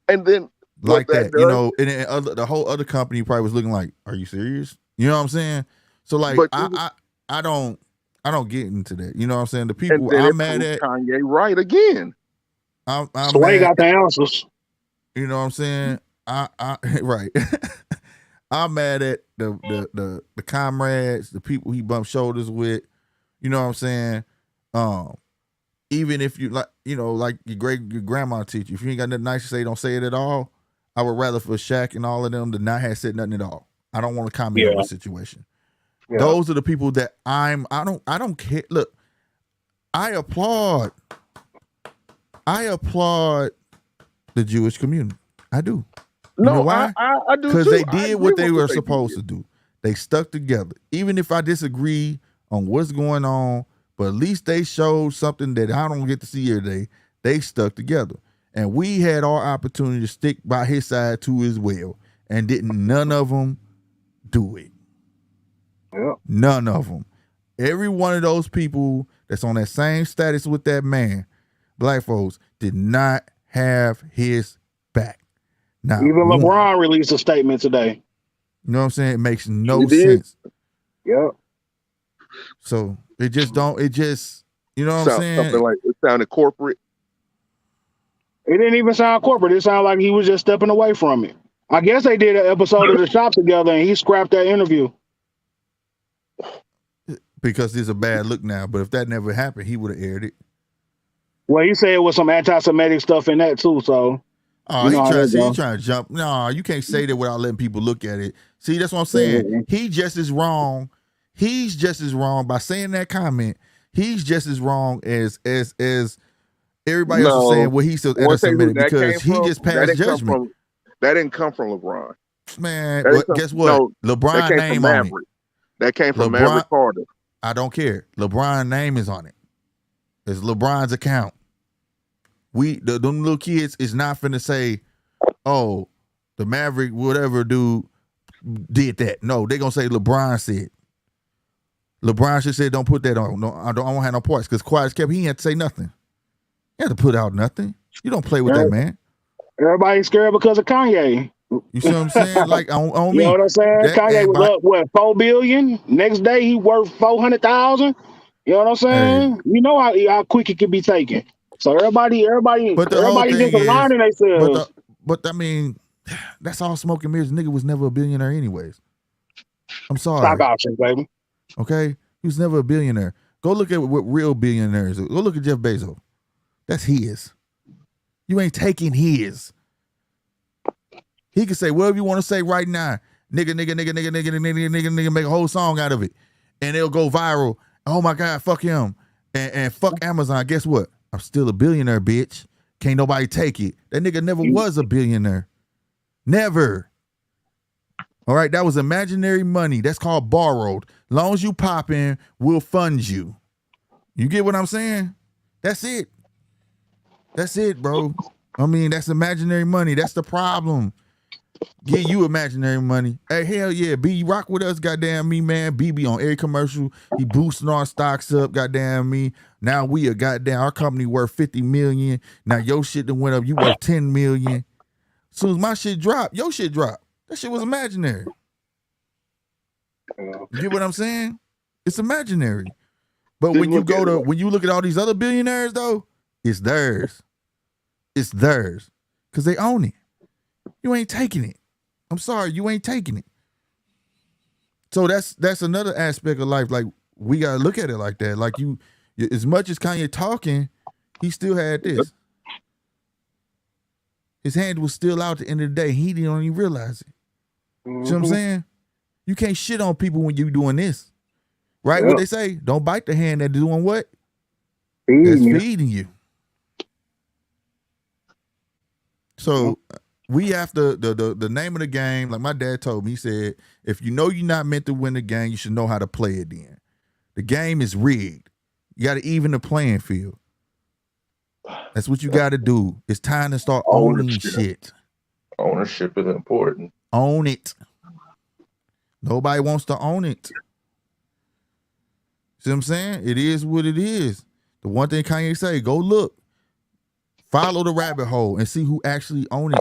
And then like that, you know, and the whole other company probably was looking like, "Are you serious?" You know what I'm saying? So like, I don't get into that. You know what I'm saying? The people I'm mad at, Kanye right again. I'm so mad. He got the answers. You know what I'm saying? I right. I'm mad at the comrades, the people he bumped shoulders with. You know what I'm saying? Even if you like, like your grandma teach you, if you ain't got nothing nice to say, don't say it at all. I would rather for Shaq and all of them to not have said nothing at all. I don't want to comment on the situation. Yeah. Those are the people that I don't care. Look, I applaud the Jewish community. I do. You know why? I do because they did what they were supposed to do. They stuck together. Even if I disagree on what's going on, but at least they showed something that I don't get to see here today. They stuck together. And we had our opportunity to stick by his side too as well. And didn't none of them do it. Yeah. None of them. Every one of those people that's on that same status with that man, black folks, did not have his back. Now, even LeBron released a statement today. You know what I'm saying? It makes no sense. Yeah. So it just, you know what I'm saying? Something like it sounded corporate. It didn't even sound corporate. It sounded like he was just stepping away from it. I guess they did an episode of The Shop together and he scrapped that interview. Because it's a bad look now. But if that never happened, he would have aired it. Well, he said it was some anti-Semitic stuff in that too, so. Oh, he's trying to jump. No, you can't say that without letting people look at it. See, that's what I'm saying. Mm-hmm. He just as wrong. He's just as wrong by saying that comment. He's just as wrong as everybody else is saying what he said anti-Semitic because he just passed judgment. That didn't come from LeBron. Man, guess what? No, LeBron name on it. That came from Maverick Carter. I don't care. LeBron's name is on it. It's LeBron's account. Them little kids is not finna say, oh, the Maverick whatever dude did that. No, they gonna say LeBron said. LeBron should say don't put that on. No, I don't have no parts because quiet as kept. He had to say nothing. He had to put out nothing. You don't play with that man. Everybody's scared because of Kanye. You see what I'm saying? Like on me. You know what I'm saying? Kanye was up $4 billion. Next day he worth 400,000. You know what I'm saying? Hey. You know how quick it can be taken. So everybody just aligning themselves. But I mean, that's all smoke and mirrors. Nigga was never a billionaire anyways. I'm sorry. Stock options, baby. Okay? He was never a billionaire. Go look at what real billionaires are. Go look at Jeff Bezos. That's his. You ain't taking his. He can say whatever you want to say right now. Nigga, make a whole song out of it. And it'll go viral. Oh my God, fuck him. And fuck Amazon. Guess what? I'm still a billionaire, bitch. Can't nobody take it. That nigga never was a billionaire. Never. All right, that was imaginary money. That's called borrowed. Long as you pop in, we'll fund you. You get what I'm saying? That's it. That's it, bro. I mean, that's imaginary money. That's the problem. Give you imaginary money. Hey, hell yeah. B, you rock with us, goddamn me, man. BB on every commercial. He boosting our stocks up, goddamn me. Now we are goddamn, our company worth 50 million. Now your shit done went up, you worth 10 million. As soon as my shit dropped, your shit dropped. That shit was imaginary. You get what I'm saying? It's imaginary. But when you look at all these other billionaires though, it's theirs. It's theirs. Because they own it. You ain't taking it. I'm sorry, you ain't taking it. So that's another aspect of life. Like we gotta look at it like that. Like you as much as Kanye talking, he still had this. His hand was still out at the end of the day. He didn't even realize it. Mm-hmm. See what I'm saying? You can't shit on people when you doing this. Right? Yep. What they say? Don't bite the hand that's doing what? Feeding you. So we have to the name of the game, like my dad told me, he said, if you know you're not meant to win the game, you should know how to play it then. The game is rigged. You got to even the playing field. That's what you got to do. It's time to start owning shit. Ownership is important. Own it. Nobody wants to own it. See what I'm saying? It is what it is. The one thing Kanye say, go look. Follow the rabbit hole and see who actually own it.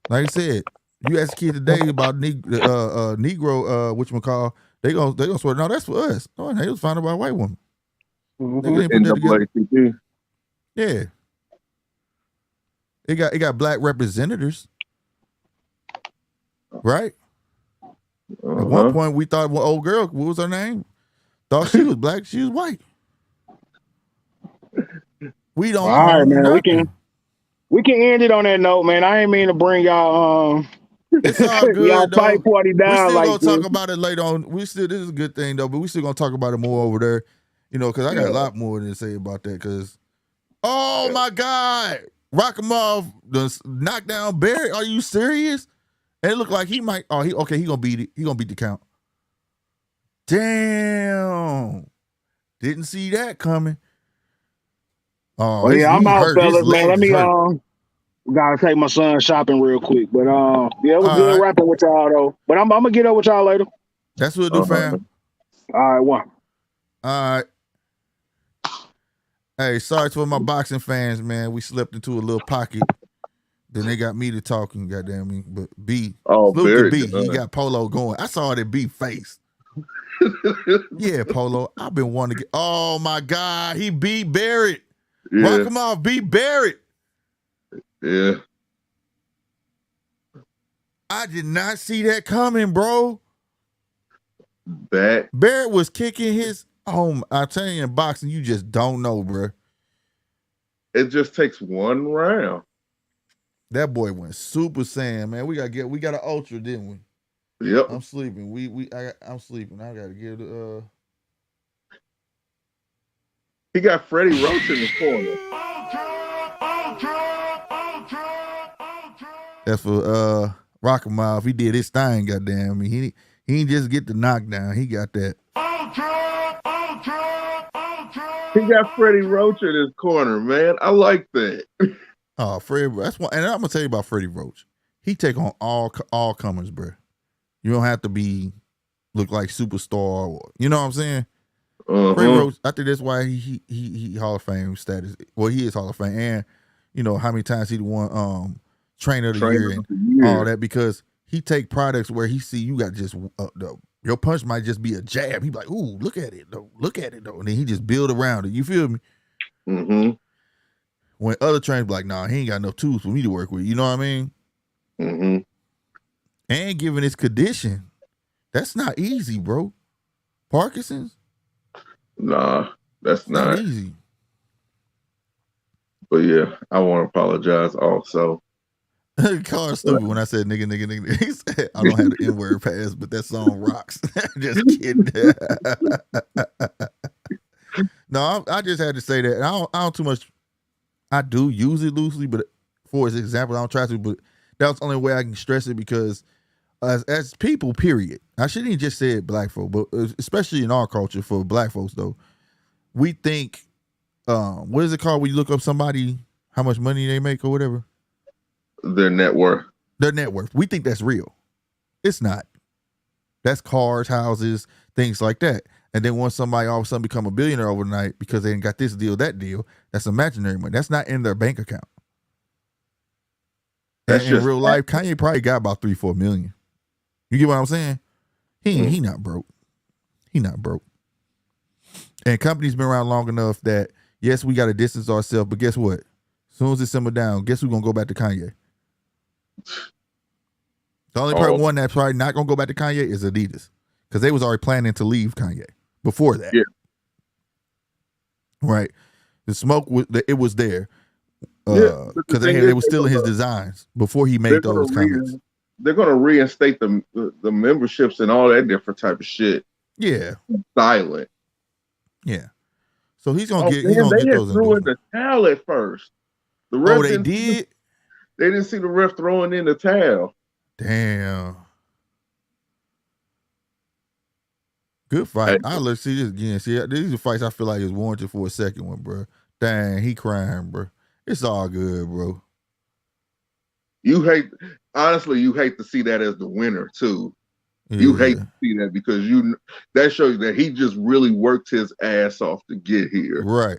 Like I said, you ask a kid today about Negro, whatchamacall, they gonna swear, no, that's for us. No, they was founded by a white woman. NAACP. Yeah. It got black representatives. Right? At one point we thought, well, old girl, what was her name? Thought she was black, she was white. We don't All right, own man. nothing. We can end it on that note, man. I ain't mean to bring y'all It's all y'all good fight though. party We still still like gonna this. talk about it later on. This is a good thing though, but we still gonna talk about it more over there. Because I got a lot more to say about that. Because my God, Rakhimov knocked down Barrett. Are you serious? And it looked like he might. He gonna beat it. He gonna beat the count. Damn, didn't see that coming. Oh, Well, yeah, I'm out, hurt. His fellas, man. Let legs me hurt. gotta take my son shopping real quick. But yeah, it was All good right. rapping with y'all though. But I'm gonna get up with y'all later. That's what we'll do, fam. All right, one. All right. Hey, sorry to my boxing fans, man. We slipped into a little pocket. Then they got me to talking, goddamn me. But B, salute to B. He got Polo going. I saw that B face. Yeah, Polo. I've been wanting to get. Oh my God, he beat Barrett. Yeah. Rakhimov beat Barrett. Yeah. I did not see that coming, bro. Barrett was kicking his. Oh, I tell you, in boxing, you just don't know, bro. It just takes one round. That boy went Super Saiyan, man. We got an ultra, didn't we? Yep. I'm sleeping. I'm sleeping. I gotta get He got Freddie Roach in the corner. That's for Rakhimov. He did his thing, goddamn me. He didn't just get the knockdown. He got that. He got Freddie Roach in his corner, man. I like that. Oh, Freddie, that's one. And I'm gonna tell you about Freddie Roach. He take on all comers, bro. You don't have to look like superstar, or, you know what I'm saying? Freddie Roach. I think that's why he Hall of Fame status. Well, he is Hall of Fame, and how many times he won Trainer of the Year and all that, because he take products where he see you got just your punch might just be a jab. He be like, ooh, look at it though, and then he just build around it. You feel me? Mm-hmm. When other trainers be like, nah, he ain't got enough tools for me to work with. You know what I mean? Mm-hmm. And given his condition, that's not easy, bro. Parkinson's? Nah, that's not easy. But yeah, I want to apologize also. Carl stupid when I said nigga. He said I don't have the N-word pass, but that song rocks. Just kidding. No, I just had to say that. I don't too much. I do use it loosely, but for his example, I don't try to. But that's the only way I can stress it, because as people, period. I shouldn't even just say it black folk, but especially in our culture for black folks though, we think, what is it called when you look up somebody, how much money they make or whatever? Their net worth. We think that's real. It's not. That's cars, houses, things like that. And then once somebody all of a sudden become a billionaire overnight because they ain't got this deal, that deal, that's imaginary money. That's not in their bank account. And in real life, Kanye probably got about 3-4 million. You get what I'm saying? He not broke. He not broke. And companies been around long enough that, yes, we got to distance ourselves, but guess what? As soon as it simmer down, guess who's going to go back to Kanye? The only one that's probably not going to go back to Kanye is Adidas, because they was already planning to leave Kanye before that. Yeah. Right. The smoke, it was there. Because it was still in his designs before he made those comments. They're going to reinstate the memberships and all that different type of shit. Yeah. Silent. Yeah. So he's going to get they those. Threw in the towel at first. The ref they did? They didn't see the ref throwing in the towel. Damn. Good fight. Let's see this again. See, these are fights I feel like is warranted for a second one, bro. Dang, he crying, bro. It's all good, bro. You hate to see that as the winner too. Yeah. You hate to see that because that shows you that he just really worked his ass off to get here. Right.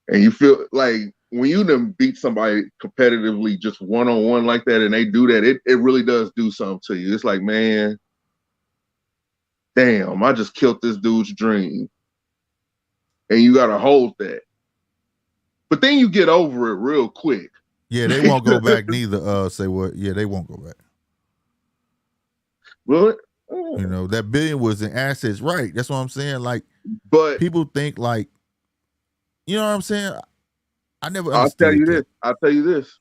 And you feel like when you done beat somebody competitively just one-on-one like that and they do that, it really does do something to you. It's like, man, damn, I just killed this dude's dream. And you gotta hold that. But then you get over it real quick. Yeah, they won't go back neither. Say what? Yeah, they won't go back. Really? That billion was in assets, right? That's what I'm saying. Like, but people think like, you know what I'm saying? I never I'll tell understood you that. this. I'll tell you this.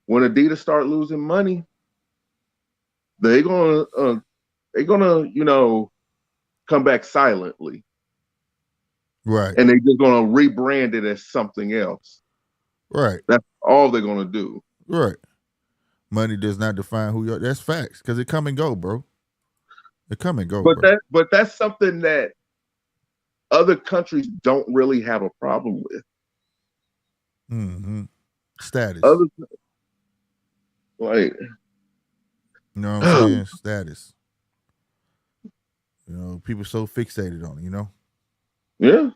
When Adidas start losing money, they're gonna come back silently, Right. and they're just gonna rebrand it as something else. Right. That's all they're gonna do. Right. Money does not define who you are. That's facts, because it come and go, bro. It come and go, bro. But that's something that other countries don't really have a problem with. Mm-hmm. Status. Like, you know what I'm saying? Status. You know, people so fixated on it, you know? Yeah.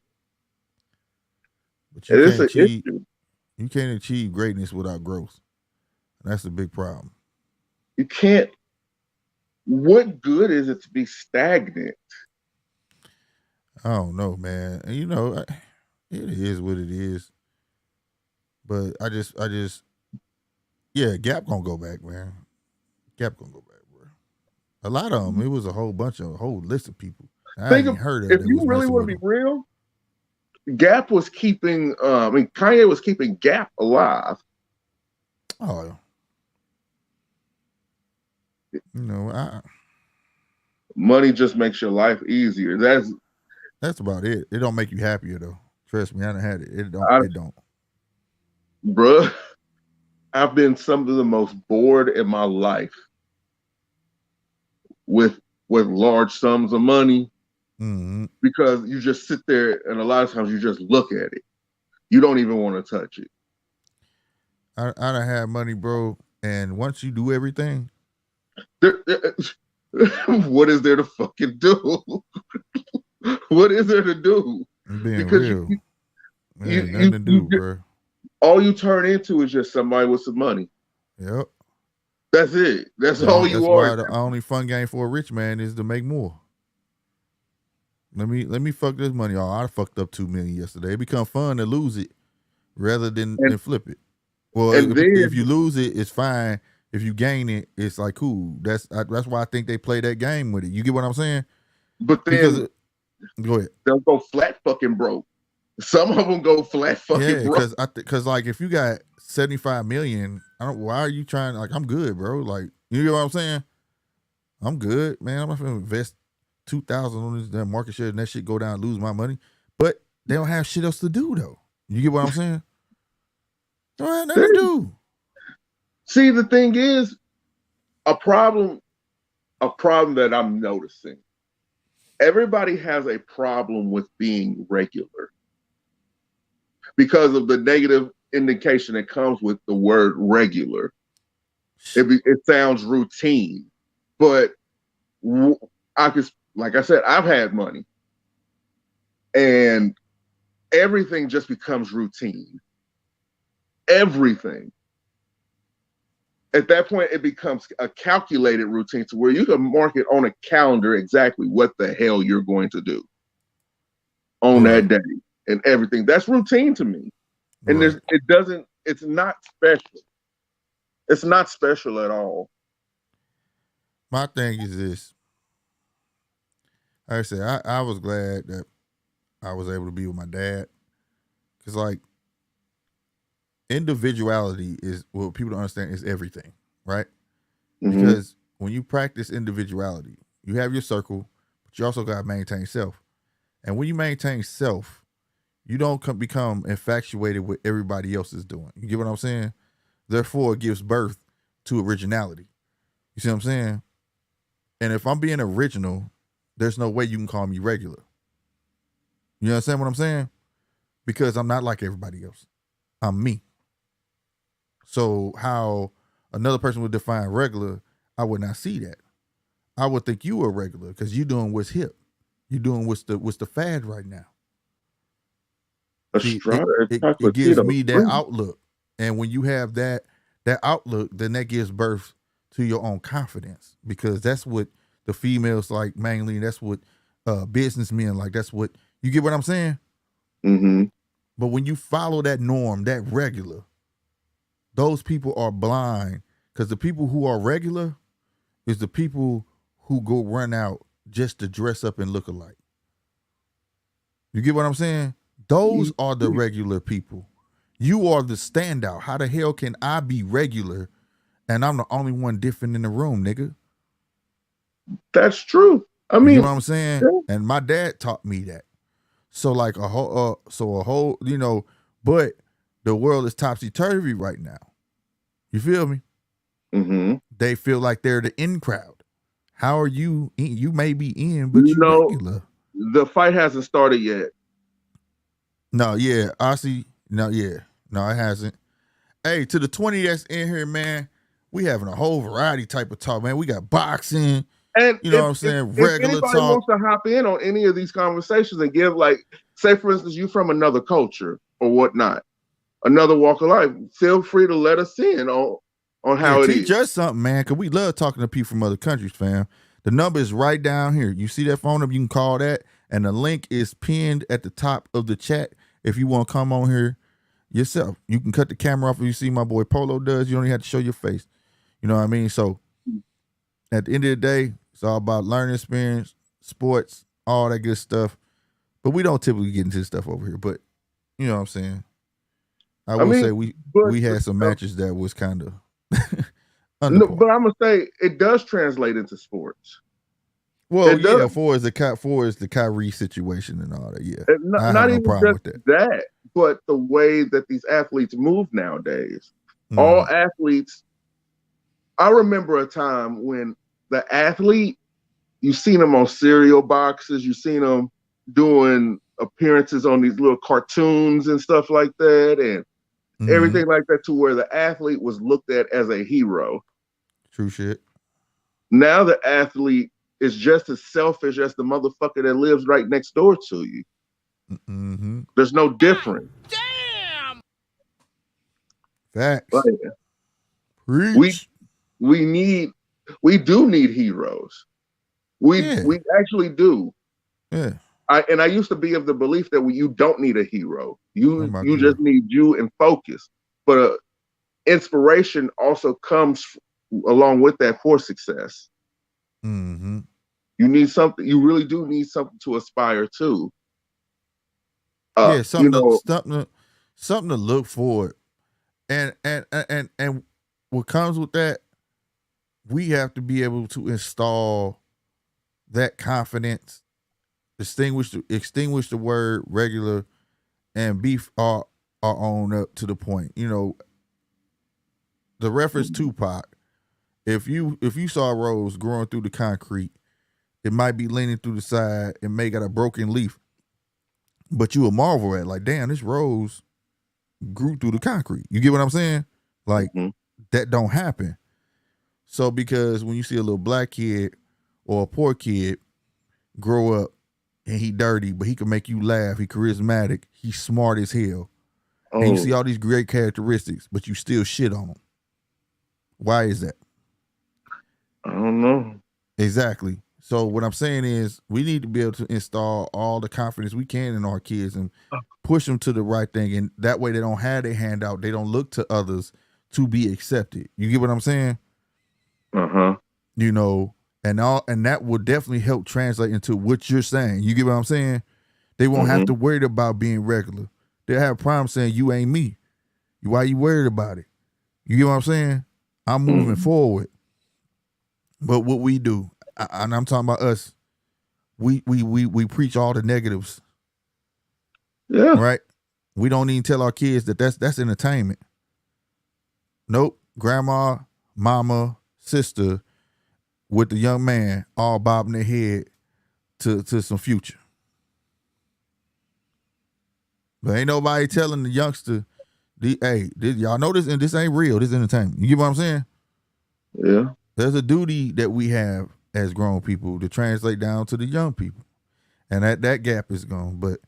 But you can't achieve greatness without growth. That's a big problem. You can't. What good is it to be stagnant? I don't know, man. And you know, it is what it is. But I just, yeah, Gap gonna go back, man. Gap gonna go back, bro. A lot of them. It was a whole list of people. I ain't heard of it. If you really want to be real, Gap was keeping. Kanye was keeping Gap alive. Oh, you know, money just makes your life easier. That's about it. It don't make you happier though. Trust me, I done had it. It don't. Bruh, I've been some of the most bored in my life with large sums of money, because you just sit there and a lot of times you just look at it. You don't even want to touch it. I done had money, bro, and once you do everything, what is there to fucking do? What is there to do? Being real. Nothing to do, bro. All you turn into is just somebody with some money. Yep. That's it. That's all you are. That's why the only fun game for a rich man is to make more. Let me fuck this money. Oh, I fucked up $2 million yesterday. It become fun to lose it rather than flip it. Well, if you lose it, it's fine. If you gain it, it's like cool. That's why I think they play that game with it. You get what I'm saying? But then go ahead. They'll go flat fucking broke. Some of them go flat fucking broke. Because like if you got 75 million, why are you trying? Like I'm good, bro. Like you get what I'm saying? I'm good, man. I'm not gonna invest 2,000 on this damn market share and that shit go down and lose my money. But they don't have shit else to do though. You get what I'm saying? They don't have nothing to do. See, the thing is, a problem that I'm noticing. Everybody has a problem with being regular because of the negative indication that comes with the word regular. It sounds routine, but like I said, I've had money, and everything just becomes routine. Everything. At that point, it becomes a calculated routine to where you can mark it on a calendar exactly what the hell you're going to do on that day and everything. That's routine to me. And it's not special. It's not special at all. My thing is this. Like I said, I was glad that I was able to be with my dad. Because like, individuality is what people don't understand is everything, right? Mm-hmm. Because when you practice individuality, you have your circle, but you also got to maintain self. And when you maintain self, you don't become infatuated with everybody else is doing. You get what I'm saying? Therefore, it gives birth to originality. You see what I'm saying? And if I'm being original, there's no way you can call me regular. You understand what I'm saying? Because I'm not like everybody else. I'm me. So how another person would define regular, I would not see that. I would think you are regular because you're doing what's hip. You're doing what's the fad right now. It gives me that outlook. And when you have that outlook, then that gives birth to your own confidence, because that's what the females like mainly. That's what businessmen like. That's what, you get what I'm saying? Mm-hmm. But when you follow that norm, that regular, those people are blind, because the people who are regular is the people who go run out just to dress up and look alike. You get what I'm saying? Those are the regular people. You are the standout. How the hell can I be regular and I'm the only one different in the room, nigga? That's true. I You mean, know what I'm saying? yeah. And my dad taught me that. So like a whole, you know, but the world is topsy-turvy right now. You feel me? Mm-hmm. They feel like they're the in crowd. How are you? You may be in, but you No, regular. the fight hasn't started yet. No, yeah, I see. No, yeah, no, it hasn't. Hey, to the 20 that's in here, man, we having a whole variety type of talk, man. We got boxing, And you know what I'm saying, if regular anybody talk. wants to hop in on any of these conversations and give, like, say for instance, you from another culture or whatnot, another walk of life, feel free to let us in on how it is. Teach us something, man, because we love talking to people from other countries, fam. The number is right down here. You see that phone number, you can call that, and the link is pinned at the top of the chat. If you want to come on here yourself, you can cut the camera off if you see my boy Polo does. You don't even have to show your face. You know what I mean? So at the end of the day, it's all about learning experience, sports, all that good stuff. But we don't typically get into this stuff over here. But you know what I'm saying? I will say we had some matches that was kind of no, but I'm gonna say it does translate into sports. Well, yeah, for as the Kyrie situation and all that, yeah. Not even just that, but the way that these athletes move nowadays. All athletes. I remember a time when the athlete, you've seen them on cereal boxes, you've seen them doing appearances on these little cartoons and stuff like that, and everything like that, to where the athlete was looked at as a hero. True shit. Now the athlete is just as selfish as the motherfucker that lives right next door to you. Mm-hmm. There's no difference. Damn. Facts. But Preach. We do need heroes. We actually do. Yeah. I used to be of the belief that you don't need a hero. You just need you and focus. But inspiration also comes along with that for success. Mm-hmm. You need something. You really do need something to aspire to. Something to look forward. And what comes with that, we have to be able to install that confidence, extinguish the word regular, and be our own up to the point. You know, the reference Tupac. If you saw a rose growing through the concrete, it might be leaning through the side. It may got a broken leaf, but you will marvel at, like, damn, this rose grew through the concrete. You get what I'm saying? Like, that don't happen. So because when you see a little black kid or a poor kid grow up and he dirty, but he can make you laugh, he charismatic, he's smart as hell, and you see all these great characteristics, but you still shit on him. Why is that? I don't know. Exactly. So what I'm saying is we need to be able to install all the confidence we can in our kids and push them to the right thing. And that way they don't have their hand out. They don't look to others to be accepted. You get what I'm saying? Uh-huh. You know, and that will definitely help translate into what you're saying. You get what I'm saying? They won't have to worry about being regular. They'll have a problem saying, you ain't me. Why you worried about it? You get what I'm saying? I'm moving forward. But what we do, and I'm talking about us, we preach all the negatives. Yeah. Right? We don't even tell our kids that that's entertainment. Nope. Grandma, mama, sister with the young man all bobbing their head to some future. But ain't nobody telling the youngster, y'all know this, and this ain't real. This is entertainment. You get what I'm saying? Yeah. There's a duty that we have as grown people to translate down to the young people. And that gap is gone. But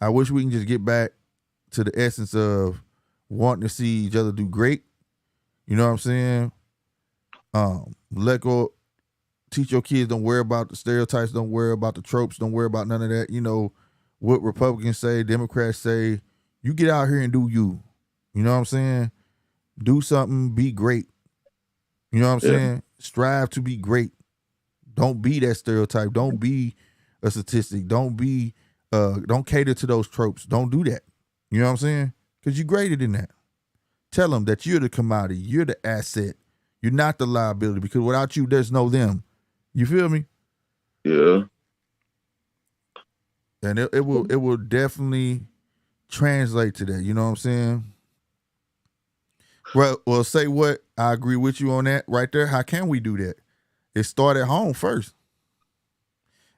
I wish we can just get back to the essence of wanting to see each other do great. You know what I'm saying? Let go. Teach your kids, don't worry about the stereotypes, don't worry about the tropes, don't worry about none of that. You know, what Republicans say, Democrats say, you get out here and do you. You know what I'm saying? Do something, be great. You know what I'm saying? Strive to be great. Don't be that stereotype. Don't be a statistic. Don't cater to those tropes. Don't do that. You know what I'm saying? because you're greater than that. Tell them that you're the commodity, you're the asset, you're not the liability, because without you, there's no them. You feel me? Yeah. And it will definitely translate to that. You know what I'm saying? Well, say what? I agree with you on that right there. How can we do that? It start at home first.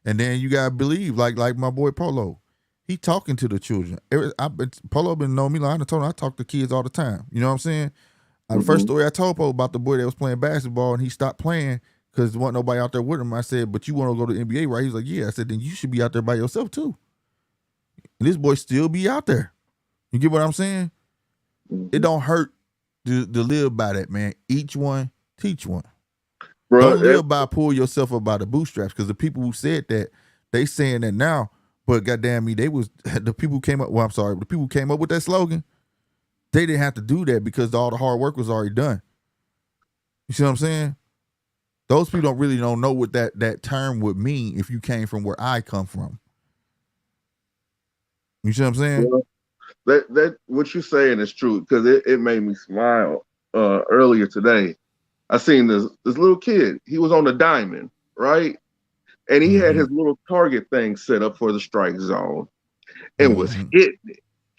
And then you gotta believe, like my boy Polo. He talking to the children. Polo been knowing me long. I told him I talk to kids all the time. You know what I'm saying? The first story I told Polo about the boy that was playing basketball and he stopped playing because there wasn't nobody out there with him. I said, but you want to go to the NBA, right? He was like, yeah. I said, then you should be out there by yourself too. And this boy still be out there. You get what I'm saying? It don't hurt to live by that, man. Each one, teach one. Bro, don't live by pull yourself up by the bootstraps, because the people who said that, they saying that now, but goddamn me, they was the people who came up. Well, I'm sorry, the people who came up with that slogan, they didn't have to do that because all the hard work was already done. You see what I'm saying? Those people don't know what that term would mean if you came from where I come from. You see what I'm saying? Well, that what you're saying is true, because it made me smile earlier today. I seen this little kid. He was on the diamond, right? And he had his little target thing set up for the strike zone and was hitting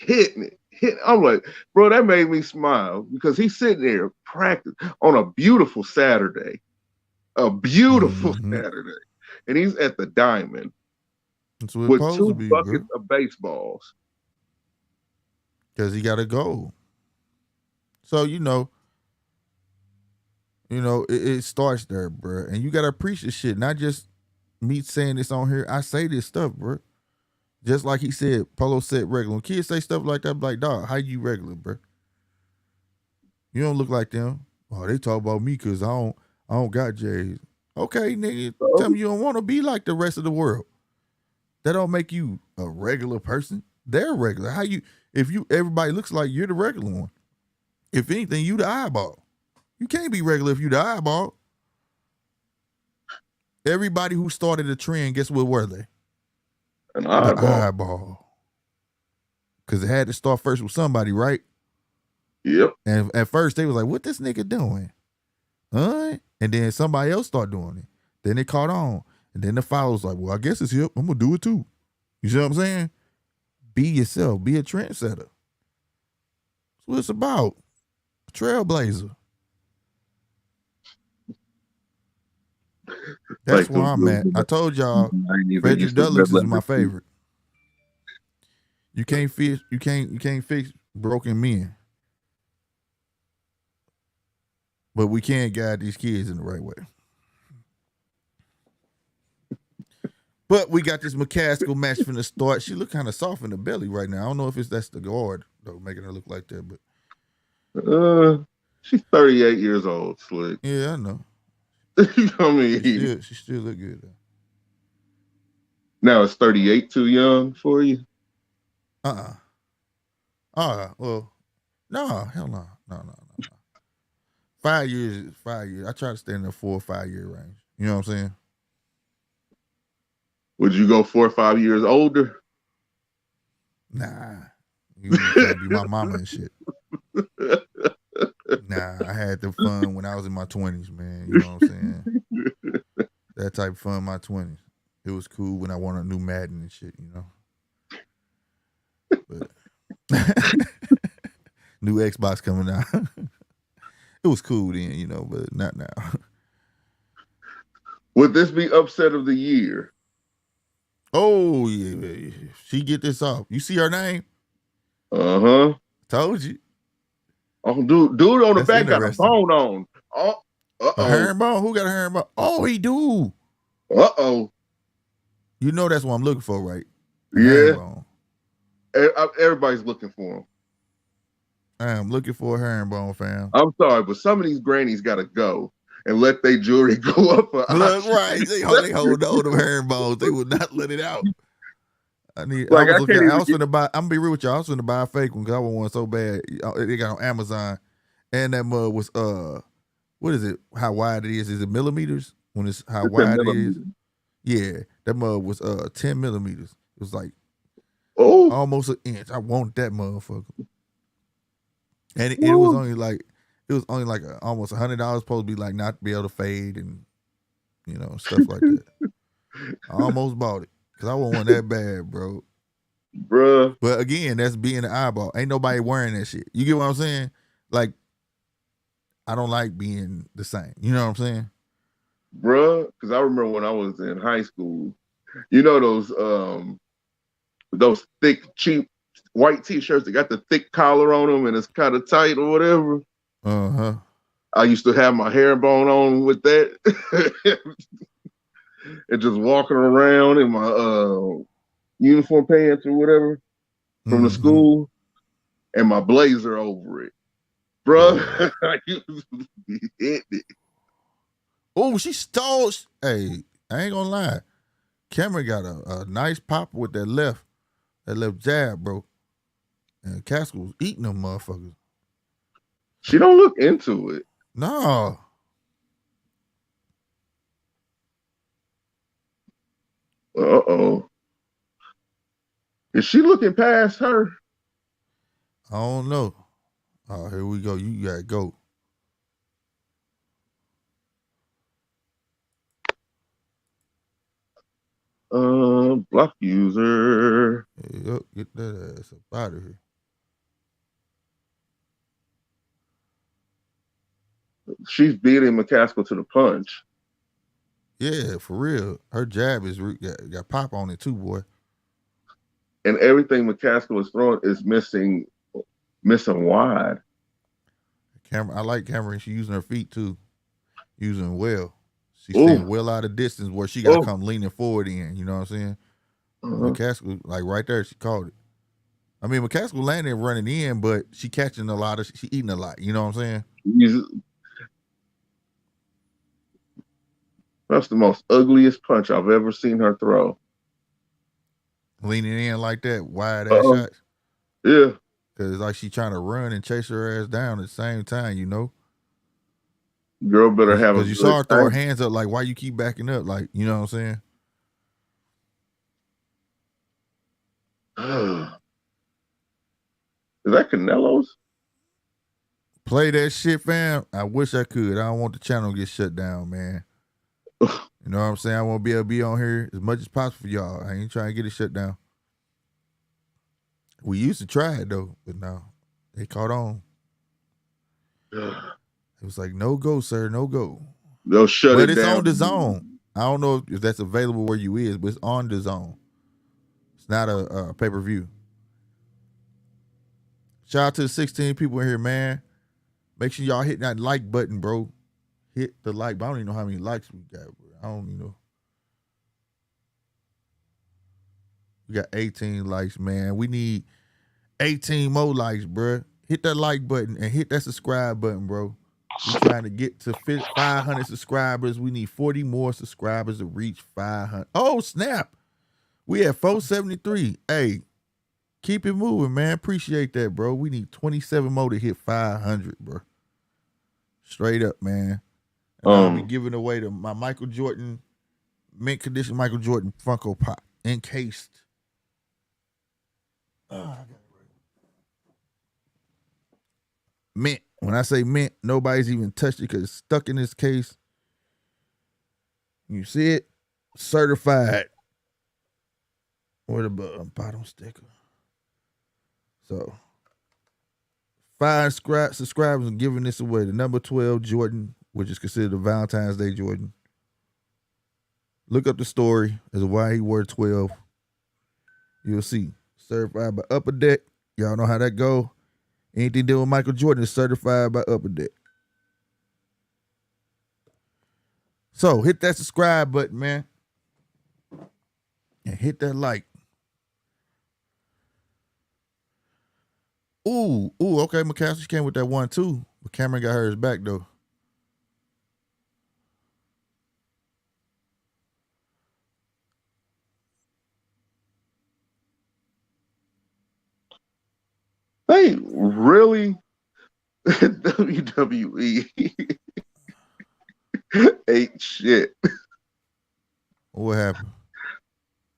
it. I'm like, bro, that made me smile, because he's sitting there practicing on a beautiful Saturday. A beautiful Saturday. And he's at the diamond with 2 buckets of baseballs. Because he got a goal. So, it starts there, bro. And you got to appreciate shit. Not just me saying this on here. I say this stuff, bro. Just like he said, Polo said regular. When kids say stuff like that, I'm like, dog, how you regular, bro? You don't look like them. Oh, they talk about me because I don't got J's. Okay, nigga, tell me you don't want to be like the rest of the world. That don't make you a regular person. They're regular. Everybody looks like you're the regular one. If anything, you the eyeball. You can't be regular if you the eyeball. Everybody who started a trend, guess what were they? An eyeball. The eyeball. Because it had to start first with somebody, right? Yep. And at first they was like, what this nigga doing? Huh? And then somebody else started doing it. Then it caught on. And then the followers like, well, I guess it's hip. I'm going to do it too. You see what I'm saying? Be yourself. Be a trendsetter. That's what it's about. A trailblazer. That's where I'm at. I told y'all, Frederick Douglass is my favorite. You can't fix broken men. But we can guide these kids in the right way. But we got this McCaskill match from the start. She look kind of soft in the belly right now. I don't know if that's the guard though, making her look like that, but she's 38 years old, Slick. Yeah, I know. I mean, she still look good though. Now is 38 too young for you? Well, no, hell no. No. 5 years is 5 years. I try to stay in the 4 or 5 year range. You know what I'm saying? Would you go 4 or 5 years older? Nah. You can't be my mama and shit. Nah, I had the fun when I was in my 20s, man. You know what I'm saying? That type of fun in my 20s. It was cool when I wanted a new Madden and shit, you know? But new Xbox coming out. It was cool then, you know, but not now. Would this be upset of the year? Oh, yeah. She get this off. You see her name? Uh-huh. Told you. Oh, dude on the back got a phone on. Oh, a herringbone? Who got a herringbone? Oh, he do. Uh-oh. You know that's what I'm looking for, right? Yeah. Everybody's looking for him. I'm looking for a herringbone, fam. I'm sorry, but some of these grannies got to go and let their jewelry go up. Look, right. They hold on to herringbones. They would not let it out. I'm gonna be real with y'all. I was gonna buy a fake one because I want one so bad. They got on Amazon, and that mug was what is it? How wide it is? Is it millimeters? When it's how wide it is? Yeah, that mug was 10 millimeters. It was like almost an inch. I want that motherfucker. And it was only like almost $100 supposed to be like not be able to fade and stuff like that. I almost bought it because I want that bad, bro. Bruh. But again, that's being the eyeball. Ain't nobody wearing that shit. You get what I'm saying? Like, I don't like being the same. You know what I'm saying? Bruh, because I remember when I was in high school, those thick, cheap white t-shirts that got the thick collar on them and it's kind of tight or whatever. Uh-huh. I used to have my hair bone on with that. And just walking around in my uniform pants or whatever from the school and my blazer over it. Bruh, I used to be hitting it. Oh, she stole. Hey, I ain't gonna lie. Cameron got a nice pop with that left jab, bro. And McCaskill was eating them motherfuckers. She don't look into it. No. Uh-oh. Is she looking past her? I don't know. Oh, here we go. You gotta go. Block user. Hey, get that ass up out of here. She's beating McCaskill to the punch. Yeah, for real. Her jab is got pop on it too, boy. And everything McCaskill is throwing is missing wide. I like Cameron. She's using her feet too. Using well. She's staying well out of distance where she got to come leaning forward in. You know what I'm saying? McCaskill, like right there, she called it. I mean, McCaskill landed running in, but she catching a lot she eating a lot. You know what I'm saying? That's the most ugliest punch I've ever seen her throw. Leaning in like that, wide ass shots. Yeah. Because it's like she trying to run and chase her ass down at the same time, you know? Girl better have because you saw her throw her hands up, like, why you keep backing up? Like, you know what I'm saying? Is that Canelo's? Play that shit, fam. I wish I could. I don't want the channel to get shut down, man. You know what I'm saying? I want to be able to be on here as much as possible for y'all. I ain't trying to get it shut down. We used to try it, though, but no. They caught on. It was like, no go, sir, no go. They'll shut it down. But it's on the zone. I don't know if that's available where you is, but it's on the zone. It's not a pay-per-view. Shout out to the 16 people in here, man. Make sure y'all hit that like button, bro. Hit the like. But I don't even know how many likes we got, bro. I don't even know. We got 18 likes, man. We need 18 more likes, bro. Hit that like button and hit that subscribe button, bro. We're trying to get to 500 subscribers. We need 40 more subscribers to reach 500. Oh, snap. We at 473. Hey, keep it moving, man. Appreciate that, bro. We need 27 more to hit 500, bro. Straight up, man. And I'll be giving away my Michael Jordan, mint condition Michael Jordan Funko Pop, encased. Mint. When I say mint, nobody's even touched it because it's stuck in this case. You see it? Certified. Where the bottom sticker? So, 5 subscribers and giving this away. The number 12 Jordan, which is considered a Valentine's Day Jordan. Look up the story as to why he wore 12. You'll see. Certified by Upper Deck. Y'all know how that go. Anything to do with Michael Jordan is certified by Upper Deck. So hit that subscribe button, man. And hit that like. Ooh, okay, McCaskill came with that one too. But Cameron got hers back though. They really WWE ate shit. What happened?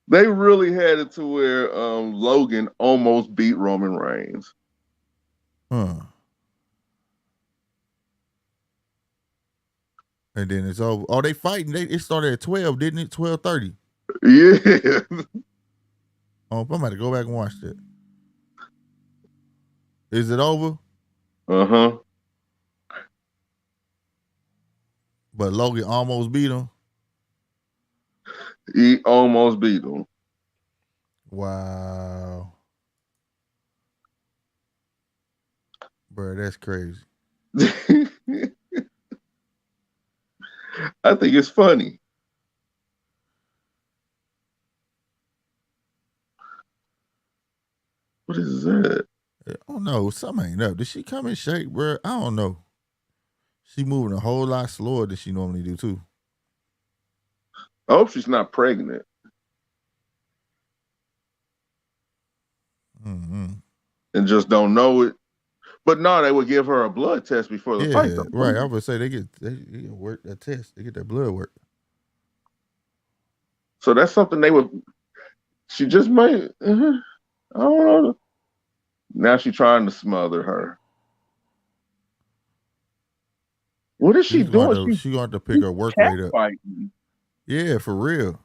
They really had it to where Logan almost beat Roman Reigns. Huh. And then it's over. Oh, they fighting. It started at 12, didn't it? 12:30. Yeah. Oh, I'm about to go back and watch that. Is it over? Uh-huh. But Logan almost beat him. He almost beat him. Wow. Bro, that's crazy. I think it's funny. What is that? I don't know. Something ain't up. Did she come in shape, bro? I don't know. She moving a whole lot slower than she normally do, too. I hope she's not pregnant. Mm-hmm. And just don't know it. But no, they would give her a blood test before the fight. Right. I would say they get work that test. They get that blood work. So that's something they would. She just might. I don't know. Now she's trying to smother her. What is she doing? She's going to pick her work rate up. Fighting. Yeah, for real.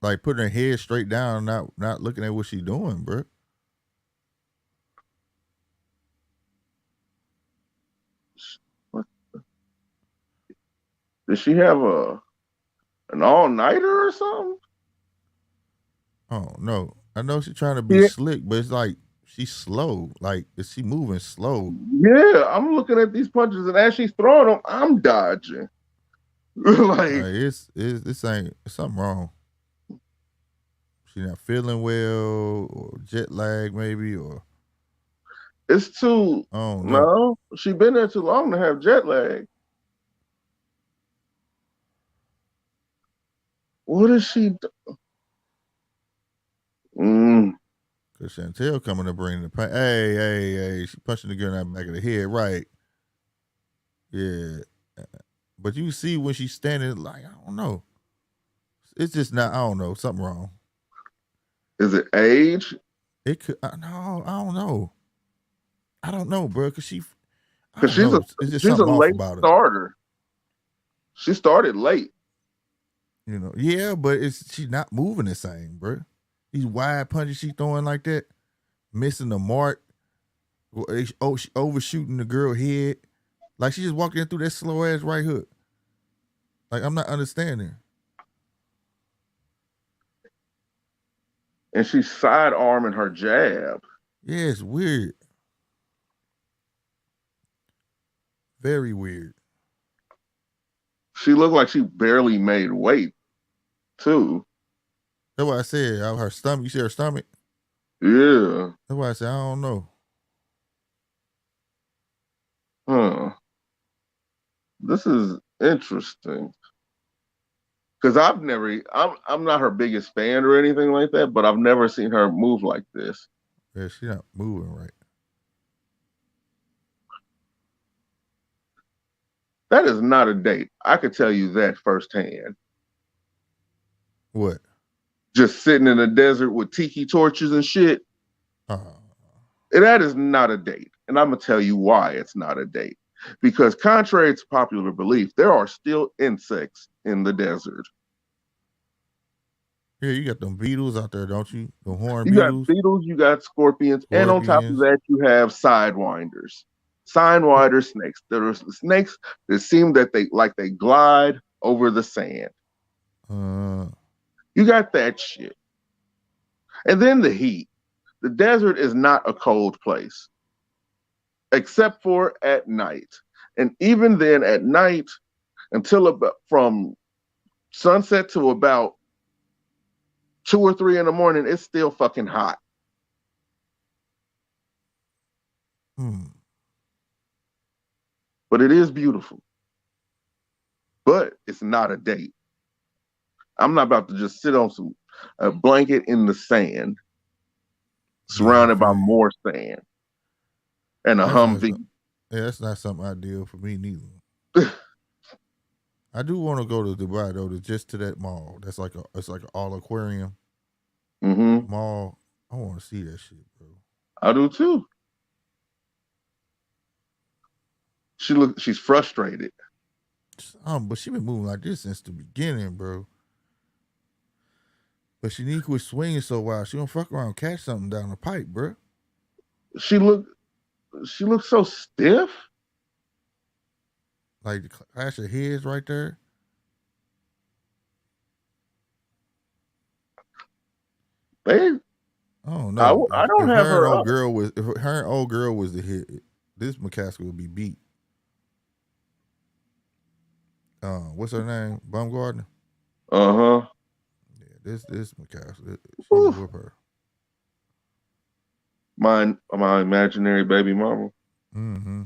Like putting her head straight down, not looking at what she's doing, bro. Does she have an all-nighter or something? Oh no, I know she's trying to be slick, but it's like she's slow. Like is she moving slow? Yeah, I'm looking at these punches, and as she's throwing them, I'm dodging. Like it's something wrong. She not feeling well, or jet lag maybe, or it's too. Oh no, she been there too long to have jet lag. What is she doing? Cause Chantelle coming to bring the pain. Hey, she punching the girl in the back of the head, right? Yeah, but you see when she's standing, like I don't know. It's just not. I don't know. Something wrong. Is it age? It could. No, I don't know. I don't know, bro. Cause she's a late starter. She started late. You know, yeah, but she's not moving the same, bro. These wide punches she throwing like that, missing the mark. She overshooting the girl head. Like she just walking through that slow ass right hook. Like I'm not understanding. And she's side arming her jab. Yeah, it's weird. Very weird. She looked like she barely made weight, too. That's why I said her stomach. You see her stomach? Yeah. That's why I said I don't know. Huh. This is interesting. Because I'm not her biggest fan or anything like that, but I've never seen her move like this. Yeah, she's not moving right. That is not a date. I could tell you that firsthand. What? Just sitting in the desert with tiki torches and shit. That is not a date. And I'm going to tell you why it's not a date. Because contrary to popular belief, there are still insects in the desert. Yeah, you got them beetles out there, don't you? The horn beetles. You got beetles, you got scorpions, and on top of that, you have sidewinders. Sidewinder snakes. There are snakes that seem that they glide over the sand. You got that shit. And then the heat. The desert is not a cold place, except for at night. And even then, at night, until about from sunset to about 2 or 3 in the morning, it's still fucking hot. But it is beautiful. But it's not a date. I'm not about to just sit on a blanket in the sand, surrounded by more sand, and a Humvee. Yeah, that's not something ideal for me neither. I do want to go to Dubai though, just to that mall. It's like an all aquarium mall. I want to see that shit, bro. I do too. She's frustrated. But she been moving like this since the beginning, bro. But she need to quit swinging so wild. She don't fuck around and catch something down the pipe, bro. She looked so stiff. Like the clash of heads right there. They, I don't know. I don't if have her her and old up. girl was if her and old girl was the hit, this McCaskill would be beat. What's her name? Baumgartner. Uh-huh. Yeah, this McCaskill, she would whip her. My imaginary baby mama. Mm-hmm.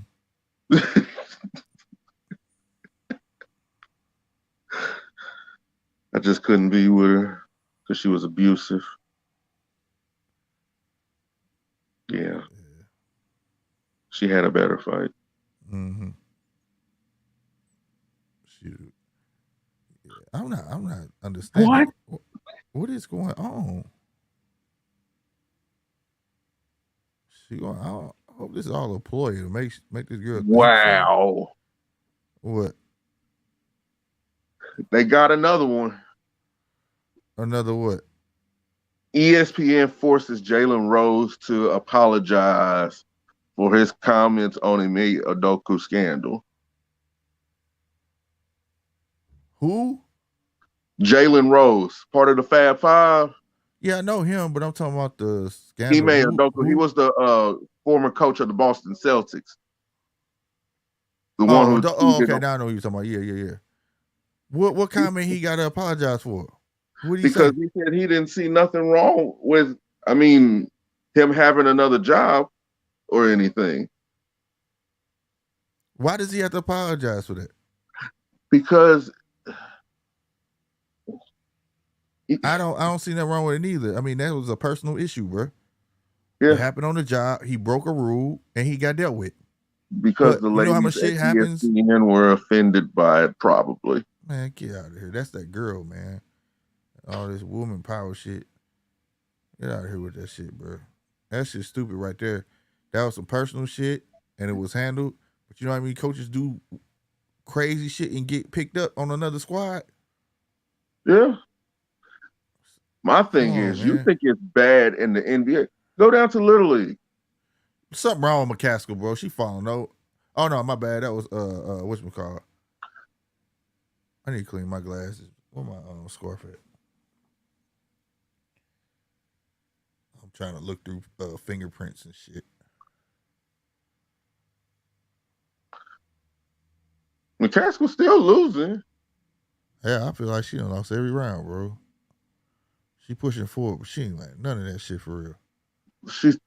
I just couldn't be with her because she was abusive. Yeah. She had a better fight. Mm-hmm. Shoot. Yeah, I'm not understanding. What is going on? She going. I hope this is all a ploy to make this girl think. Wow. What? They got another one. Another what? ESPN forces Jalen Rose to apologize for his comments on Ime Udoka scandal. Who? Jalen Rose, part of the Fab Five. Yeah, I know him, but I'm talking about the scandal. Ime Udoka. He was the former coach of the Boston Celtics. The one who. Okay. Now I know who you're talking about. Yeah. What comment he got to apologize for? What did he say? Because he said he didn't see nothing wrong with, him having another job or anything. Why does he have to apologize for that? Because I don't see nothing wrong with it either. I mean, that was a personal issue, bro. Yeah. It happened on the job. He broke a rule and he got dealt with. Because the ladies how much shit happens? ESPN were offended by it, probably. Man, get out of here. That's that girl, man. All this woman power shit. Get out of here with that shit, bro. That shit's stupid right there. That was some personal shit and it was handled. But you know what I mean? Coaches do crazy shit and get picked up on another squad. Yeah. My thing is, man, you think it's bad in the NBA? Go down to Little League. Something wrong with McCaskill, bro. She falling out. Oh no, my bad. That was whatchamacallit. I need to clean my glasses. Where my scarf at? I'm trying to look through fingerprints and shit. McCaskill's still losing. Yeah, I feel like she done lost every round, bro. She pushing forward, but she ain't like none of that shit for real. She's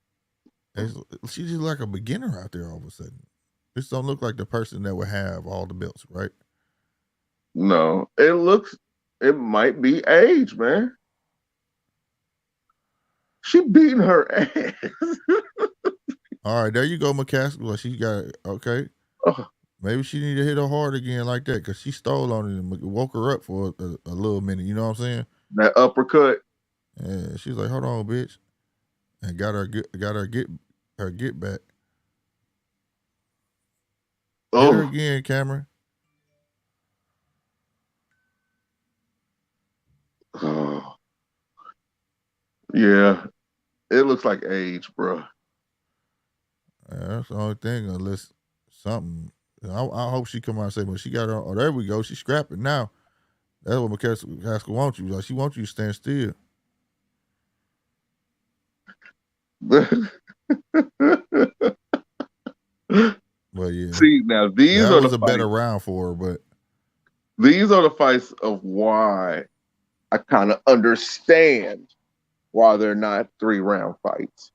just like a beginner out there all of a sudden. This don't look like the person that would have all the belts, right? No, it might be age, man. She beating her ass. All right, there you go, McCaskill. She got it. Okay. Maybe she need to hit her hard again like that because she stole on it and woke her up for a little minute. You know what I'm saying? That uppercut. Yeah, she's like, hold on, bitch, and got her get back. Hit her again, Cameron. Oh. Yeah, it looks like age, bro. That's the only thing, unless something. I hope she come out and say, "Well, she got her." Oh, there we go. She's scrapping now. That's what McCaskill wants you. Like she wants you to stand still. But yeah. See, now these are was a better round for her, but these are the fights of why I kind of understand why they're not 3-round fights.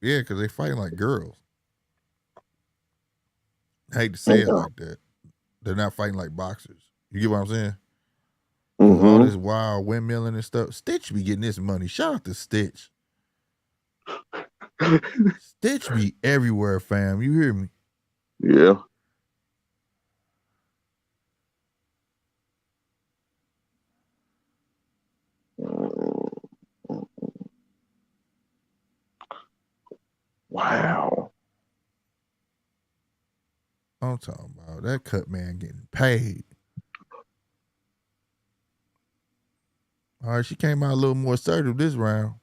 Yeah, because they fighting like girls. I hate to say it like that. They're not fighting like boxers. You get what I'm saying? All this wild windmilling and stuff. Stitch be getting this money. Shout out to Stitch. Stitch be everywhere, fam. You hear me? Yeah. Wow. I'm talking about. That cut man getting paid. All right, she came out a little more assertive this round.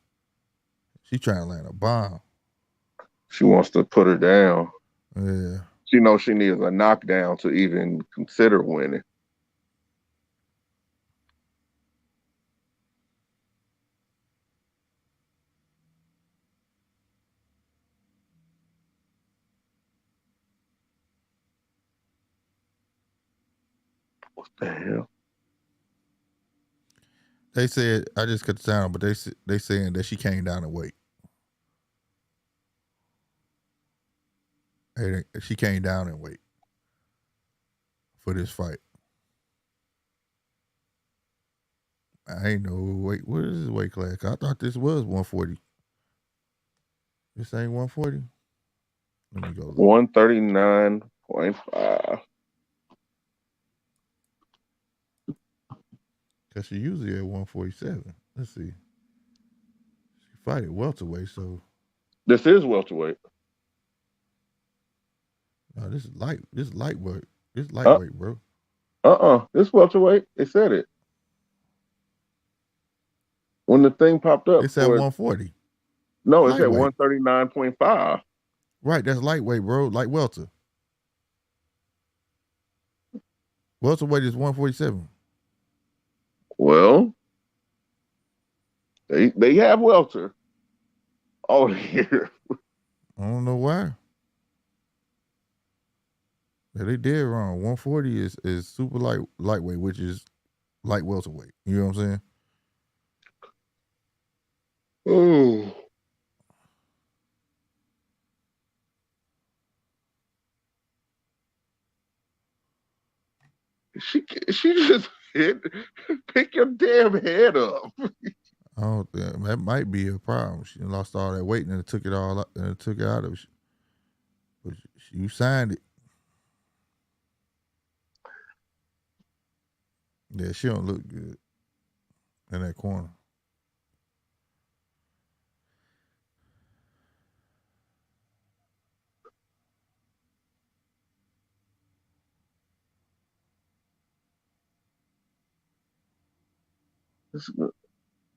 She trying to land a bomb. She wants to put her down. Yeah. She knows she needs a knockdown to even consider winning. What the hell? They said, I just cut the sound, but they saying that she came down in weight. She came down in weight for this fight. I ain't know weight. What is this weight class? I thought this was 140. This ain't 140. Let me go look. 139.5. Cause she usually at 147. Let's see. She fight at welterweight, so This is welterweight. no, this is light. This is lightweight. This is lightweight, bro. This welterweight. They said it. When the thing popped up. It's at 140. No, it's lightweight. at 139.5. Right, that's lightweight, bro. Light welter. Welterweight is 147. Well, they have welter all here. I don't know why. Yeah, they did wrong. 140 is super lightweight, which is light welterweight. You know what I'm saying? Ooh. She just pick your damn head up. I don't think that might be a problem. She lost all that weight and then took it all out, and took it out of it. But you signed it. Yeah, she don't look good in that corner.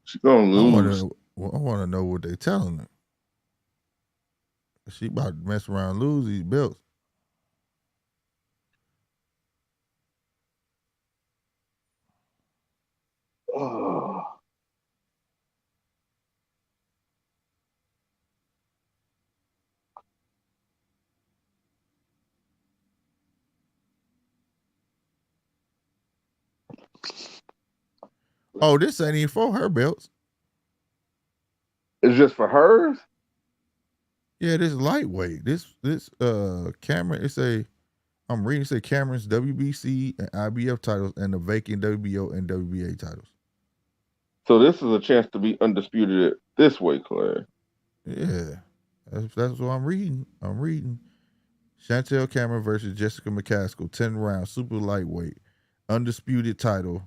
She's gonna lose. I want to know what they telling her. She about to mess around and lose these belts. Oh. Oh, this ain't even for her belts. It's just for hers? Yeah, this lightweight. This Cameron, I'm reading, it say Cameron's WBC and IBF titles and the vacant WBO and WBA titles. So this is a chance to be undisputed at this weight class. Yeah. That's what I'm reading. I'm reading. Chantelle Cameron versus Jessica McCaskill, 10 rounds, super lightweight, undisputed title.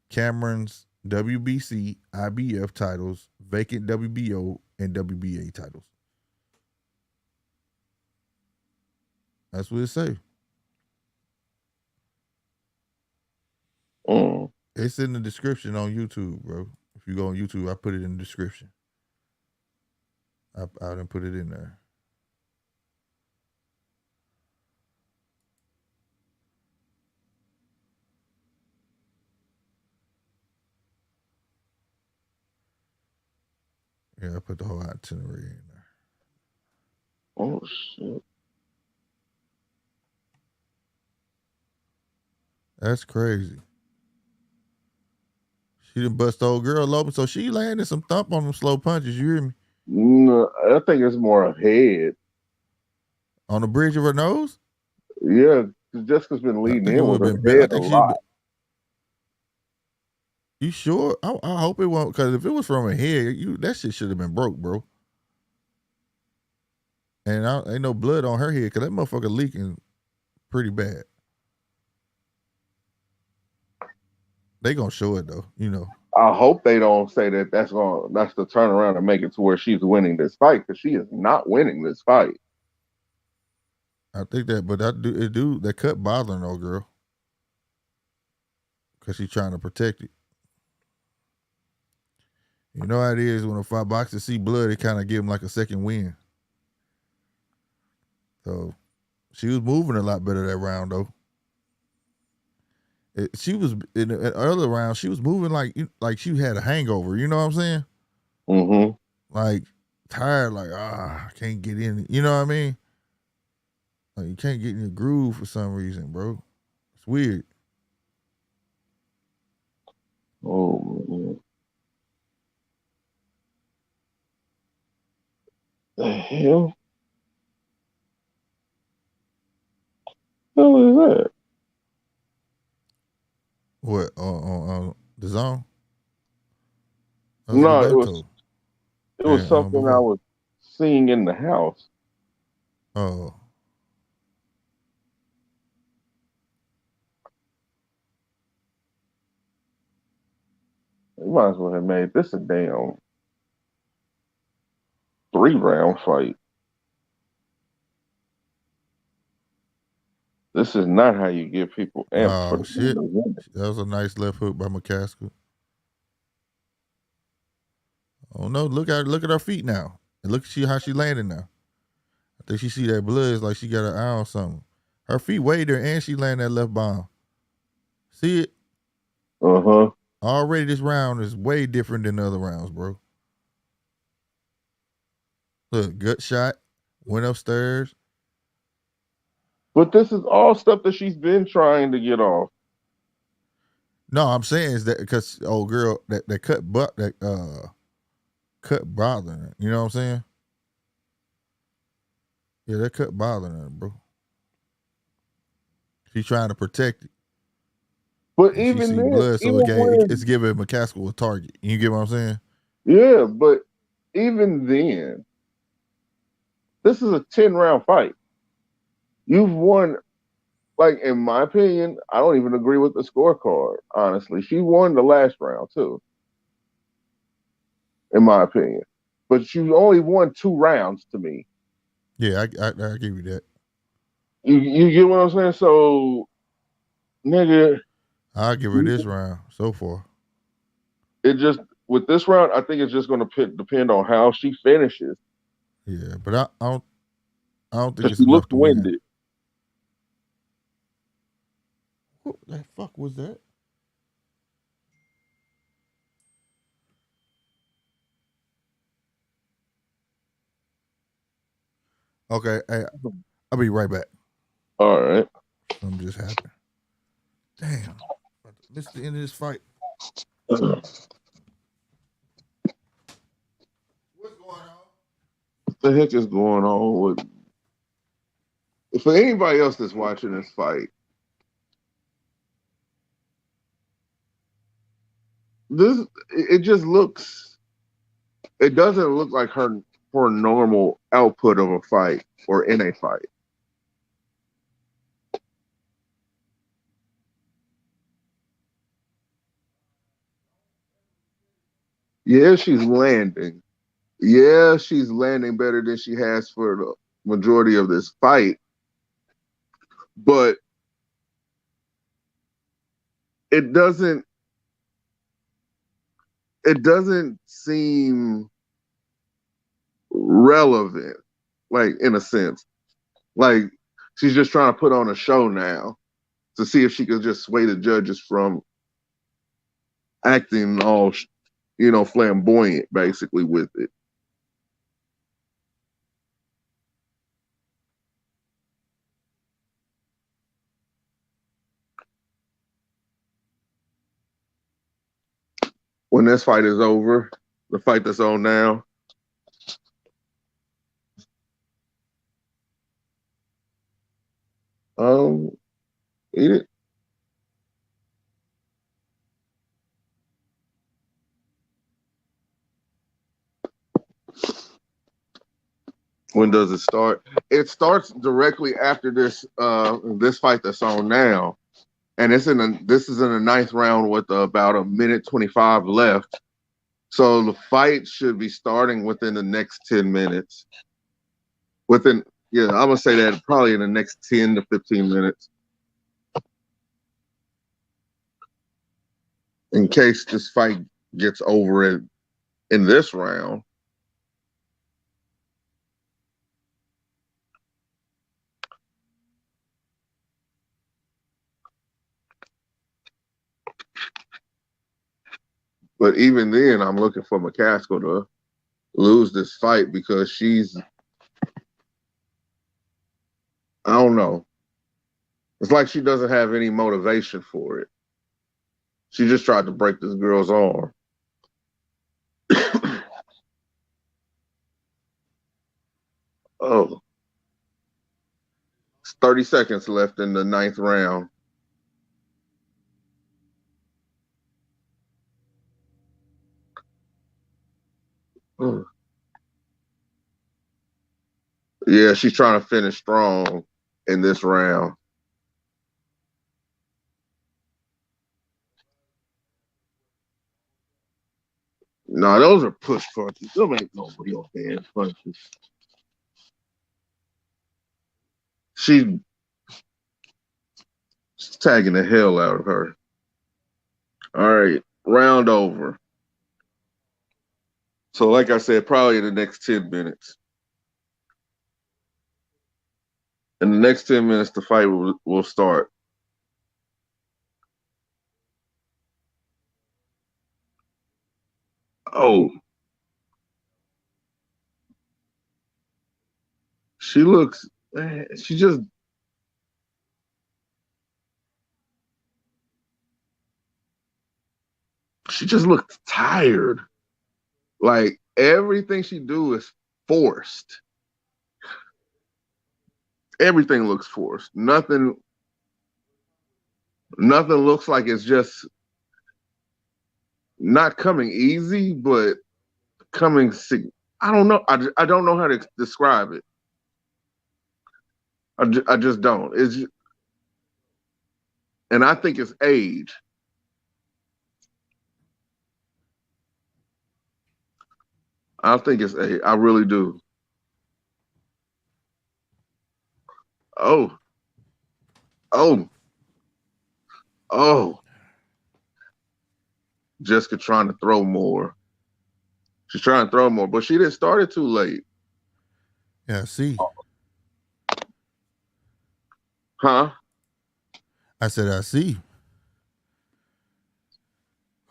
Cameron's WBC, IBF titles, vacant WBO and WBA titles. That's what it say. It's in the description on YouTube, bro. If you go on YouTube, I put it in the description. I didn't put it in there. Yeah, I put the whole itinerary in there. Oh, shit. That's crazy. She done bust the old girl open, so she landed some thump on them slow punches. You hear me? No, I think it's more a head. On the bridge of her nose? Yeah, Jessica's been leading in with her head a lot. You sure? I hope it won't, because if it was from her head, that shit should have been broke, bro. And ain't no blood on her head, because that motherfucker leaking pretty bad. They gonna show it though, you know. I hope they don't say that's the turnaround and make it to where she's winning this fight, because she is not winning this fight. I think that, but that cut bothering old girl because she's trying to protect it. You know how it is when a boxer see blood, it kind of give him like a second wind. So she was moving a lot better that round though. She was in the other round. She was moving like she had a hangover. You know what I'm saying? Mm-hmm. Like tired, like I can't get in. You know what I mean? Like you can't get in your groove for some reason, bro. It's weird. Oh man. The hell? What is that? What on the zone? No, Gilberto. it was something I was seeing in the house. Oh. You might as well have made this a damn 3-round fight. This is not how you give people amped for the Shit. win. That was a nice left hook by McCaskill. Oh no, look at her feet now. And look how she landed now. I think she see that blood. It's like she got an eye on something. Her feet way there and she landed that left bomb. See it? Uh-huh. Already this round is way different than the other rounds, bro. Look, gut shot, went upstairs. But this is all stuff that she's been trying to get off. No, I'm saying is that because old girl that cut bothering her. You know what I'm saying? Yeah, that cut bothering her, bro. She's trying to protect it. But and even she see then, blood, so even it's giving McCaskill a target. You get what I'm saying? yeah, but even then, this is a 10-round fight. You've won, like, in my opinion, I don't even agree with the scorecard, honestly. She won the last round, too, in my opinion. But you only won 2 rounds to me. Yeah, I give you that. You get what I'm saying? So, nigga, I'll give her this round so far. It just, with this round, I think it's just going to depend on how she finishes. Yeah, but I don't think it's she enough looked to win. winded. What the fuck was that? Okay, hey, I'll be right back. All right. Something just happened. Damn. This is the end of this fight. What's going on? What the heck is going on with... For anybody else that's watching this fight, it just looks... It doesn't look like her normal output of a fight or in a fight. Yeah, she's landing. Yeah, she's landing better than she has for the majority of this fight. But it doesn't seem relevant, like, in a sense. Like, she's just trying to put on a show now to see if she could just sway the judges from acting all, flamboyant, basically, with it. When this fight is over, the fight that's on now, eat it. When does it start? It starts directly after this fight that's on now, and this is in the 9th round with about a minute 25 left. So the fight should be starting within the next 10 minutes. Yeah, I'm gonna say that probably in the next 10 to 15 minutes. In case this fight gets over in this round. But even then, I'm looking for McCaskill to lose this fight because I don't know. It's like she doesn't have any motivation for it. She just tried to break this girl's arm. Oh. It's 30 seconds left in the 9th round. Yeah, she's trying to finish strong in this round. No, those are push punches. Them ain't no real hand punches. She's tagging the hell out of her. All right, round over. So like I said, probably in the next 10 minutes. In the next 10 minutes, the fight will start. Oh. She looks, she just looks tired. Like everything she do is forced. Everything looks forced. Nothing looks like it's just not coming easy, but coming. I don't know. I don't know how to describe it. I just don't. And I think it's age. I think it's age. I really do. Oh. Jessica trying to throw more. She's trying to throw more, but she didn't start it too late. Yeah, see. Huh? I said, I see.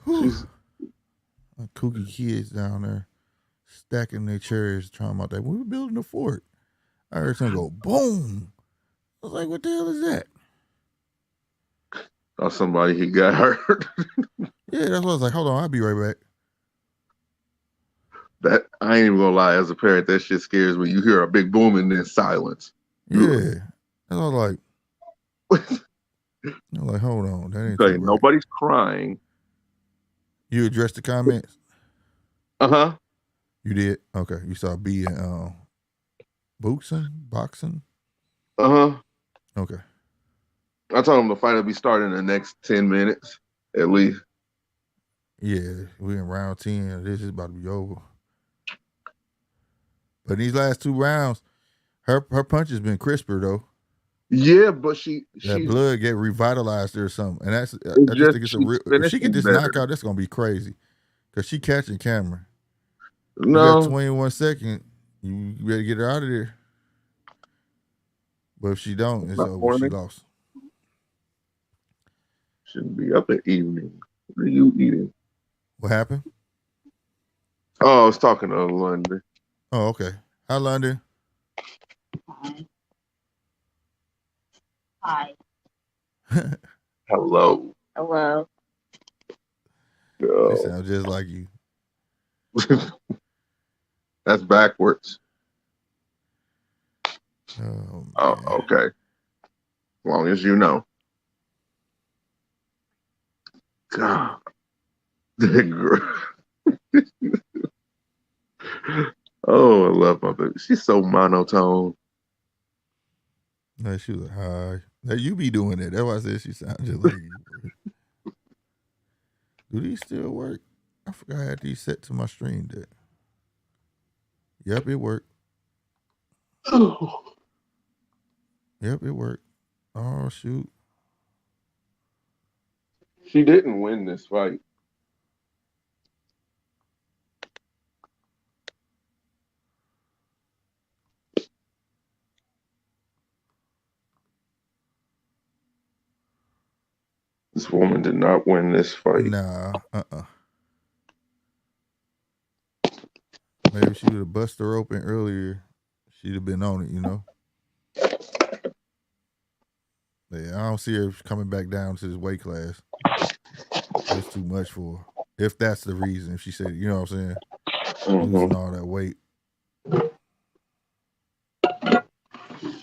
Kooky kids down there stacking their chairs, talking about that. We were building a fort. I heard something go boom. I was like, what the hell is that? Oh, somebody he got hurt. Yeah, that's what I was like. Hold on, I'll be right back. That I ain't even gonna lie, as a parent, that shit scares me. You hear a big boom and then silence. Yeah. And I was like, hold on. That ain't Okay, right. nobody's crying. You addressed the comments? Uh-huh. You did? Okay. You saw B and boxing? Uh-huh. Okay. I told him the fight will be starting in the next 10 minutes, at least. Yeah, we're in round 10. This is about to be over. But in these last 2 rounds, her punch has been crisper though. Yeah, but that blood get revitalized or something, and that's I just think it's a real. If she get this knockout, that's gonna be crazy, because she catching Cameron. No, you got 21 seconds. You better get her out of there. But if she don't, it's over. She lost. Shouldn't be up at evening. What are you eating? What happened? Oh, I was talking to London. Oh, okay. Hi, London. Hi. Hello. Hello. She sounds just like you. That's backwards. Oh, okay. As long as you know. God. Oh, I love my baby. She's so monotone. No, she was like, hi. Now you be doing it. That's why I said she sounds just like you. Do these still work? I forgot I had these set to my stream deck. Yep, it worked. Oh. Yep, it worked. Oh shoot. She didn't win this fight. This woman did not win this fight. Nah, Maybe she would have busted her open earlier. She'd have been on it, you know. Yeah, I don't see her coming back down to this weight class. It's too much for her. If that's the reason, if she said, you know what I'm saying, losing all that weight.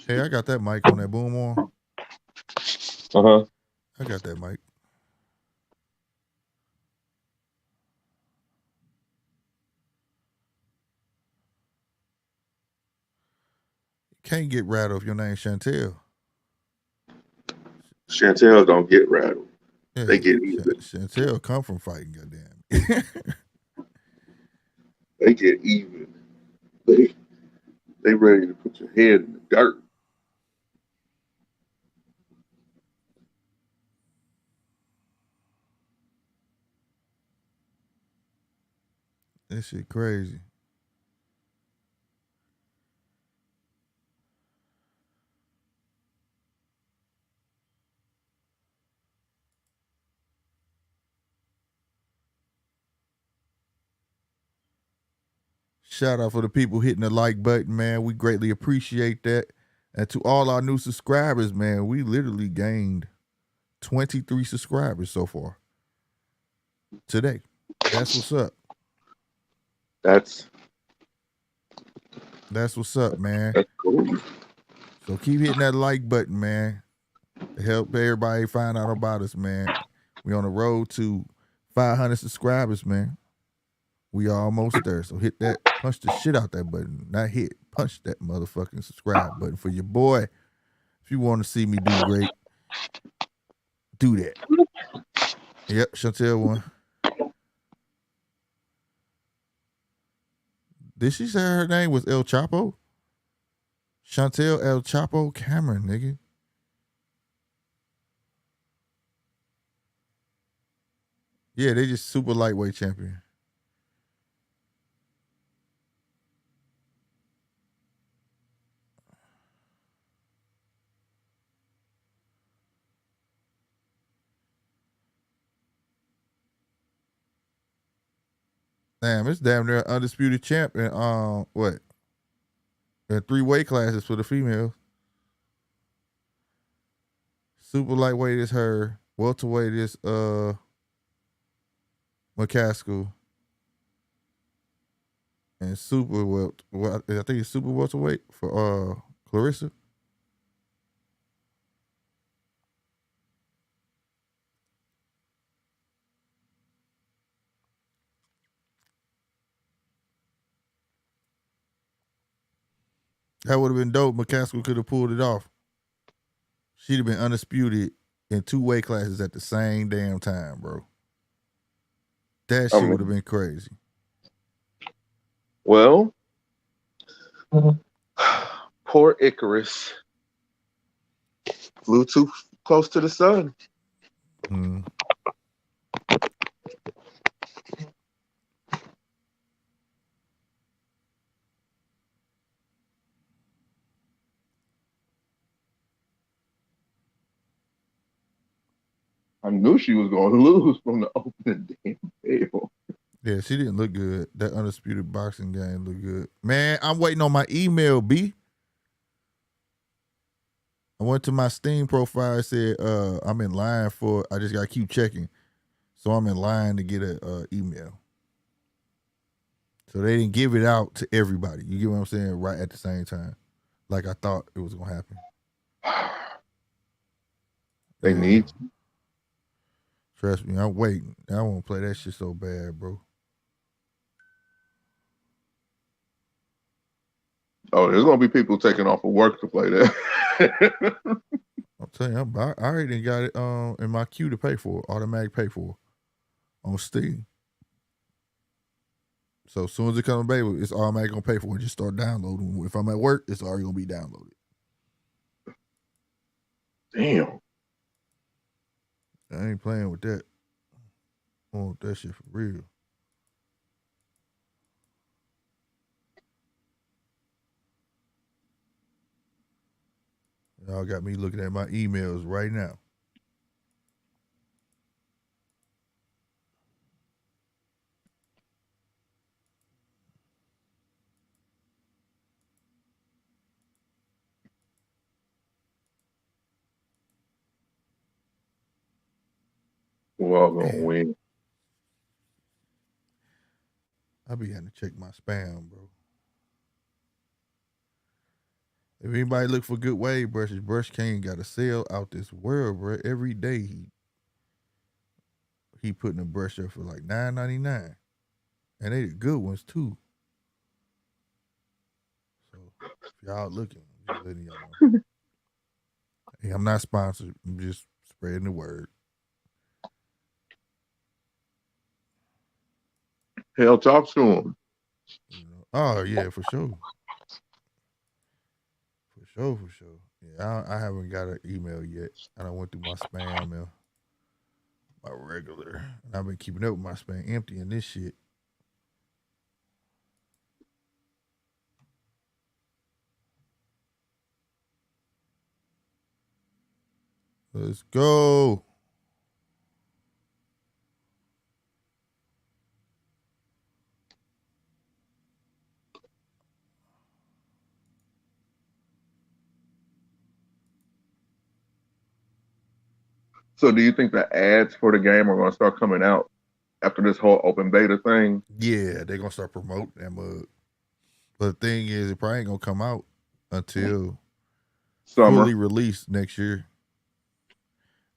Hey, I got that mic on that boom on. I got that mic. Can't get rattled if your name's Chantelle. Chantelle don't get rattled. Yeah, they get even. Chantelle come from fighting, goddamn. They get even. They ready to put your head in the dirt. That shit crazy. Shout out for the people hitting the like button, man. We greatly appreciate that. And to all our new subscribers, man, we literally gained 23 subscribers so far today. That's what's up. That's what's up, man. That's cool. So keep hitting that like button, man. Help everybody find out about us, man. We on the road to 500 subscribers, man. We almost there. So hit that, punch the shit out that button. Not hit, punch that motherfucking subscribe button for your boy. If you want to see me do great, do that. Yep, Chantelle won. Did she say her name was El Chapo? Chantelle El Chapo Cameron, nigga. Yeah, they just super lightweight champion. Damn, it's damn near undisputed champ in what? In 3 weight classes for the females. Super lightweight is her. Welterweight is McCaskill. And super I think it's super welterweight for Clarissa. That would have been dope. McCaskill could have pulled it off. She'd have been undisputed in 2 weight classes at the same damn time, bro. That shit would have been crazy. Well, poor Icarus flew too close to the sun. I knew she was going to lose from the opening damn bell. Yeah, she didn't look good. That undisputed boxing game looked good. Man, I'm waiting on my email, B. I went to my Steam profile. It said I'm in line for, I just got to keep checking. So I'm in line to get an email. So they didn't give it out to everybody. You get what I'm saying? Right at the same time. Like I thought it was going to happen. They need to. Trust me, I'm waiting. I want to play that shit so bad, bro. Oh, there's going to be people taking off of work to play that. I'm telling you, I already got it in my queue to pay for, automatic pay for on Steam. So as soon as it comes available, it's automatic going to pay for it. Just start downloading. If I'm at work, it's already going to be downloaded. Damn. I ain't playing with that. I want that shit for real. Y'all got me looking at my emails right now. We're all gonna win. I be having to check my spam, bro. If anybody look for good wave brushes, Brush King got a sale out this world, bro. Every day he putting a brush up for like $9.99, and they the good ones too. So if y'all looking, I'm just letting y'all know. Hey, I'm not sponsored. I'm just spreading the word. Hell, talk to him. You know? Oh yeah, for sure. For sure. Yeah, I haven't got an email yet. I done went through my spam and my regular. And I've been keeping up with my spam, emptying this shit. Let's go. So do you think the ads for the game are going to start coming out after this whole open beta thing? Yeah, they're going to start promoting that mug. But the thing is, it probably ain't going to come out until Summer. fully released next year.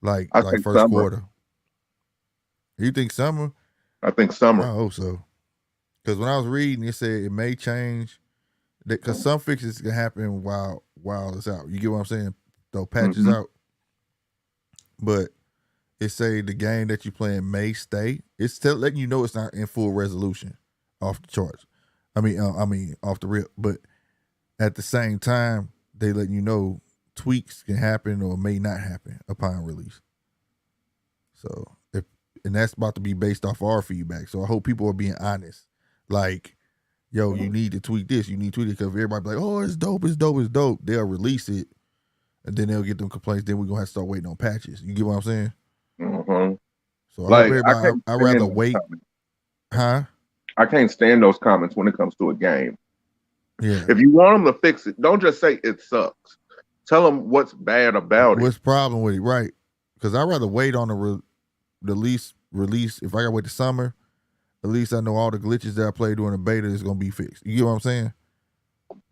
Like first summer. quarter. You think summer? I think summer. I hope so. Because when I was reading, it said it may change. Because some fixes can happen while it's out. You get what I'm saying? Throw patches out. But it say the game that you playing may stay. It's still letting you know it's not in full resolution off the charts. I mean off the rip. But at the same time, they letting you know tweaks can happen or may not happen upon release. So and that's about to be based off our feedback. So I hope people are being honest. Like, yo, you need to tweak this. You need to tweak it because everybody be like, oh, it's dope. They'll release it. And then they'll get them complaints. Then we're going to have to start waiting on patches. You get what I'm saying? Mm-hmm. So I'd rather wait. Comments. Huh? I can't stand those comments when it comes to a game. Yeah. If you want them to fix it, don't just say it sucks. Tell them what's bad about it. What's the problem with it, right? Because I'd rather wait on the release. If I got to wait the summer, at least I know all the glitches that I played during the beta is going to be fixed. You get what I'm saying?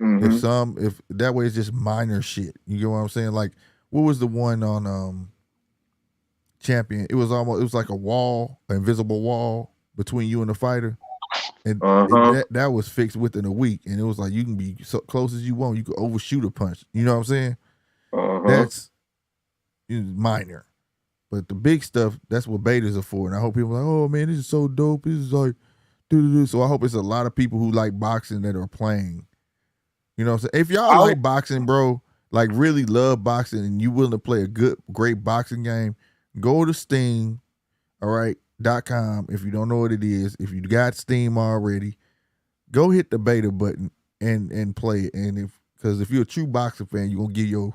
Mm-hmm. If that way it's just minor shit. You get what I'm saying? Like, what was the one on Champion? It was like a wall, an invisible wall between you and the fighter. And that was fixed within a week. And it was like you can be so close as you want. You could overshoot a punch. You know what I'm saying? That's minor. But the big stuff, that's what betas are for. And I hope people are like, oh man, this is so dope. This is like, so I hope it's a lot of people who like boxing that are playing. You know what I'm saying? If y'all like boxing, bro, like really love boxing and you willing to play a great boxing game, go to Steam, all right, .com. If you don't know what it is, if you got Steam already, go hit the beta button and play it. And because if you're a true boxing fan, you're gonna give your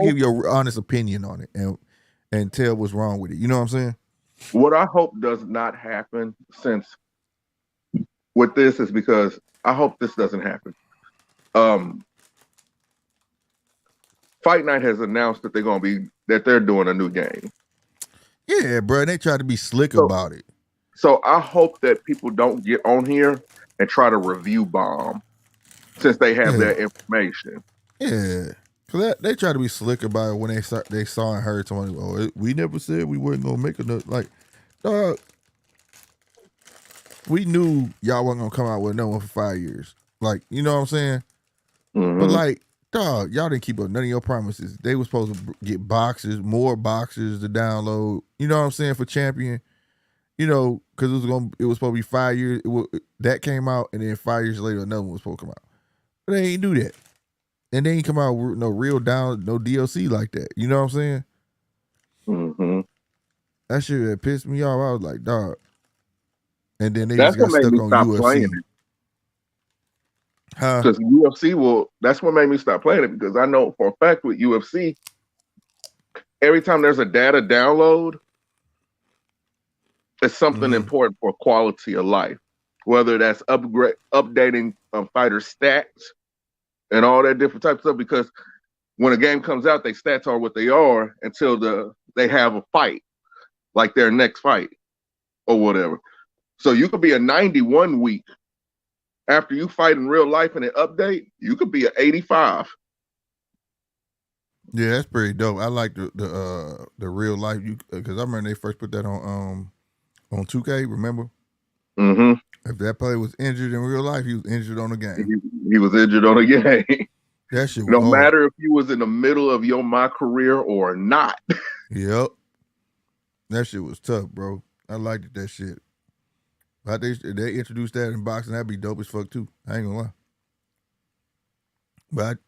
give your honest opinion on it and tell what's wrong with it. You know what I'm saying? What I hope does not happen with this is because I hope this doesn't happen. Fight Night has announced that they're doing a new game. Yeah, bro. They try to be slick about it. So I hope that people don't get on here and try to review bomb since they have that information. Yeah. Cause they try to be slick about it when they saw and heard someone. Oh, we never said we weren't gonna make another. Like, dog, we knew y'all wasn't gonna come out with no one for 5 years. Like, you know what I'm saying? Mm-hmm. But like, dog, y'all didn't keep up none of your promises. They were supposed to get more boxes to download. You know what I'm saying, for Champion. You know, because it was supposed to be 5 years. That came out, and then 5 years later, another one was supposed to come out. But they ain't do that. And then he come out with no real down, no DLC like that. You know what I'm saying? Mm-hmm. That shit that pissed me off. I was like, dog. And then they That's just what got made stuck me on stop UFC. playing it. Huh? Because UFC that's what made me stop playing it, because I know for a fact with UFC, every time there's a data download, it's something important for quality of life. Whether that's updating fighter stats and all that different types of stuff, because when a game comes out, their stats are what they are until they have a fight, like their next fight or whatever. So you could be a 91 week. After you fight in real life and an update, you could be an 85. Yeah, that's pretty dope. I like the real life, because I remember they first put that on 2K. Remember? Mm-hmm. If that player was injured in real life, he was injured on the game. He was injured on a game. That shit was no hard. matter if you was in the middle of my career or not. Yep. That shit was tough, bro. I liked that shit. But they introduced that in boxing, that'd be dope as fuck too. I ain't gonna lie. But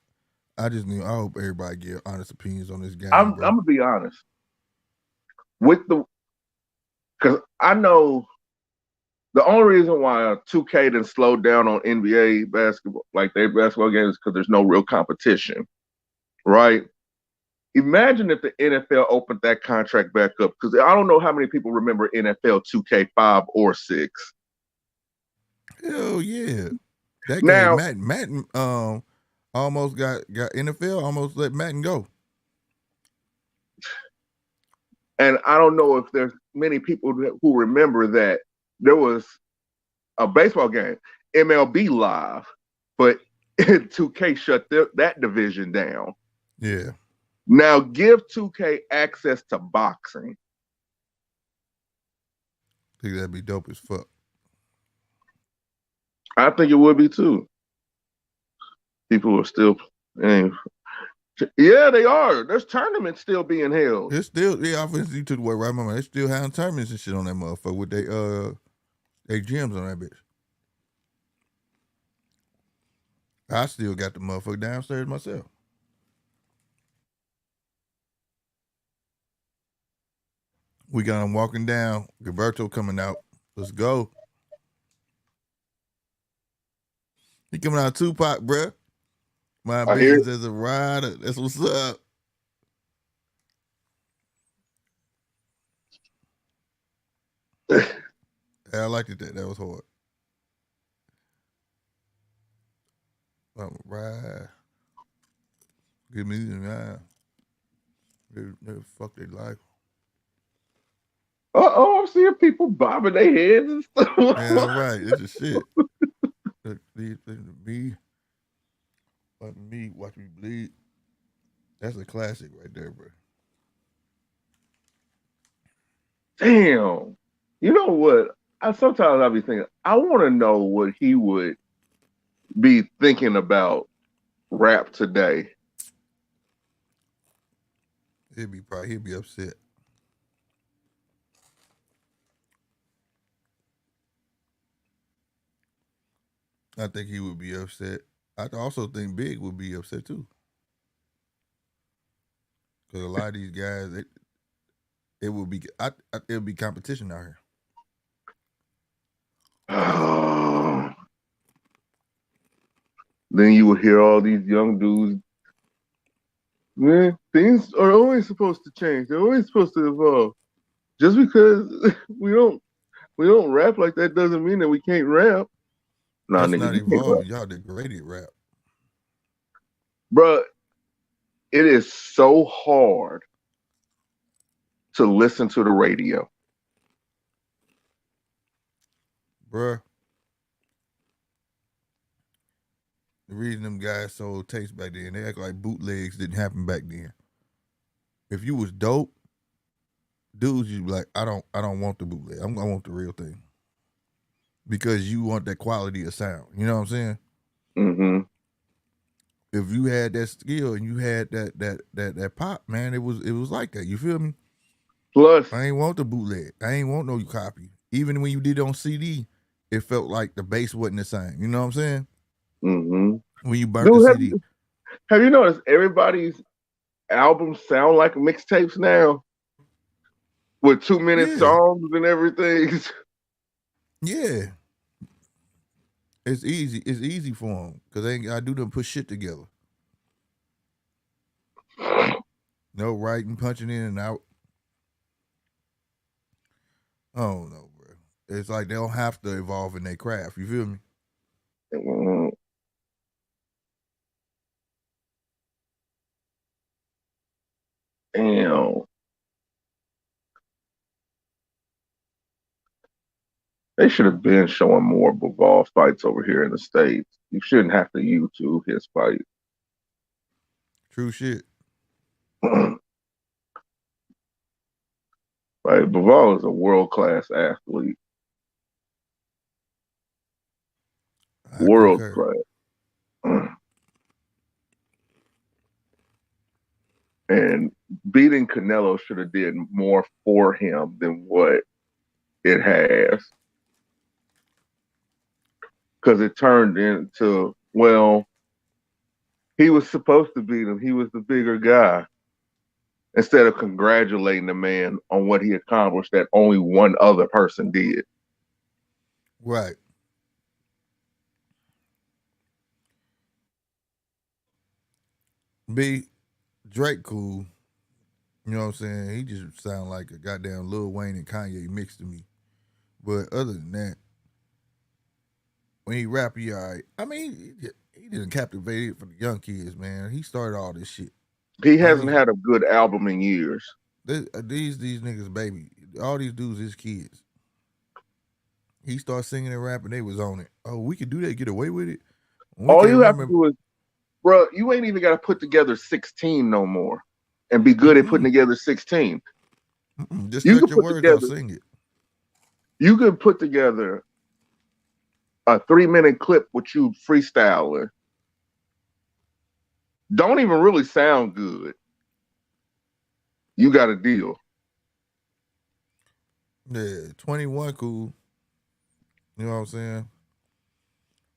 I I hope everybody get honest opinions on this game. I'm gonna be honest. Because I know the only reason why 2K didn't slow down on NBA basketball, like their basketball games, is because there's no real competition, right? Imagine if the NFL opened that contract back up, because I don't know how many people remember NFL 2K5 or 6. Hell yeah. That now, game, Madden almost got NFL, almost let Madden go. And I don't know if there's many people who remember that there was a baseball game, MLB Live, but 2K shut that division down. Yeah. Now give 2K access to boxing. I think that'd be dope as fuck. I think it would be too. People are still, yeah, they are. There's tournaments still being held. It's still, yeah, obviously you took the word right, my man. They still having tournaments and shit on that motherfucker with they gyms on that bitch. I still got the motherfucker downstairs myself. We got him walking down. Gilberto coming out. Let's go. He coming out Tupac, bruh. My business as a rider. That's what's up. Yeah, I liked it. That was hard. Right. Give me the ride. They fuck their life. I'm seeing people bobbing their heads and stuff. Yeah, right. It's a shit. Me, watch me bleed. That's a classic right there, bro. Damn. You know what? Sometimes I'll be thinking, I want to know what he would be thinking about rap today. He'll be upset. I think he would be upset. I also think Big would be upset too. Because a lot of these guys, it would be competition out here. Then you will hear all these young dudes. Man, things are always supposed to change. They're always supposed to evolve. Just because we don't rap like that doesn't mean that we can't rap. Nah, that's not evolving. Y'all degraded rap. Bruh, it is so hard to listen to the radio. Bruh. The reason them guys sold tapes back then, they act like bootlegs didn't happen back then. If you was dope, dudes, you be like, I don't want the bootleg. I want the real thing. Because you want that quality of sound. You know what I'm saying? Mm-hmm. If you had that skill and you had that pop, man, it was like that. You feel me? Plus, I ain't want the bootleg. I ain't want no copy. Even when you did it on CD, it felt like the bass wasn't the same. You know what I'm saying? Mm-hmm. When you burnt the CD. Have you noticed everybody's albums sound like mixtapes now? With 2-minute songs and everything. Yeah. It's easy. It's easy for them because they ain't got to do them put shit together. No writing, punching in and out. Oh no, bro. It's like they don't have to evolve in their craft. You feel me? Damn. They should have been showing more Bivol fights over here in the States. You shouldn't have to YouTube his fight. True shit. Like, Bivol is a world-class athlete. World-class. And beating Canelo should have did more for him than what it has. Because it turned into, well, he was supposed to beat him. He was the bigger guy. Instead of congratulating the man on what he accomplished that only one other person did. Right. B, Drake cool. You know what I'm saying? He just sound like a goddamn Lil Wayne and Kanye mixed to me. But other than that, when he rap, he all right. I mean, he didn't captivate it for the young kids, man. He started all this shit. He hasn't had a good album in years. These niggas, baby. All these dudes is kids. He started singing and rapping, they was on it. Oh, we could do that, get away with it? All you have to do is, bro, you ain't even got to put together 16 no more and be good at putting together 16. Just you your words together, sing it. You could put together a 3-minute clip with you freestyling. Don't even really sound good. You got a deal. Yeah, 21 cool. You know what I'm saying?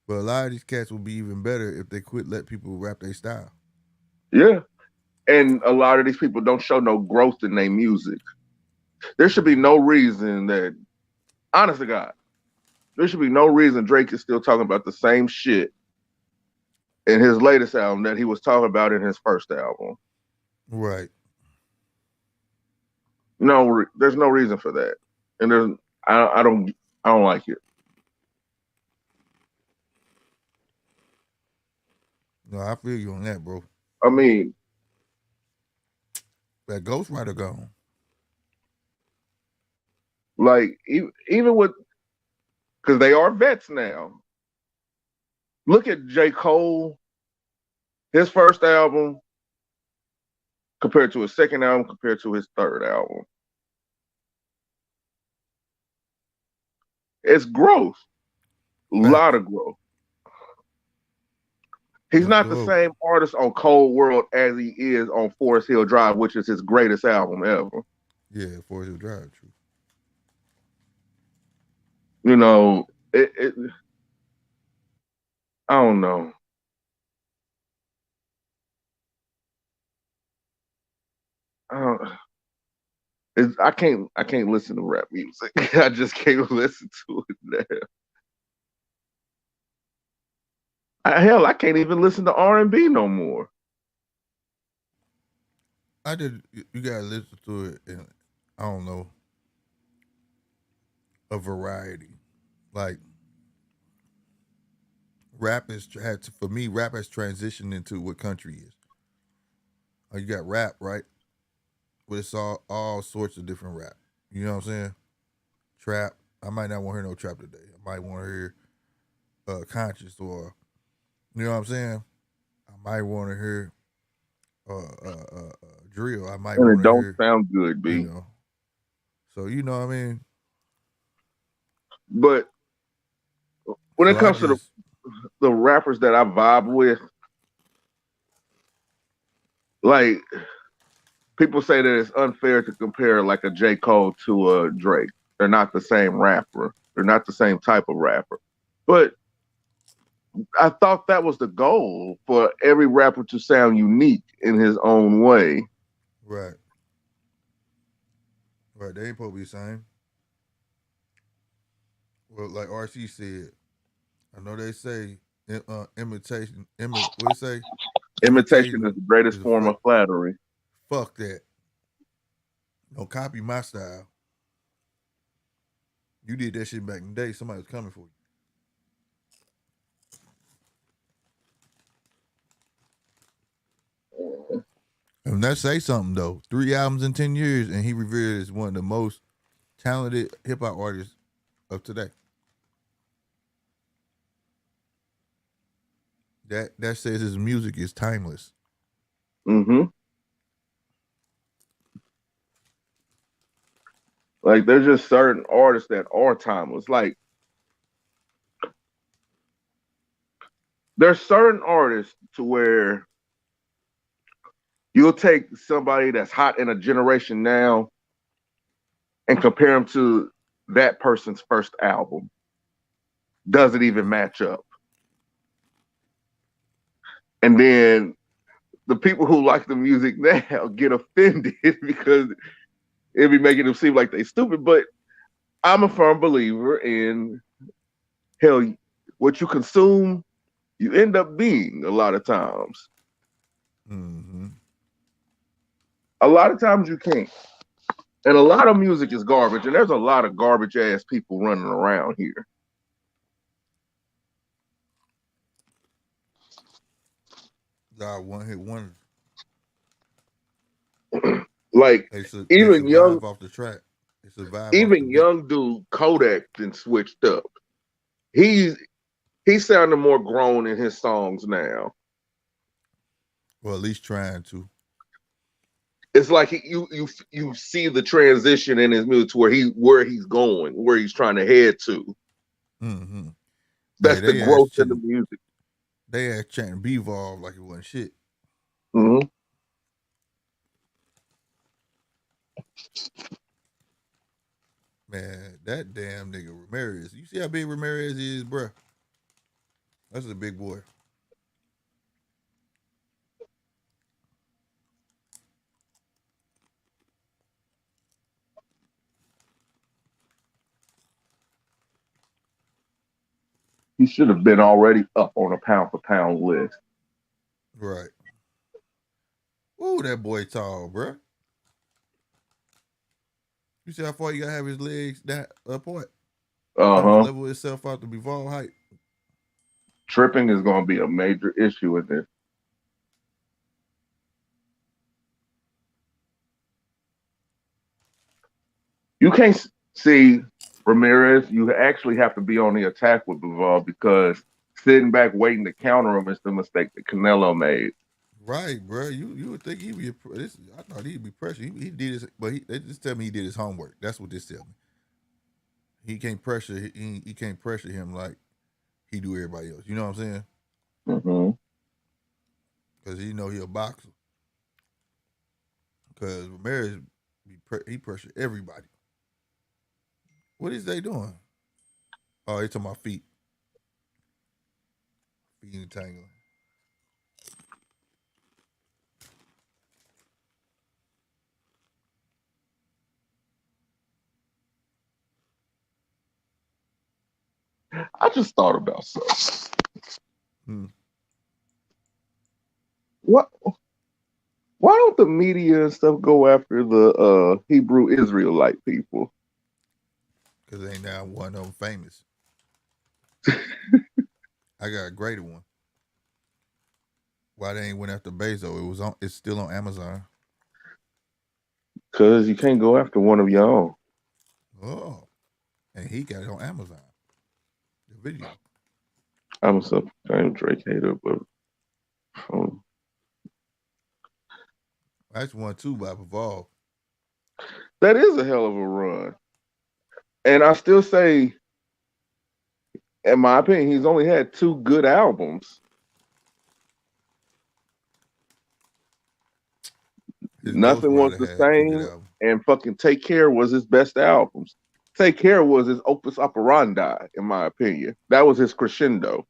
But a lot of these cats will be even better if they quit let people rap their style. Yeah. And a lot of these people don't show no growth in their music. There should be no reason that, honest to God, there should be no reason Drake is still talking about the same shit in his latest album that he was talking about in his first album. Right. No, there's no reason for that. And I don't like it. No, I feel you on that, bro. I mean, that Ghost Rider gone. Like, even with, because they are vets now. Look at J. Cole, his first album compared to his second album, compared to his third album. It's growth. A lot of growth. He's not the same artist on Cold World as he is on Forest Hill Drive, which is his greatest album ever. Yeah, Forest Hill Drive, true. You know, I don't know. I can't listen to rap music. I just can't listen to it now. Hell, I can't even listen to R&B no more. You gotta listen to it in, I don't know, a variety. Like, rap has transitioned into what country is. You got rap, right? But it's all sorts of different rap. You know what I'm saying? Trap. I might not want to hear no trap today. I might want to hear conscious, or, you know what I'm saying? I might want to hear drill. I might want to hear. Don't sound good, B. You know. So, you know what I mean? But when it comes to the rappers that I vibe with, like, people say that it's unfair to compare like a J. Cole to a Drake. They're not the same rapper. They're not the same type of rapper. But I thought that was the goal for every rapper to sound unique in his own way. Right. Right. They ain't supposed to be the same. Well, like RC said, I know they say imitation. What do you say? Imitation is the greatest is form of flattery. Fuck that. Don't copy my style. You did that shit back in the day. Somebody was coming for you. And that say something though. 3 albums in 10 years, and he revered as one of the most talented hip hop artists of today. That says his music is timeless. Mm-hmm. Like there's just certain artists that are timeless. Like there's certain artists to where you'll take somebody that's hot in a generation now and compare them to that person's first album. Doesn't even match up. And then the people who like the music now get offended because it be making them seem like they stupid. But I'm a firm believer in, hell, what you consume, you end up being a lot of times. Mm-hmm. A lot of times you can't. And a lot of music is garbage. And there's a lot of garbage ass people running around here. One hit wonder. Like even young off the track. They survive. Even young dude Kodak been switched up. He's sounding more grown in his songs now. Well, at least trying to. It's like you see the transition in his music to where he's going, where he's trying to head to. Mm-hmm. That's the growth in the music. They had chanting Bivol like it wasn't shit. Mm-hmm. Man, that damn nigga Ramirez. You see how big Ramirez is, bruh? That's a big boy. He should have been already up on a pound for pound list. Right. Ooh, that boy tall, bruh. You see how far you gotta have his legs that apart? Level itself out to Bivol height. Tripping is going to be a major issue with this. You can't see Ramirez. You actually have to be on the attack with Bivol because sitting back waiting to counter him is the mistake that Canelo made. Right, bro. You would think he'd be. I thought he'd be pressured. He did his, but they just tell me he did his homework. That's what this tell me. He can't pressure. He can't pressure him like he do everybody else. You know what I'm saying? Mm-hmm. Because he know he a boxer. Because Ramirez, he pressure everybody. What is they doing? Oh, they talking about feet. Feet entangling. I just thought about something. What? Why don't the media and stuff go after the Hebrew Israelite people? Because they ain't now one of them famous. I got a greater one. Why they ain't went after Bezos? It's still on Amazon. Because you can't go after one of your own. Oh. And he got it on Amazon. The video. I'm a Drake hater, but that's 1-2 by Bivol. That is a hell of a run. And I still say, in my opinion, he's only had 2 good albums. Nothing was the same, and fucking Take Care was his best albums. Take Care was his opus operandi, in my opinion. That was his crescendo.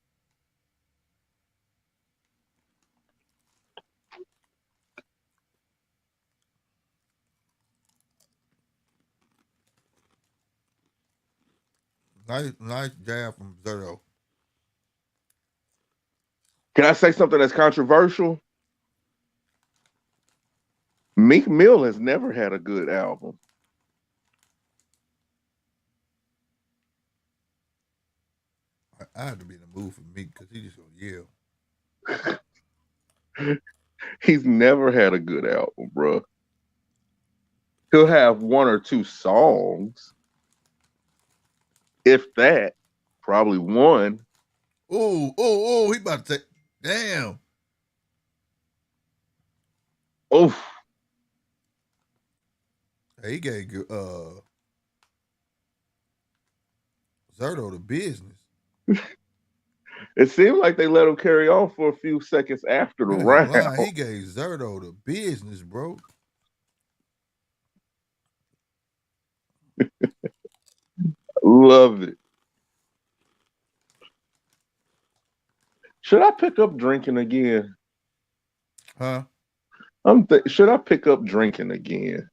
Nice jab from Zurdo. Can I say something that's controversial? Meek Mill has never had a good album. I have to be in the mood for Meek because he just gonna yell. He's never had a good album, bro. He'll have one or two songs, if that. Probably one. Oh, he about to take. Damn. Oof. Hey, he gave Zurdo the business. It seemed like they let him carry on for a few seconds after the round. He gave Zurdo the business, bro. Love it. Should I pick up drinking again? Huh? Should I pick up drinking again?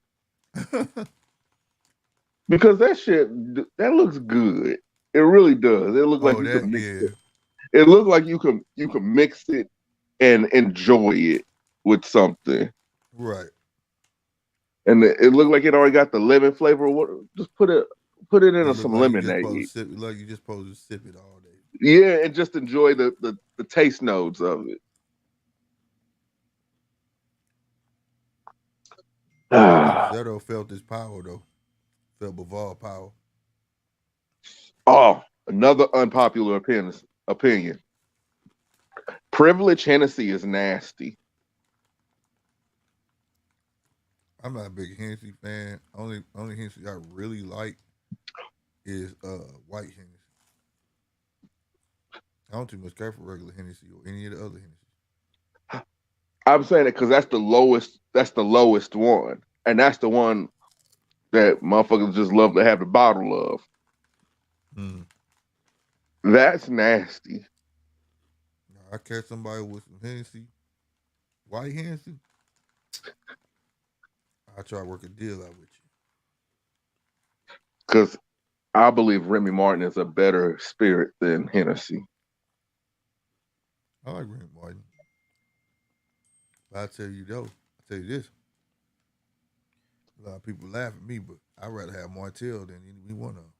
Because that looks good. It really does. It looks like you can mix it. It looks like you can mix it and enjoy it with something. Right. And it looked like it already got the lemon flavor. Just put it in some lemonade. Like you just supposed to sip it all day. Yeah, and just enjoy the taste notes of it. Zurdo felt his power though. Felt Bivol power. Oh, another unpopular opinion. Privilege Hennessy is nasty. I'm not a big Hennessy fan. Only Hennessy I really like is white Hennessy. I don't too much care for regular Hennessy or any of the other Hennessy. I'm saying it because that's the lowest. That's the lowest one, and that's the one that motherfuckers just love to have the bottle of. Mm. That's nasty. I catch somebody with some Hennessy, white Hennessy. I try to work a deal out with you. Because I believe Remy Martin is a better spirit than Hennessy. I like Remy Martin. But I tell you this. A lot of people laugh at me, but I'd rather have Martell than any one of them.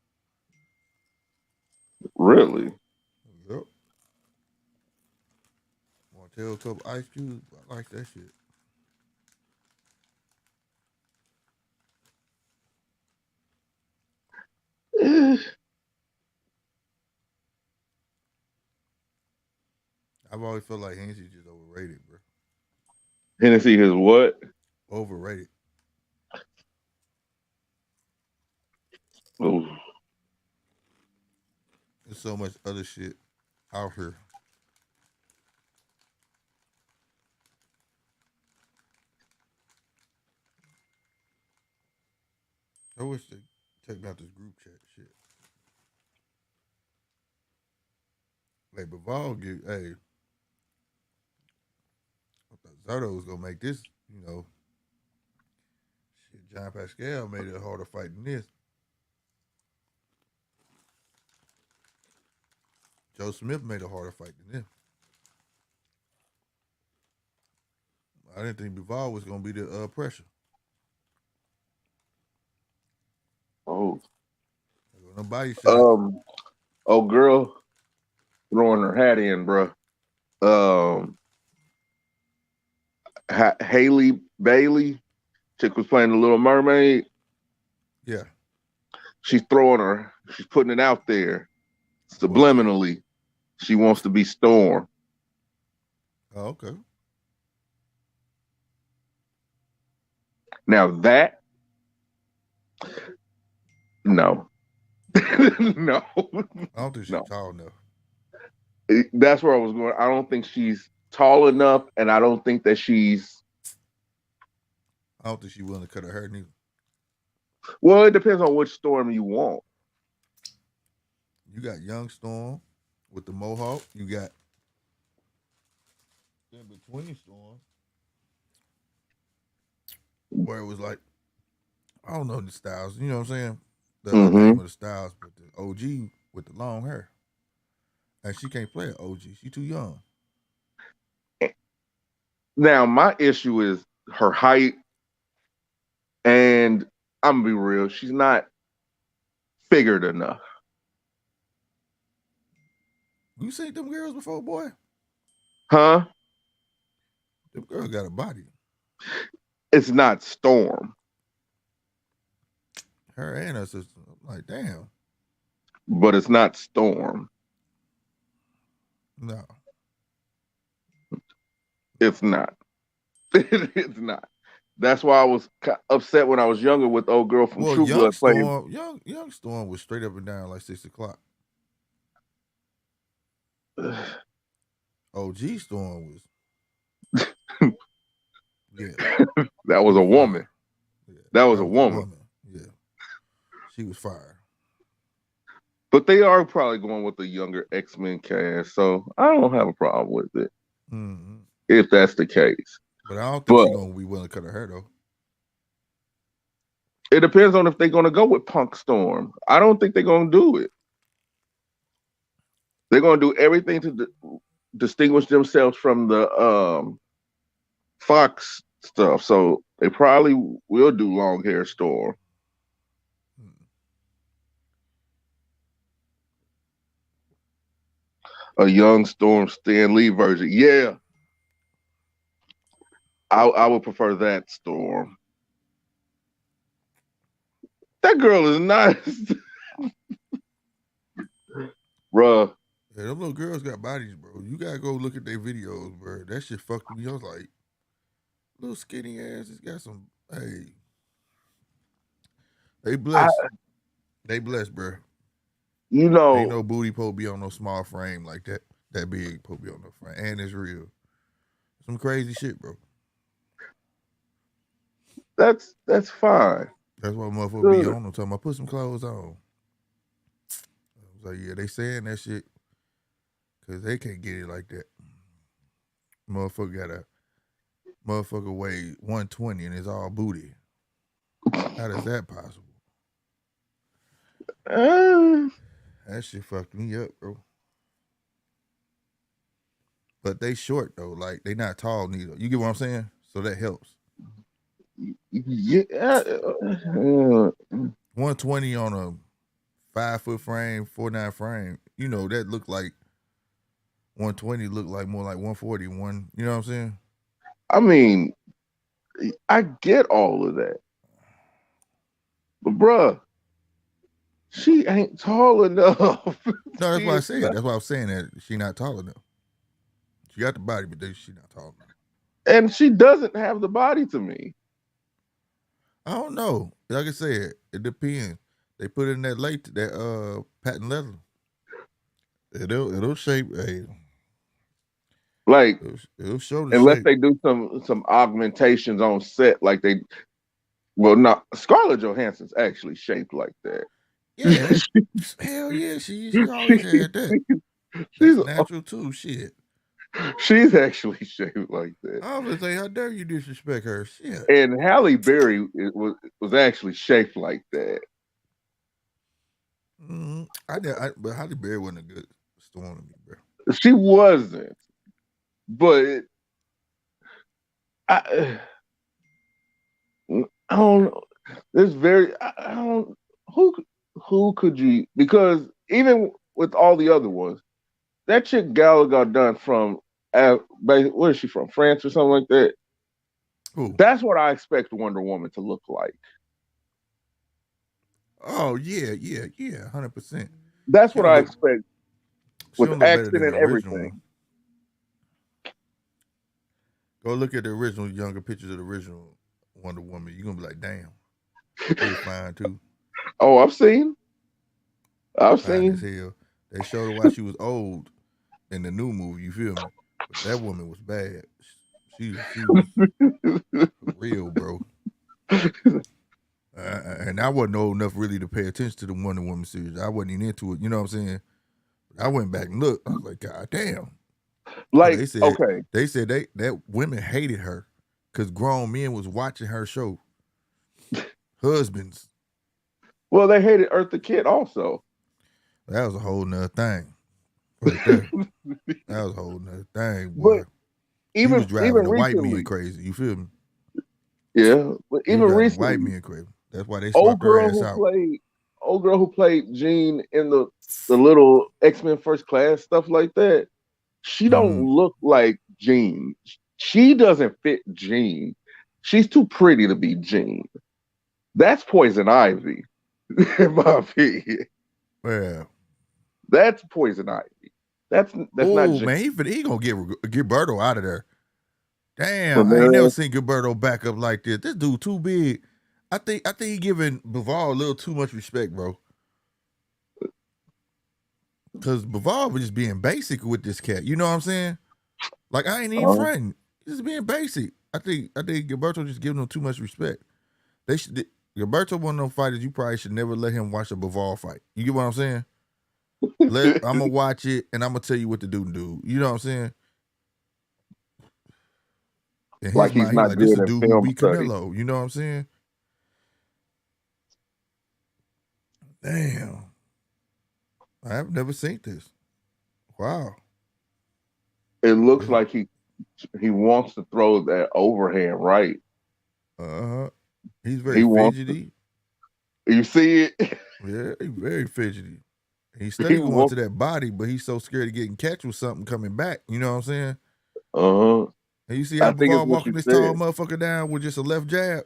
Really? Yep. Martell, a couple ice cubes. I like that shit. I've always felt like Hennessy just overrated, bro. Hennessy is what? Overrated. Ooh. There's so much other shit out here. I wish they take me out this group chat shit. Like Bivol I thought Zurdo was gonna make this, shit. John Pascal made it a harder fight than this. Joe Smith made a harder fight than this. I didn't think Bivol was gonna be the pressure. Oh. Nobody shot. Oh, girl throwing her hat in, bro. Haley Bailey, chick was playing the Little Mermaid. Yeah. She's putting it out there subliminally. She wants to be Storm. Oh, okay. Now that, no. No. I don't think she's tall enough. That's where I was going. I don't think she's tall enough, and I don't think that she's. I don't think she's willing to cut her hair neither. Well, it depends on which Storm you want. You got young Storm with the mohawk. You got in between Storm, where it was like, I don't know the styles. You know what I'm saying? The name of the styles, but the OG with the long hair. And she can't play an OG. She too young. Now, my issue is her height, and I'm gonna be real, she's not figured enough. You seen them girls before, boy? Huh? Them girls got a body. It's not Storm. Her and her sister. I'm like, damn. But it's not Storm. No. It's not. It's not. That's why I was upset when I was younger with old girl from True Blood playing. Young Storm was straight up and down like 6 o'clock. OG Storm was. Yeah. That was a woman. Yeah, that was a woman. Yeah. She was fire. But they are probably going with the younger X-Men cast, so I don't have a problem with it. Mm-hmm. If that's the case. But I don't think she's going to be willing to cut her hair, though. It depends on if they're going to go with Punk Storm. I don't think they're going to do it. They're going to do everything to distinguish themselves from the Fox stuff. So they probably will do long hair Storm. A young Storm Stan Lee version. Yeah. I would prefer that Storm. That girl is nice. Bruh. Yeah, them little girls got bodies, bro. You gotta go look at their videos, bro. That shit fucked me. I was like, little skinny ass, it's got some, hey. They blessed. They blessed, bro. You know. Ain't no booty po be on no small frame like that. That big po be on no frame. And it's real. Some crazy shit, bro. That's fine. That's why motherfucker be on them talking about put some clothes on. I was like, yeah, they saying that shit because they can't get it like that. Motherfucker weigh 120 and it's all booty. How is that possible? That shit fucked me up, bro. But they short though, like they not tall neither. You get what I'm saying? So that helps. Yeah. 120 on a 5-foot frame, 4'9" frame. You know, that look like 120 look like more like 140. You know what I'm saying? I mean, I get all of that. But bruh, she ain't tall enough. No, that's why I said. That's why I'm saying that she not tall enough. She got the body, but she not tall enough. And she doesn't have the body to me. I don't know. Like I said, it depends. They put it in that patent leather. It'll shape. Hey, like it'll show the unless shape. they do some augmentations on set, like they. Well, not Scarlett Johansson's actually shaped like that. Yeah, hell yeah, she always had that. She's natural too. Shit. She's actually shaped like that. I was say, how dare you disrespect her? Shit. And Halle Berry was actually shaped like that. Mm-hmm. But Halle Berry wasn't a good Storm to me, bro. She wasn't, but I don't know. There's I don't who could you, because even with all the other ones, that chick Gal Gadot from where is she from? France or something like that. Who? That's what I expect Wonder Woman to look like. Oh yeah, 100%. That's what I expect with accent and everything. One. Go look at the original younger pictures of the original Wonder Woman. You're gonna be like, damn, she's fine too. Oh, I've seen. As hell. They showed her while she was old in the new movie. You feel me? But that woman was bad. She was real, bro. And I wasn't old enough really to pay attention to the Wonder Woman series. I wasn't even into it. You know what I'm saying? I went back and looked. I was like, God damn. Like, they said, okay. They said that women hated her because grown men was watching her show. Husbands. Well, they hated Eartha Kitt also. That was a whole nother thing. Right there. That was a whole nother thing, boy. But He was even driving the white recently, men crazy. You feel me? yeah. But He even was driving white recently, men crazy. That's why they old swapped her girl ass who out. played old girl who played Jean in the little X-Men First Class stuff like that, she don't look like Jean. She doesn't fit Jean. She's too pretty to be Jean. That's Poison Ivy, in my opinion. Well, That's Poison Ivy. That's not Jean. Man, he gonna get Gilberto out of there. Damn, I ain't Ramirez. never seen Gilberto back up like this. This dude too big. I think he giving Bivol a little too much respect, bro. Cause Bivol was just being basic with this cat. You know what I'm saying? Like I ain't even fronting. He's just being basic. I think Gilberto just giving him too much respect. Gilberto one of them fighters you probably should never let him watch a Bivol fight. You get what I'm saying? I'm gonna watch it and I'm gonna tell you what to do. You know what I'm saying? And Like he's not this good a in dude who film beat study. Canelo. You know what I'm saying? Damn. I've never seen this. Wow. It looks like he wants to throw that overhand right. He's very fidgety. You see it? Yeah, he's very fidgety. He's steady going to that body, but he's so scared of getting catch with something coming back. You know what I'm saying? And you see how Bivol walking this tall motherfucker down with just a left jab?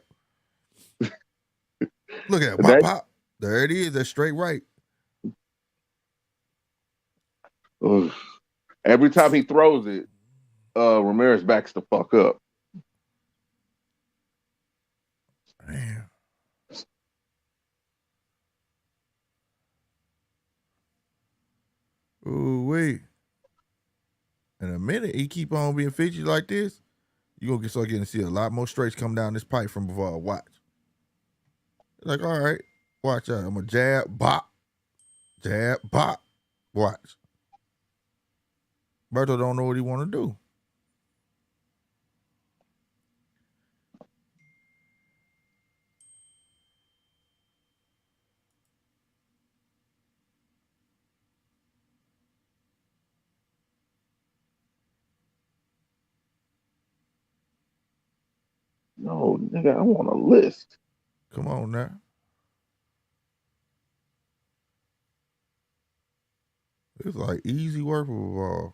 Look at that. Pop, pop. There it is. That's straight right. Every time he throws it, Ramirez backs the fuck up. Damn. Ooh, wait. In a minute, he keep on being fidgety like this, you're going to start getting to see a lot more straights come down this pipe from Bivol. Watch. Like, all right, watch out. I'm going to jab, bop. Watch. Berto don't know what he want to do. No, nigga, I want a list. Come on now. It's like easy work for Bivol.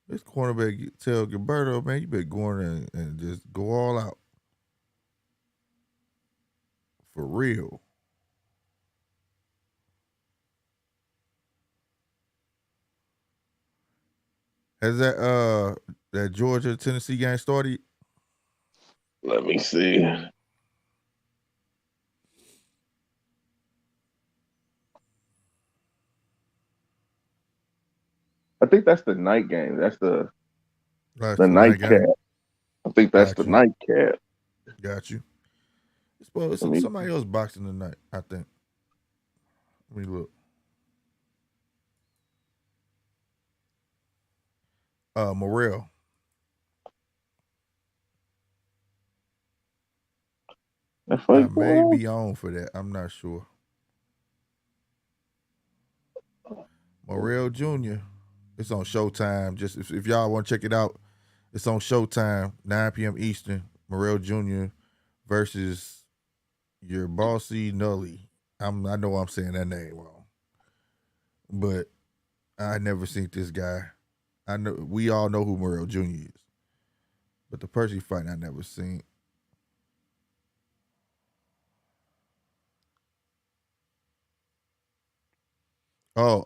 This cornerback tell Gilberto, man, you better go in and just go all out. For real. Has that Georgia Tennessee game started? Let me see. I think that's the night game. That's the nightcap. I think that's the nightcap. Got you. It's somebody else boxing tonight, I think. Let me look. Morrell. I may be on for that. I'm not sure. Morrell Jr. It's on Showtime. Just if y'all want to check it out, it's on Showtime, 9 p.m. Eastern. Morrell Jr. versus your bossy Nully. I know I'm saying that name wrong, but I never seen this guy. I know we all know who Morrell Jr. is, but the person he fighting I never seen. Oh,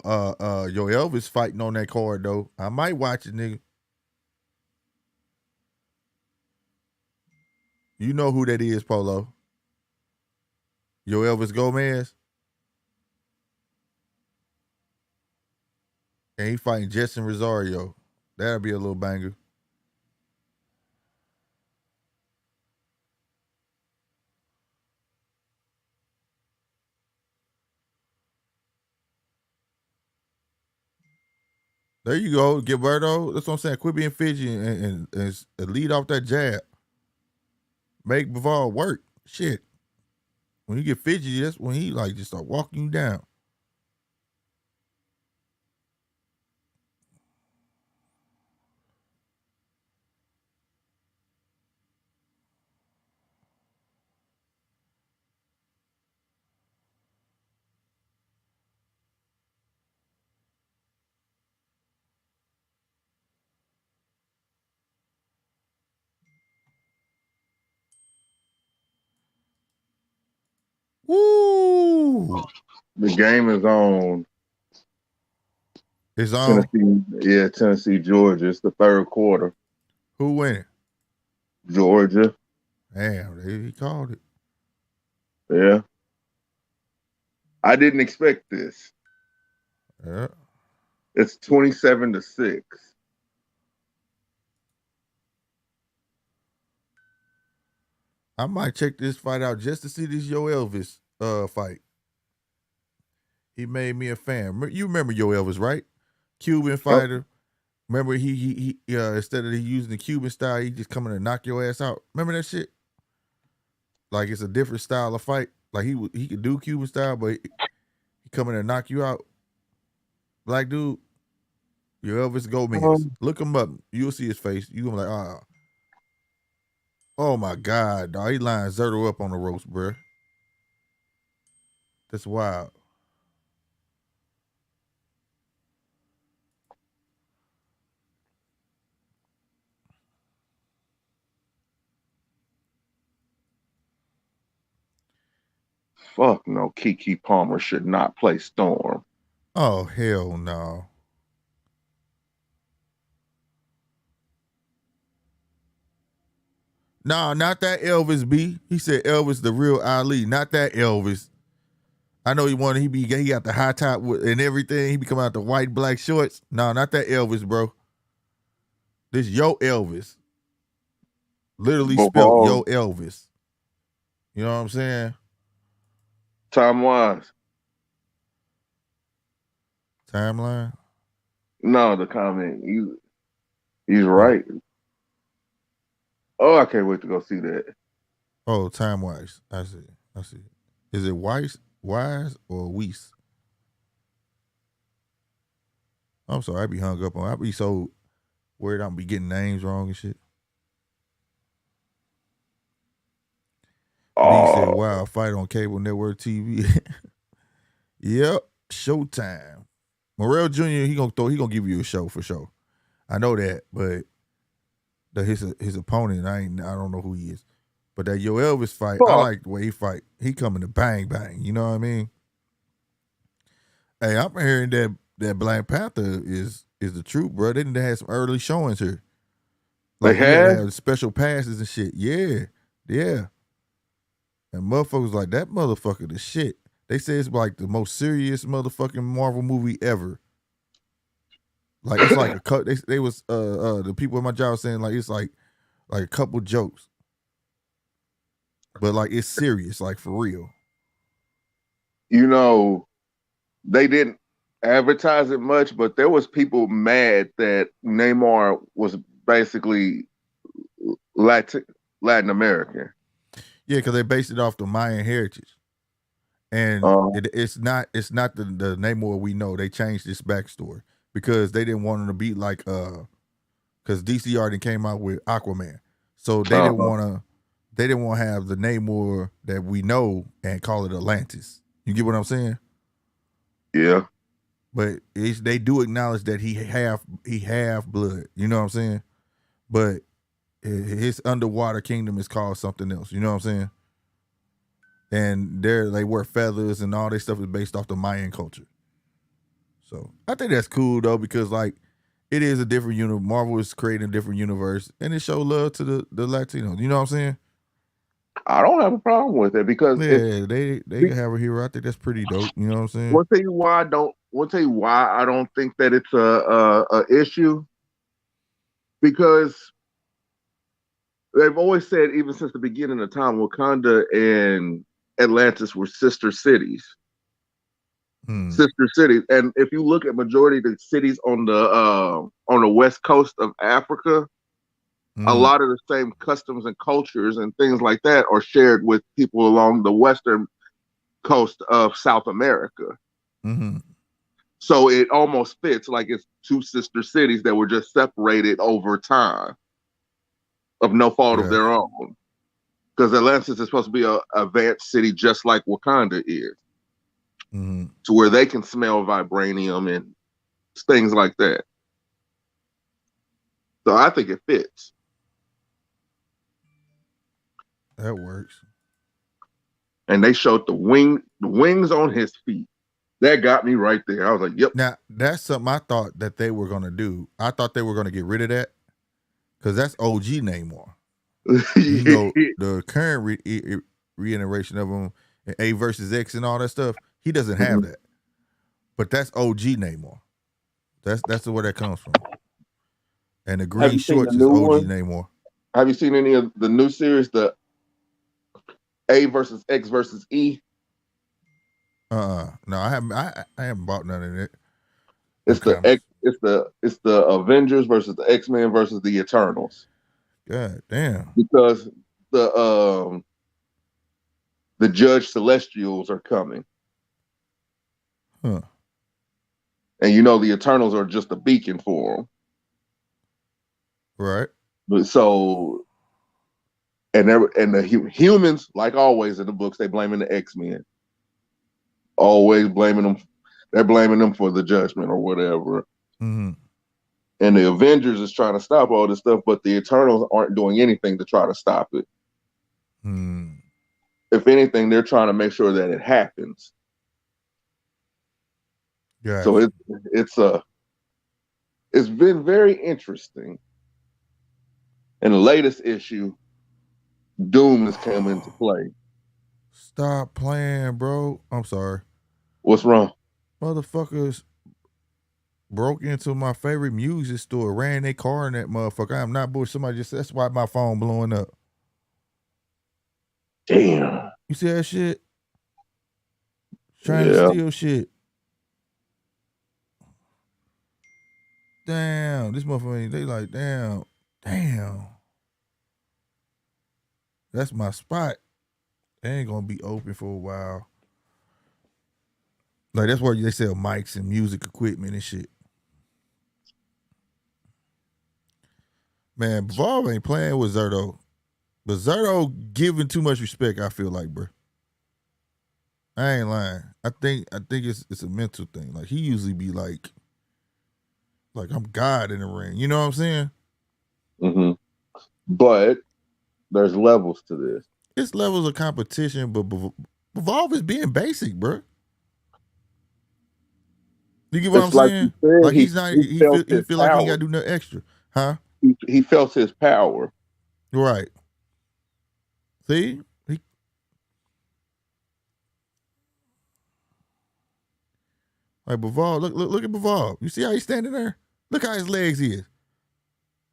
Yo Elvis fighting on that card though. I might watch it, nigga. You know who that is, Polo? Yo Elvis Gomez. And he fighting Justin Rosario. That'll be a little banger. There you go, Gilberto. That's what I'm saying. Quit being fidgety and lead off that jab. Make Bivol work. Shit. When you get fidgety, that's when he like just start walking you down. Woo! The game is on. It's on. Tennessee, Georgia. It's the third quarter. Who winning? Georgia. Damn, he called it. Yeah. I didn't expect this. Yeah. It's 27-6. I might check this fight out just to see this Yo Elvis fight. He made me a fan. You remember Yo Elvis, right? Cuban fighter. Oh. Remember he instead of using the Cuban style, he just coming to knock your ass out. Remember that shit? Like it's a different style of fight. Like he could do Cuban style, but he coming to knock you out. Black dude. Yo Elvis Gomez. Look him up. You'll see his face. You gonna be like, oh my God, dog. He lined Zurdo up on the ropes, bro. That's wild. Fuck no, Keke Palmer should not play Storm. Oh, hell no. No, not that Elvis B. He said Elvis the real Ali, not that Elvis. I know he got the high top and everything. He be coming out the white black shorts. No, not that Elvis, bro. This Yo Elvis. Literally spelled Yo Elvis. You know what I'm saying? Time-wise. Timeline? No, the comment. He's right. Oh, I can't wait to go see that. Oh, time-wise. I see. Is it Wise or Weiss? I'm sorry, I be hung up on. I be so worried I'm be getting names wrong and shit. B said, wow, fight on cable network TV. Yep, Showtime. Morrell Jr., he gonna give you a show for sure. I know that, but his opponent, I don't know who he is. But that Yo Elvis fight, I like the way he fight. He coming to bang bang. You know what I mean? Hey, I'm hearing that Black Panther is the truth, bro. They didn't have some early showings here. Like they had special passes and shit. Yeah. And motherfuckers like that motherfucker the shit. They say it's like the most serious motherfucking Marvel movie ever. Like it's like they was the people at my job saying like it's like a couple jokes. But like it's serious, like for real. You know, they didn't advertise it much, but there was people mad that Neymar was basically Latin American. Yeah, because they based it off the Mayan heritage. And it's not the Neymar we know. They changed this backstory because they didn't want him to be like because DC already came out with Aquaman. So they didn't want to have the Namor that we know and call it Atlantis. You get what I'm saying? Yeah. But they do acknowledge that he half blood. You know what I'm saying? But his underwater kingdom is called something else. You know what I'm saying? And they wear feathers and all this stuff is based off the Mayan culture. So I think that's cool though because like it is a different universe. Marvel is creating a different universe, and it show love to the Latinos. You know what I'm saying? I don't have a problem with it because they have a hero. I think that's pretty dope. You know what I'm saying? We'll tell you why I don't think that it's a issue. Because they've always said, even since the beginning of time, Wakanda and Atlantis were sister cities. Sister cities, and if you look at majority of the cities on the west coast of Africa, a lot of the same customs and cultures and things like that are shared with people along the western coast of South America. So it almost fits like it's two sister cities that were just separated over time of no fault of their own. Because Atlantis is supposed to be a advanced city just like Wakanda is. To where they can smell vibranium and things like that. So I think it fits. That works. and they showed the wings on his feet. That got me right there. I was like, yep. Now, that's something I thought that they were going to do. I thought they were going to get rid of that because that's OG Namor. You know, the current reiteration of him, A versus X and all that stuff, he doesn't have that. But that's OG Namor. That's where that comes from. And the green shorts is OG Namor. Have you seen any of the new series, the A versus X versus E? No, I haven't bought none of it. It's it's the Avengers versus the X-Men versus the Eternals. God damn. Because the Judge Celestials are coming. Huh. And you know the Eternals are just a beacon for them. Right. But so the humans, like always in the books, they blaming the X-Men. Always blaming them. They're blaming them for the judgment or whatever. Mm-hmm. And the Avengers is trying to stop all this stuff, but the Eternals aren't doing anything to try to stop it. Mm. If anything, they're trying to make sure that it happens. Yeah. So it's been very interesting. In the latest issue, Doom has come into play. Stop playing, bro. I'm sorry. What's wrong? Motherfuckers broke into my favorite music store, ran their car in that motherfucker. I'm not bullshit. Somebody just, that's why my phone blowing up. Damn. You see that shit? Trying to steal shit. Damn. This motherfucker, they like, damn. That's my spot. They ain't gonna be open for a while. Like, that's where they sell mics and music equipment and shit. Man, Bivol ain't playing with Zurdo. But Zurdo giving too much respect, I feel like, bro. I ain't lying. I think it's a mental thing. Like, he usually be like I'm God in the ring. You know what I'm saying? Mm-hmm. But there's levels to this. It's levels of competition, but Bivol is being basic, bro. You get what I'm saying? Like, he feel like he ain't got to do nothing extra. Huh? He felt his power. Right. See? Like, Bivol, look at Bivol. You see how he's standing there? Look how his legs is.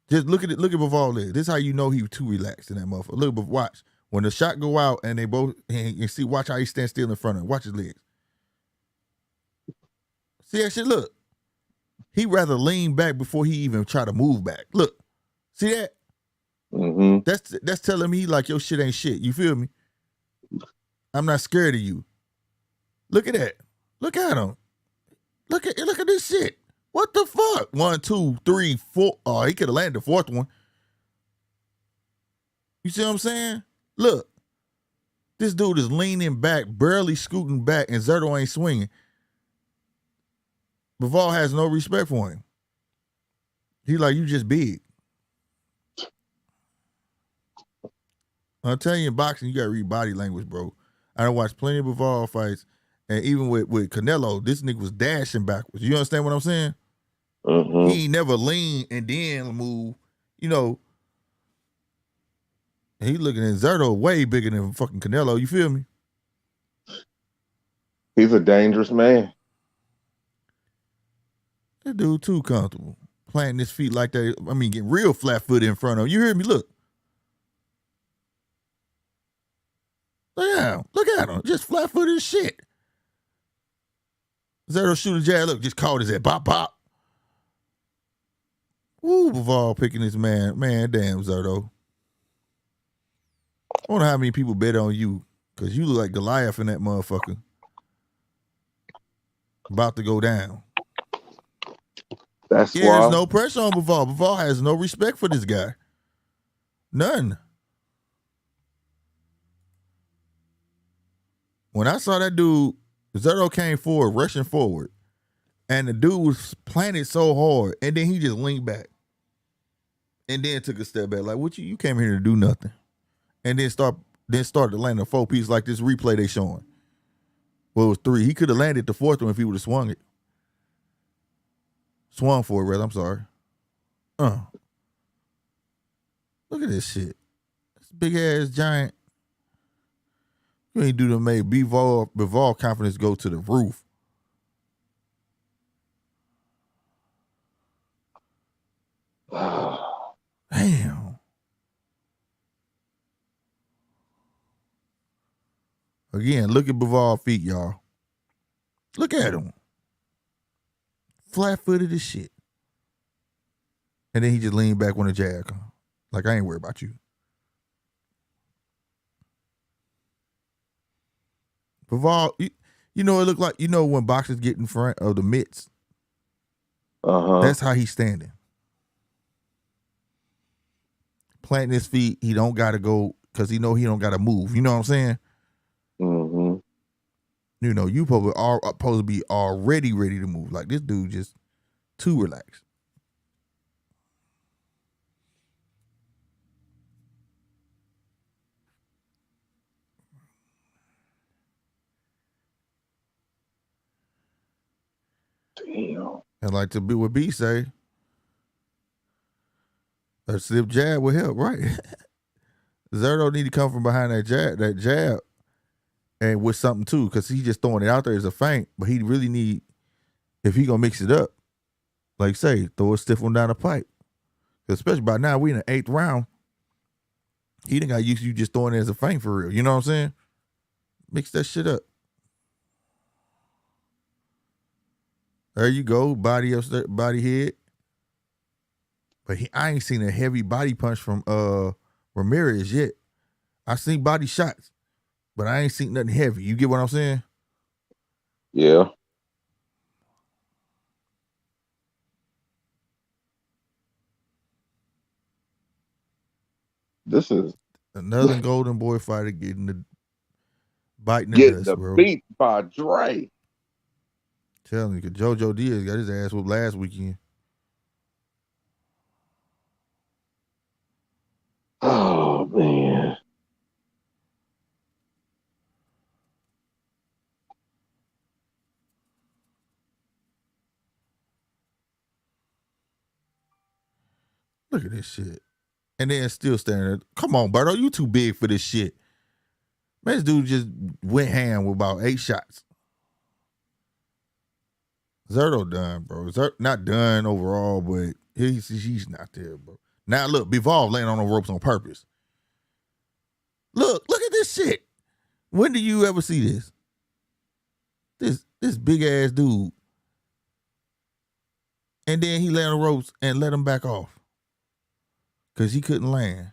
Just look at Bivol legs. This is how you know he too relaxed in that motherfucker. Look, but watch. When the shot go out and they both, and you see, watch how he stands still in front of him. Watch his legs. See that shit? Look. He rather lean back before he even try to move back. Look. See that? Mm-hmm. That's telling me like your shit ain't shit. You feel me? I'm not scared of you. Look at that. Look at him. Look at this shit. What the fuck? 1, 2, 3, 4. Oh, he could have landed the fourth one. You see what I'm saying? Look. This dude is leaning back, barely scooting back, and Zurdo ain't swinging. Bivol has no respect for him. He like, you just big. I'm telling you, in boxing, you got to read body language, bro. I done watched plenty of Bivol fights, and even with Canelo, this nigga was dashing backwards. You understand what I'm saying? Mm-hmm. He ain't never lean and then move. You know, he looking at Zurdo way bigger than fucking Canelo. You feel me? He's a dangerous man. That dude too comfortable. Planting his feet like that. I mean, getting real flat-footed in front of him. You hear me? Look. Look at him. Just flat-footed as shit. Zurdo shoot a jab. Look, just caught his head. Bop, bop. Woo, Bivol picking this man. Man, damn, Zurdo. I wonder how many people bet on you, because you look like Goliath in that motherfucker. About to go down. That's why. There's no pressure on Bivol. Bivol has no respect for this guy. None. When I saw that dude, Zurdo came forward, rushing forward, and the dude was planted so hard, and then he just leaned back. And then took a step back. Like, what you came here to do nothing. And then start then started to land a 4-piece like this replay they showing. Well, it was 3. He could have landed the 4th one if he would have swung it. Swung for it, rather. I'm sorry. Look at this shit. This big ass giant. You ain't do to make Bivol confidence go to the roof. Damn. Again, look at Bivol's feet, y'all. Look at him. Flat-footed as shit. And then he just leaned back when the jab come. Like, I ain't worried about you. Bivol, you know, it looked like, you know, when boxers get in front of the mitts. That's how he's standing. Planting his feet, he don't got to go because he know he don't got to move. You know what I'm saying? Mm-hmm. You know, you probably are supposed to be already ready to move. Like, this dude just too relaxed. Damn. And like to be what B say, a slip jab will help, right? Zurdo need to come from behind that jab, and with something too, because he just throwing it out there as a feint, but he really need, if he gonna mix it up, like say, throw a stiff one down the pipe. Especially by now, we in the 8th round. He done got used to you just throwing it as a feint for real. You know what I'm saying? Mix that shit up. There you go, body upstairs, body head. But I ain't seen a heavy body punch from Ramirez yet. I seen body shots, but I ain't seen nothing heavy. You get what I'm saying? Yeah. This is another golden boy fighter biting the dust, bro. Beat by Dre. Telling you, because JoJo Diaz got his ass whooped last weekend. Oh, man. Look at this shit. And then still standing there. Come on, Berto, you too big for this shit. Man, this dude just went ham with about 8 shots. Zurdo done, bro. Not done overall, but he's not there, bro. Now look, Bivol laying on the ropes on purpose. Look at this shit. When do you ever see this? This big ass dude. And then he lay on the ropes and let him back off. Cause he couldn't land.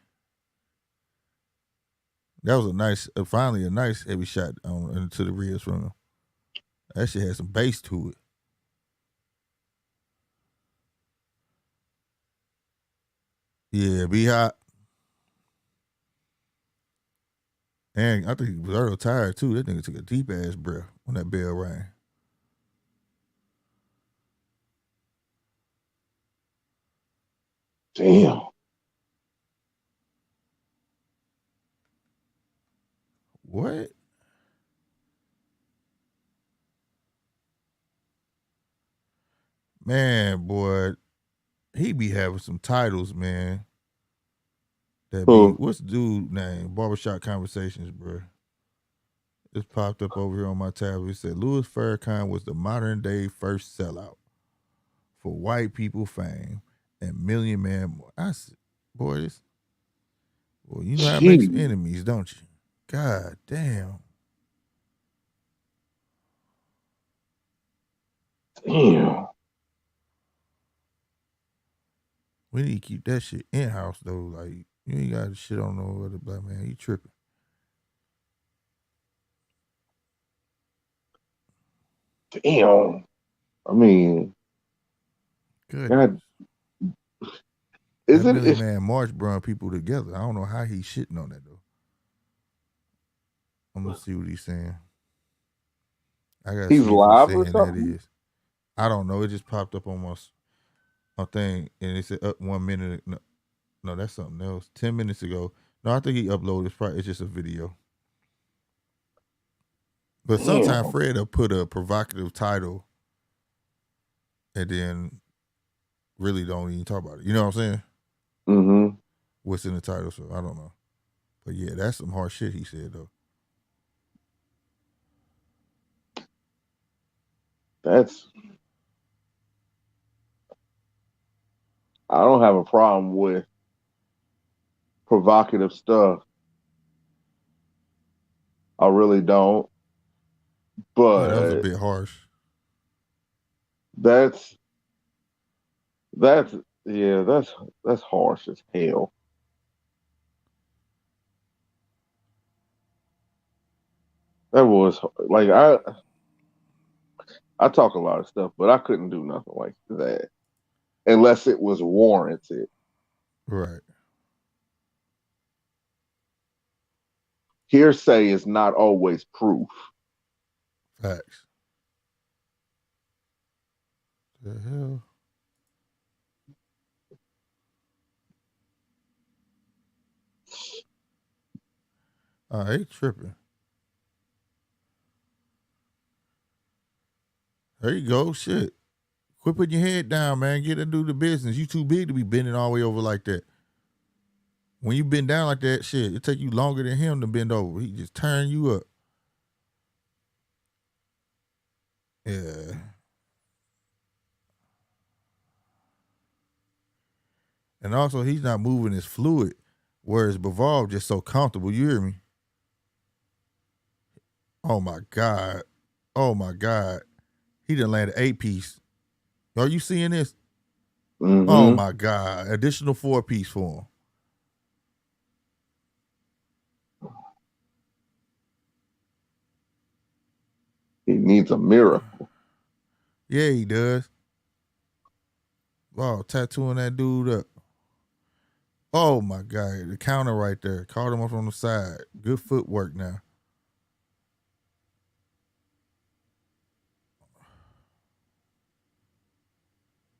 That was finally a nice heavy shot into the ribs from him. That shit had some bass to it. Yeah, be hot. And I think he was early tired too. That nigga took a deep ass breath when that bell rang. Damn. What? Man, boy, he be having some titles, man. What's the dude name? Barbershop Conversations, bro. It's popped up over here on my tab. It said Louis Farrakhan was the modern day first sellout for white people fame and Million Man. I said, boy, you know how to make some enemies, don't you? God damn. Damn. We need to keep that shit in-house, though. Like, you ain't got to shit on no other black man. You tripping. Damn. I mean, good. God. Is that it? Million Man March brought people together. I don't know how he's shitting on that, though. I'm going to see what he's saying. I got to see live what or saying something? that is. I don't know. It just popped up on my thing, and it said up 1 minute. No, that's something else. 10 minutes ago, No, I think he uploaded. It's just a video. But sometimes Fred will put a provocative title and then really don't even talk about it. You know what I'm saying? Mm-hmm. What's in the title? So I don't know. But yeah, that's some hard shit he said though. I don't have a problem with provocative stuff. I really don't. But yeah, that was a bit harsh. That's harsh as hell. That was like I talk a lot of stuff, but I couldn't do nothing like that unless it was warranted. Right. Hearsay is not always proof. Facts. The hell? I ain't tripping. There you go. Shit. Quit putting your head down, man. Get to do the business. You too big to be bending all the way over like that. When you bend down like that, shit, it take you longer than him to bend over. He just turn you up. Yeah. And also, he's not moving as fluid, whereas Bivol just so comfortable. You hear me? Oh, my God. Oh, my God. He done landed 8-piece. Are you seeing this? Mm-hmm. Oh, my God. Additional 4-piece for him. He needs a miracle. Yeah, he does. Wow, tattooing that dude up. Oh, my God. The counter right there. Caught him up on the side. Good footwork now.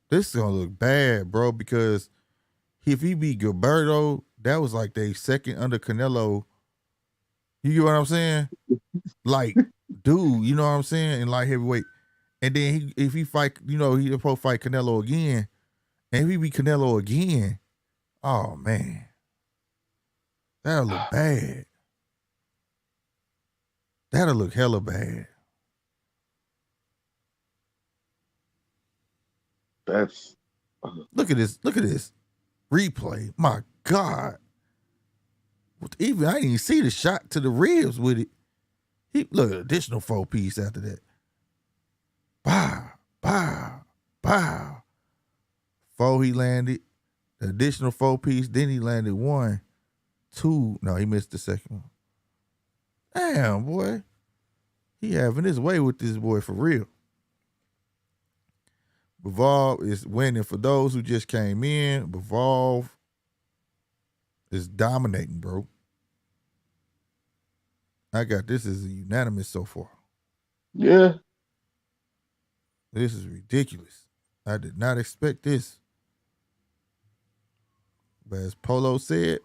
This is going to look bad, bro, because if he beat Gilberto, that was like they second under Canelo. You get what I'm saying? Like, dude, you know what I'm saying? In light heavyweight. And then if he fight, he'll probably fight Canelo again. And if he beat Canelo again, oh, man. That'll look bad. That'll look hella bad. Look at this. Look at this replay. My God. Even I didn't even see the shot to the ribs with it. Look, additional 4-piece after that. Bow, bow, bow. 4 he landed. The additional 4-piece. Then he landed 1, 2. No, he missed the second one. Damn, boy. He having his way with this boy for real. Bivol is winning. For those who just came in, Bivol is dominating, bro. I got this as a unanimous so far. Yeah. This is ridiculous. I did not expect this. But as Polo said,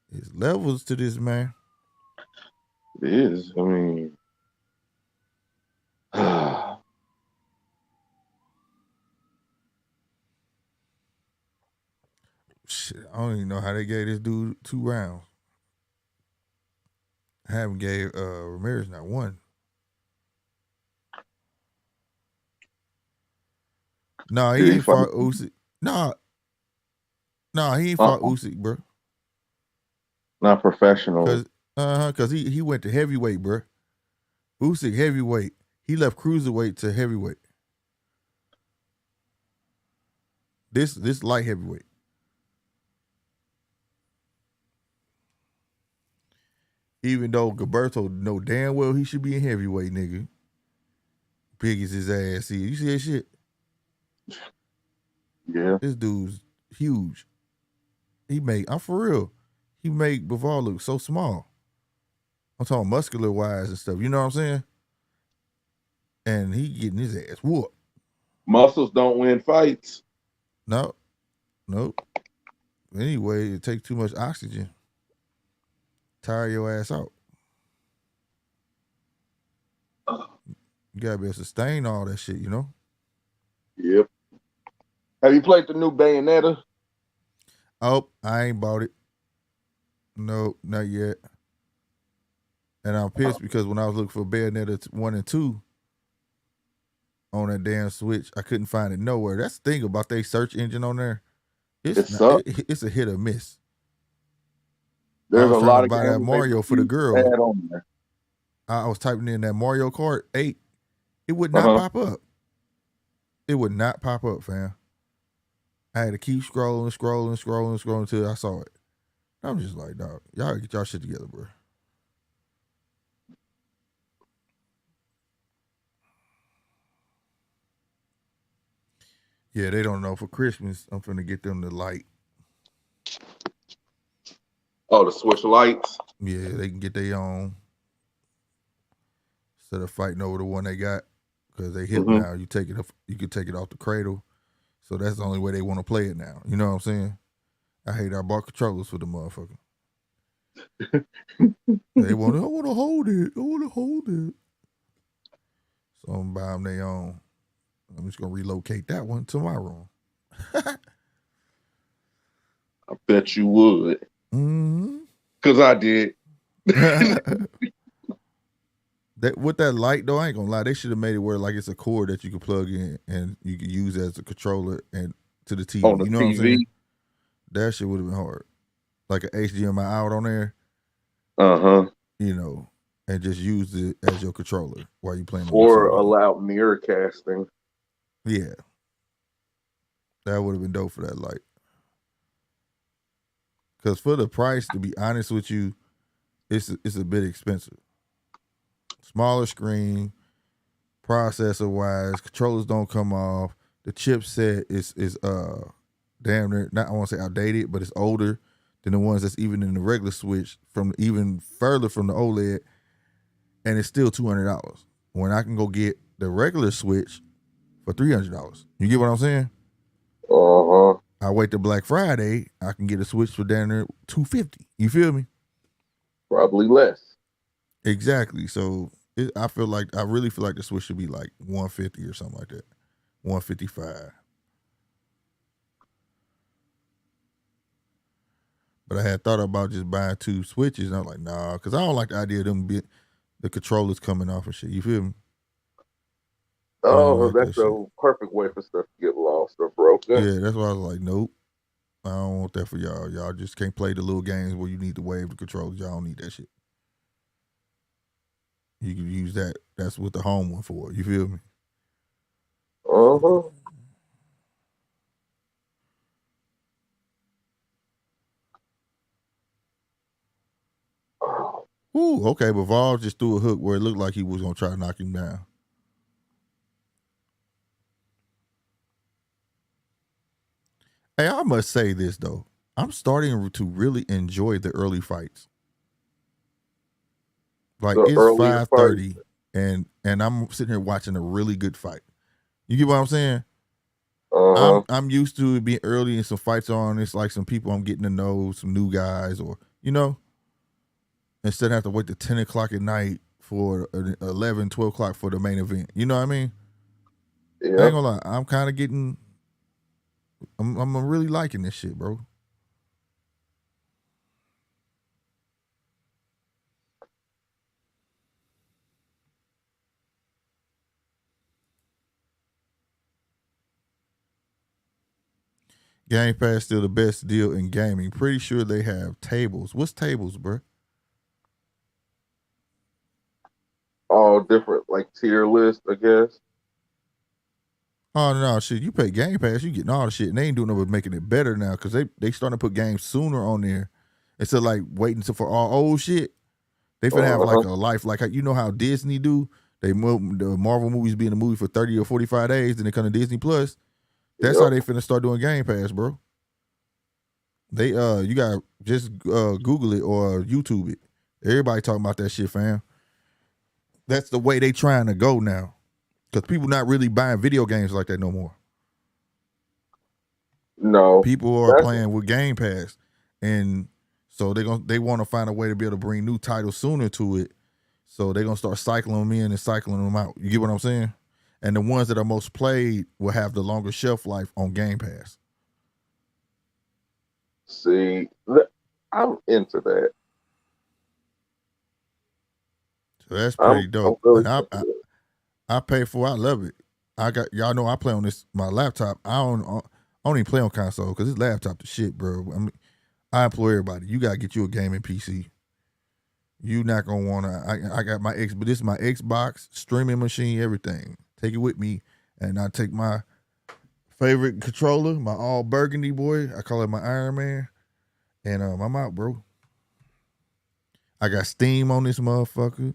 there's levels to this, man. It is. I mean, shit, I don't even know how they gave this dude 2 rounds. I haven't gave Ramirez not 1. No, he ain't fought Usyk. No, he ain't fought Usyk, bro. Not professional. Cause he went to heavyweight, bro. Usyk heavyweight. He left cruiserweight to heavyweight. This light heavyweight. Even though Gilberto know damn well he should be in heavyweight, nigga. Big as his ass is. You see that shit? Yeah. This dude's huge. I'm for real. He made Bivol look so small. I'm talking muscular wise and stuff. You know what I'm saying? And he getting his ass whooped. Muscles don't win fights. Nope. Anyway, it takes too much oxygen. tire your ass out. You gotta be able to sustain all that shit, you know? Yep. Have you played the new Bayonetta? Oh, I ain't bought it. No, not yet. And I'm pissed because when I was looking for Bayonetta 1 and 2 on that damn Switch, I couldn't find it nowhere. That's the thing about their search engine on there. It's a hit or miss. There's a lot of buy that Mario for the girl. On there. I was typing in that Mario Kart 8. It would not pop up. It would not pop up, fam. I had to keep scrolling until I saw it. I'm just like, dog, y'all gotta get y'all shit together, bro. Yeah, they don't know. For Christmas, I'm finna get them the light. Oh, the Switch lights? Yeah, they can get their own. Instead of fighting over the one they got. Because they hip now. You can take it off the cradle. So that's the only way they want to play it now. You know what I'm saying? I hate I bought controllers for the motherfucker. I want to hold it. So I'm buy them their own. I'm just gonna relocate that one to my room. I bet you would. Cause I did. With that light though, I ain't gonna lie, they should have made it where like it's a cord that you can plug in and you can use as a controller and to the TV. On the you know TV. what I'm saying? That shit would have been hard. Like an HDMI out on there. You know, and just use it as your controller while you playing. Or allow mirror casting. Yeah. That would have been dope for that light. Because for the price, to be honest with you, it's a bit expensive. Smaller screen, processor wise, controllers don't come off. The chipset is damn near, not I want to say outdated, but it's older than the ones that's even in the regular Switch, from even further from the OLED, and it's still $200. When I can go get the regular Switch for $300. You get what I'm saying? I wait till Black Friday, I can get a Switch for down there $250. You feel me? Probably less. Exactly. So I really feel like the Switch should be like $150 or something like that. $155. But I had thought about just buying 2 Switches, and I was like, nah, because I don't like the idea of them the controllers coming off and shit. You feel me? Oh, that's a perfect way for stuff to get lost or broken. Yeah, that's why I was like, nope. I don't want that for y'all. Y'all just can't play the little games where you need to wave the controllers. Y'all don't need that shit. You can use that. That's what the home one for. You feel me? Ooh, okay, but Vol just threw a hook where it looked like he was going to try to knock him down. Hey, I must say this, though. I'm starting to really enjoy the early fights. Like, it's 5:30, and I'm sitting here watching a really good fight. You get what I'm saying? I'm used to it being early and some fights on. It's like some people I'm getting to know, some new guys, or, you know, instead of have to wait till 10 o'clock at night for 11, 12 o'clock for the main event. You know what I mean? Yeah. I ain't gonna lie. I'm kind of getting, I'm really liking this shit, bro. Game Pass still the best deal in gaming. Pretty sure they have tables. What's tables, bro? All different, like tier list, I guess. Oh no, shit! You pay Game Pass, you getting all the shit, and they ain't doing no but making it better now because they starting to put games sooner on there instead of like waiting for all old shit. They finna have like a life, like you know how Disney do. The Marvel movies be in the movie for 30 or 45 days, then they come to Disney Plus. That's how they finna start doing Game Pass, bro. They you gotta just Google it or YouTube it. Everybody talking about that shit, fam. That's the way they trying to go now. Because people not really buying video games like that no more. No. People are playing with Game Pass. And So they want to find a way to be able to bring new titles sooner to it. So they're gonna start cycling them in and cycling them out. You get what I'm saying? And the ones that are most played will have the longer shelf life on Game Pass. See, I'm into that. So that's pretty dope. Really and I pay for it. I love it. Y'all know I play on my laptop. I don't even play on console because this laptop the shit, bro. I mean, I implore everybody. You gotta get you a gaming PC. You not gonna wanna. I got my but this is my Xbox streaming machine, everything. Take it with me, and I take my favorite controller, my all burgundy boy. I call it my Iron Man, and I'm out, bro. I got Steam on this motherfucker.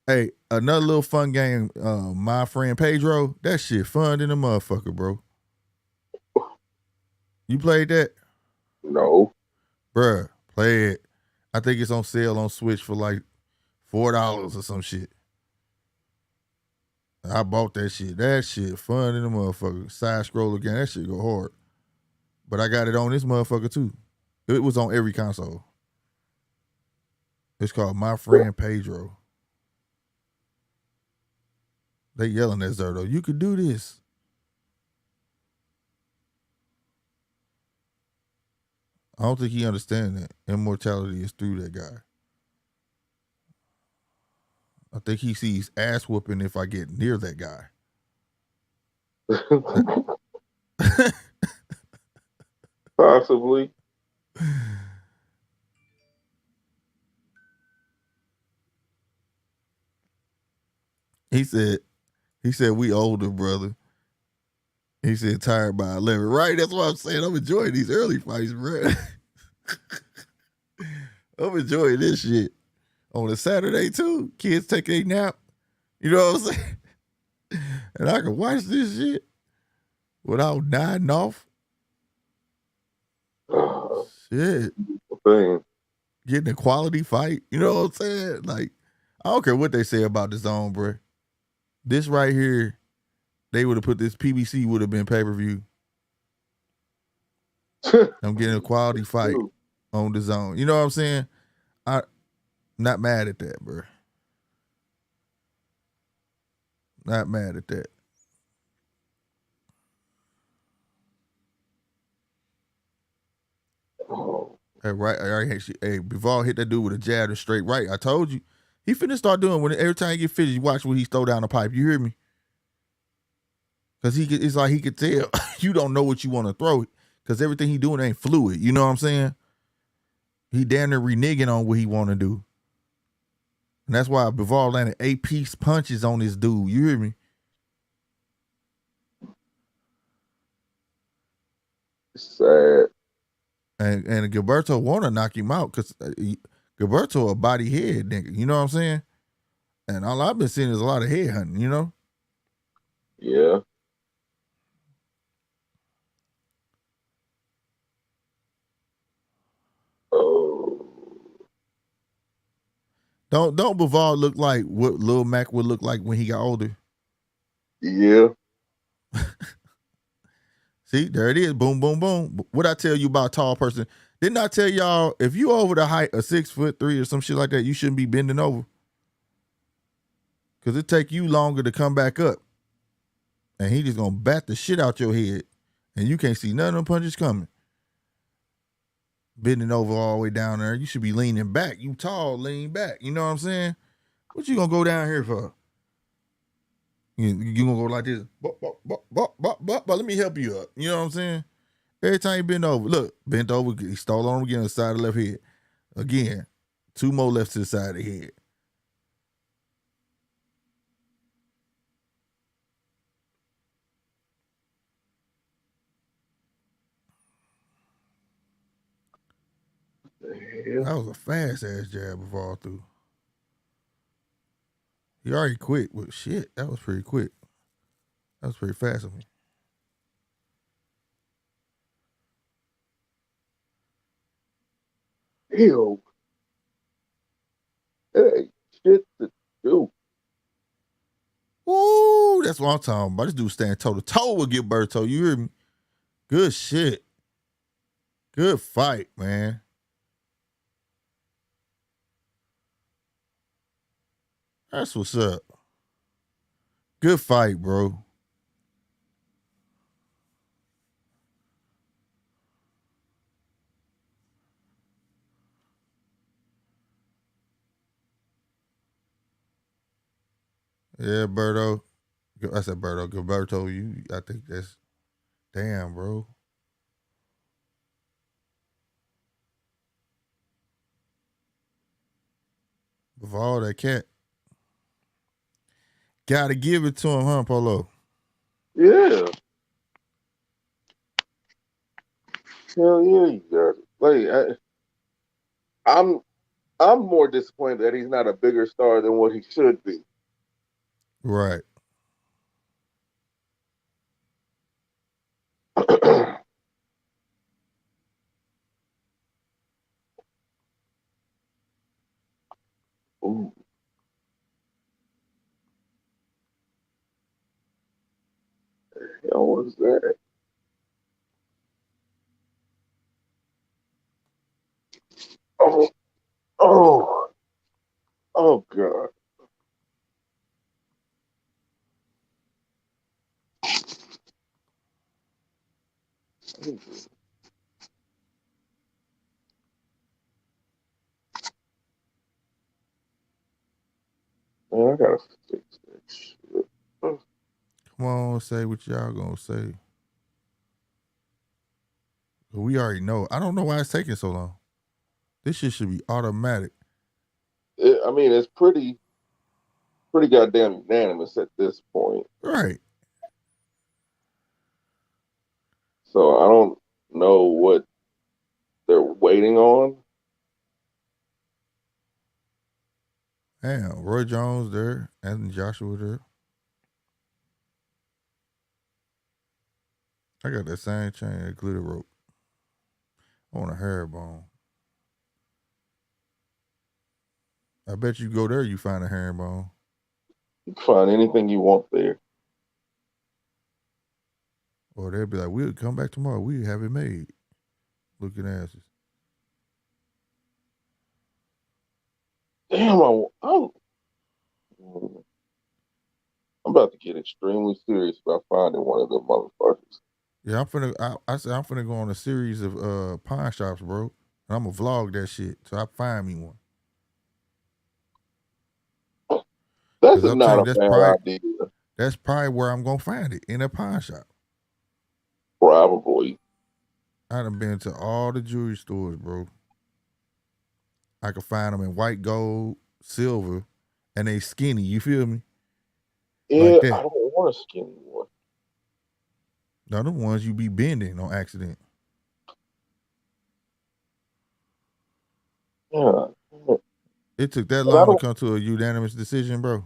Hey, another little fun game. My friend Pedro. That shit fun in the motherfucker, bro. You played that? No. Bruh, play it. I think it's on sale on Switch for like $4 or some shit. I bought that shit. That shit fun in the motherfucker. Side scroller game. That shit go hard. But I got it on this motherfucker too. It was on every console. It's called My Friend Pedro. They yelling at Zurdo. You could do this. I don't think he understands that immortality is through that guy. I think he sees ass whooping if I get near that guy. Possibly. He said, we older, brother. He said, tired by 11. Right, that's what I'm saying. I'm enjoying these early fights, bro. I'm enjoying this shit. On a Saturday, too. Kids take a nap. You know what I'm saying? And I can watch this shit without nodding off. Shit. Thing. Getting a quality fight. You know what I'm saying? Like, I don't care what they say about the zone, bro. This right here, they would have put this PBC would have been pay-per-view. I'm getting a quality fight on the zone. You know what I'm saying? I'm not mad at that, bro. Not mad at that. Hey, right. Hey, Bivol hit that dude with a jab and straight right. I told you. He finna start doing when every time he get finished, you watch when he throw down the pipe. You hear me? Because it's like he could tell you don't know what you want to throw because everything he doing ain't fluid. You know what I'm saying? He damn near reneging on what he want to do. And that's why Bivol landed 8-piece punches on this dude. You hear me? Sad. And Gilberto want to knock him out because Gilberto a body head nigga. You know what I'm saying? And all I've been seeing is a lot of head hunting, you know? Yeah. Oh. Don't Bivol look like what Lil Mac would look like when he got older? Yeah. See, there it is. Boom, boom, boom. What I tell you about a tall person? Didn't I tell y'all if you over the height of 6'3" or some shit like that, you shouldn't be bending over? Because it take you longer to come back up. And he just gonna bat the shit out your head. And you can't see none of them punches coming. Bending over all the way down there. You should be leaning back. You tall, lean back. You know what I'm saying? What you gonna go down here for? You gonna go like this? But let me help you up. You know what I'm saying? Every time you bend over, look, bent over, he stole on him again on the side of the left head. Again, 2 more left to the side of the head. That was a fast ass jab of all through. He already quit, but shit, that was pretty quick. That was pretty fast of me. Ew. Hey, shit to do. Ooh, that's what I'm talking about. This dude standing toe to toe with Gilberto. You hear me? Good shit. Good fight, man. That's what's up. Good fight, bro. Yeah, Berto. I said Berto. Gilberto, I think that's damn, bro. Of all that cat. Gotta give it to him, huh, Polo? Yeah. Hell yeah, you got it. Like I'm more disappointed that he's not a bigger star than what he should be. Right. Ooh. The hell was that? Oh, oh, oh, God. Man, I gotta fix that shit. Come on, say what y'all gonna say. We already know. I don't know why it's taking so long. This shit should be automatic. I mean, it's pretty goddamn unanimous at this point. Right. So I don't know what they're waiting on. Damn, Roy Jones there, and Joshua there. I got that same chain, that glitter rope. I want a herringbone. I bet you go there, you find a herringbone. You can find anything you want there. Or they'll be like, we'll come back tomorrow. We have it made. Looking asses. Damn, I'm about to get extremely serious about finding one of them motherfuckers. Yeah, I said I'm finna go on a series of pawn shops, bro. And I'm gonna vlog that shit. So I find me one. That's I'm not telling a you, bad idea. That's probably where I'm gonna find it, in a pawn shop. Probably. I done been to all the jewelry stores, bro. I could find them in white gold, silver, and they skinny. You feel me? Yeah, Like that. I don't want a skinny one. Now the ones you be bending on accident. Yeah. It took that But I long to don't. come to a unanimous decision, bro.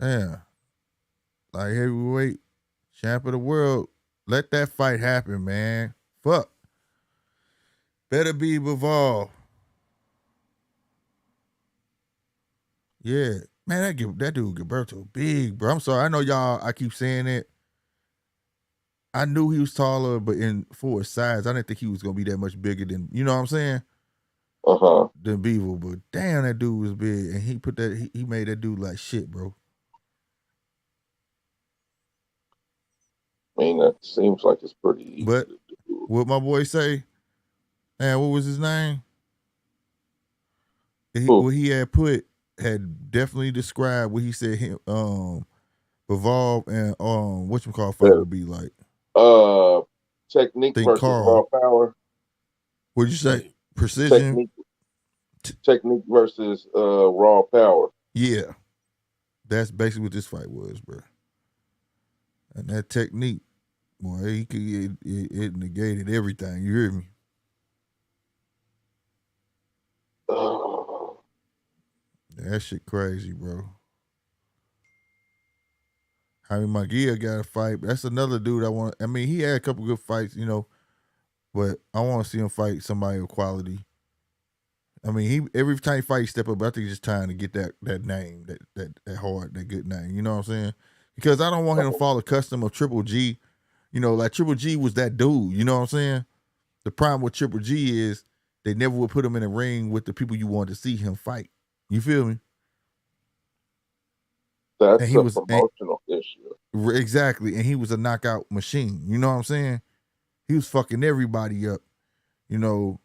Damn. Like heavyweight champ of the world. Let that fight happen, man. Fuck. Better be Bivol. Yeah. Man, that dude Gilberto big, bro. I'm sorry. I know y'all, I keep saying it. I knew he was taller, but for his size, I didn't think he was gonna be that much bigger than, you know what I'm saying? Than Bivol. But damn, that dude was big. And he made that dude like shit, bro. I mean, that seems like it's pretty easy But to do. what my boy say, man, what was his name? What he had put had definitely described what he said him Bivol and whatchamacallit fight would be like. Technique Think versus Carl. raw power. What'd you say? Precision? Technique versus raw power. Yeah. That's basically what this fight was, bro. And that technique, boy, it negated everything. You hear me? That shit crazy, bro. McCaskill got a fight. That's another dude I mean, he had a couple good fights, you know, but I want to see him fight somebody of quality. I mean, every time he fights, step up. But I think he's just trying to get that name, that hard, that good name. You know what I'm saying? Because I don't want him to follow custom of Triple G. You know, like Triple G was that dude. You know what I'm saying? The problem with Triple G is they never would put him in a ring with the people you want to see him fight. You feel me? That's And he a was promotional issue. exactly, and he was a knockout machine. You know what I'm saying? He was fucking everybody up. You know,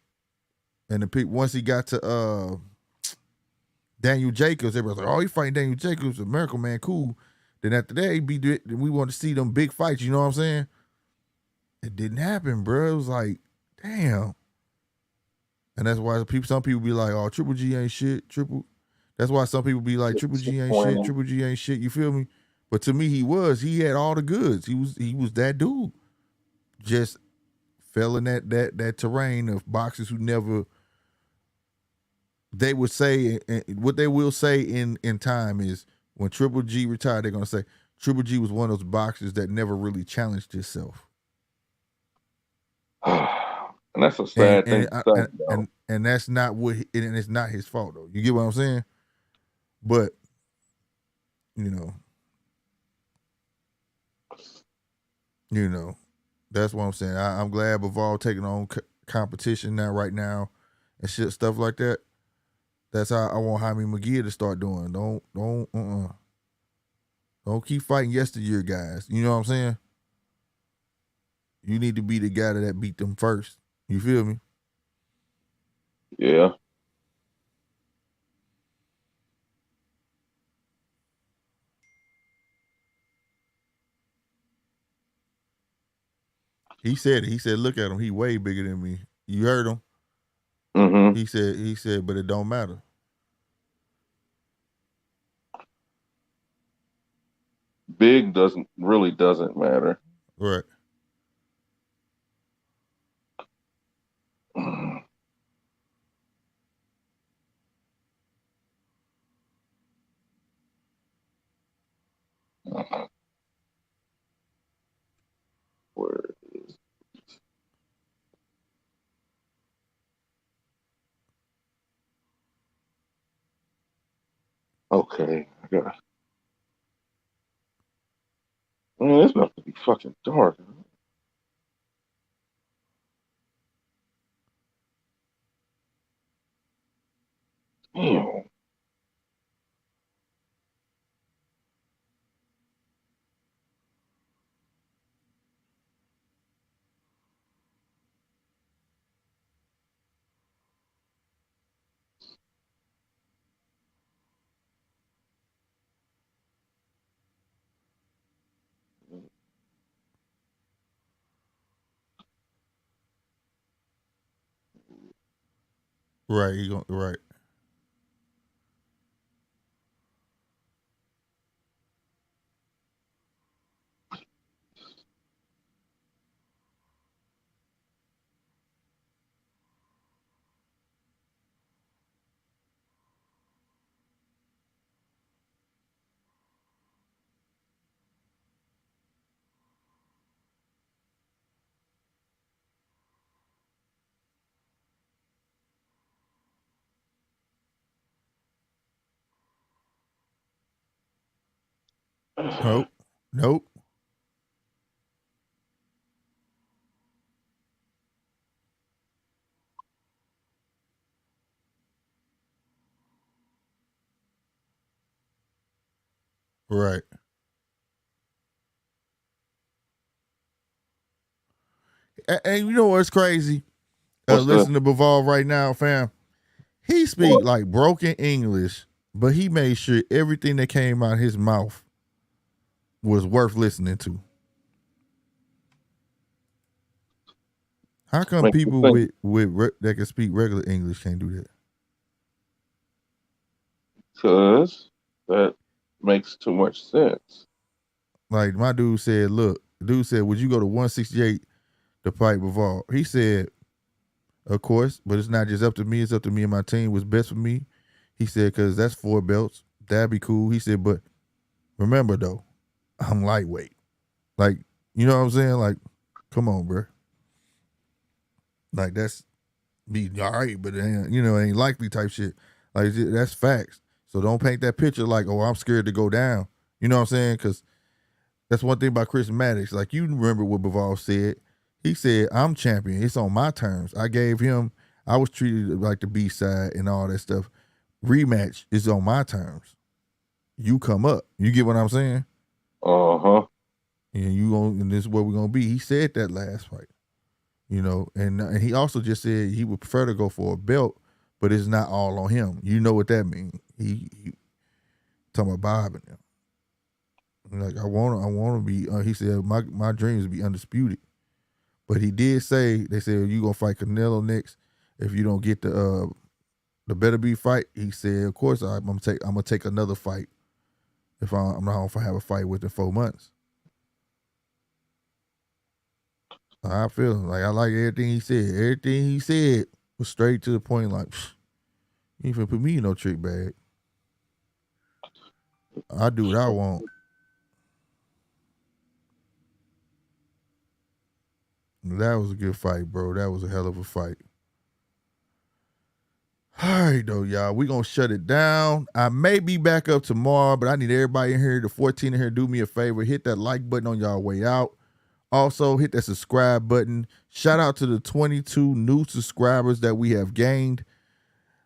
and the people once he got to Daniel Jacobs, everybody was like, "Oh, he fighting Daniel Jacobs, a miracle man, cool." Then after that, we wanted to see them big fights. You know what I'm saying? It didn't happen, bro. It was like, damn. And that's why some people be like, "Oh, Triple G ain't shit." That's why some people be like, "Triple G ain't shit. Triple G ain't shit." You feel me? But to me, he was. He had all the goods. He was that dude. Just fell in that terrain of boxers who never. They would say, and what they will say in time is when Triple G retired, they're gonna say Triple G was one of those boxers that never really challenged himself. And that's a sad thing to say, and that's not and it's not his fault though. You get what I'm saying? But you know, that's what I'm saying. I'm glad Bivol taking on competition now, right now, and shit, stuff like that. That's how I want Jaime McGee to start doing. Don't keep fighting yesteryear guys. You know what I'm saying? You need to be the guy that beat them first. You feel me? Yeah. He said it. He said, "Look at him. He way bigger than me." You heard him? Mm-hmm. He said, but it don't matter. Big doesn't matter. Right. Where is okay, I got man, it's about to be fucking dark. Damn. Right. Right. Nope. Right. And you know what's crazy? Listen to Bivol right now, fam. He speak like broken English, but he made sure everything that came out of his mouth was worth listening to. How come people with that can speak regular English can't do that? Because that makes too much sense. Like my dude said, look, would you go to 168 to fight Bivol? He said, of course, but it's not just up to me. It's up to me and my team. What's best for me? He said, because that's 4 belts. That'd be cool. He said, but remember though, I'm lightweight. Like, you know what I'm saying? Like, come on, bro. Like that's be all right, but it ain't likely type shit. Like that's facts. So don't paint that picture like, oh, I'm scared to go down. You know what I'm saying? Because that's one thing about Chris Maddox. Like you remember what Bivol said. He said, I'm champion. It's on my terms. I was treated like the B side and all that stuff. Rematch is on my terms. you come up. You get what I'm saying? And this is where we're gonna be. He said that last fight. And he also just said he would prefer to go for a belt, but it's not all on him. You know what that means? He talking about Bob and them. Like I want to be. He said my dream is to be undisputed, but he did say they said you gonna fight Canelo next if you don't get the better be fight. He said of course I'm gonna take another fight if I'm not gonna have a fight within 4 months. I feel like I like everything he said. Everything he said was straight to the point. Like you ain't finna put me in no trick bag. I do what I want. That was a good fight, bro. That was a hell of a fight. All right, though, y'all. We're going to shut it down. I may be back up tomorrow, but I need everybody in here, the 14 in here, do me a favor. Hit that like button on y'all way out. Also, hit that subscribe button. Shout out to the 22 new subscribers that we have gained.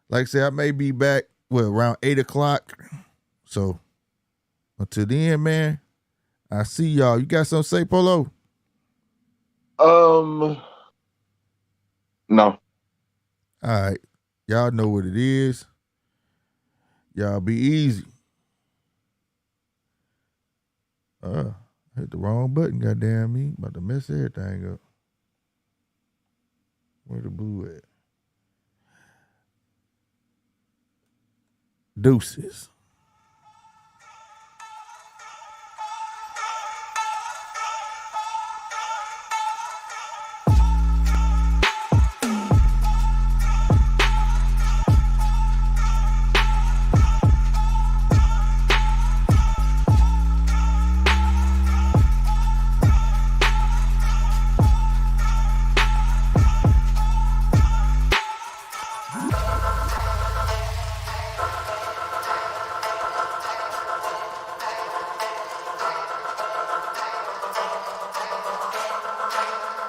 Like I said, I may be back, around 8 o'clock. So, until then, man, I see y'all. You got something to say, Polo? No. All right. Y'all know what it is. Y'all be easy. I hit the wrong button, goddamn me. About to mess everything up. Where the blue at? Deuces.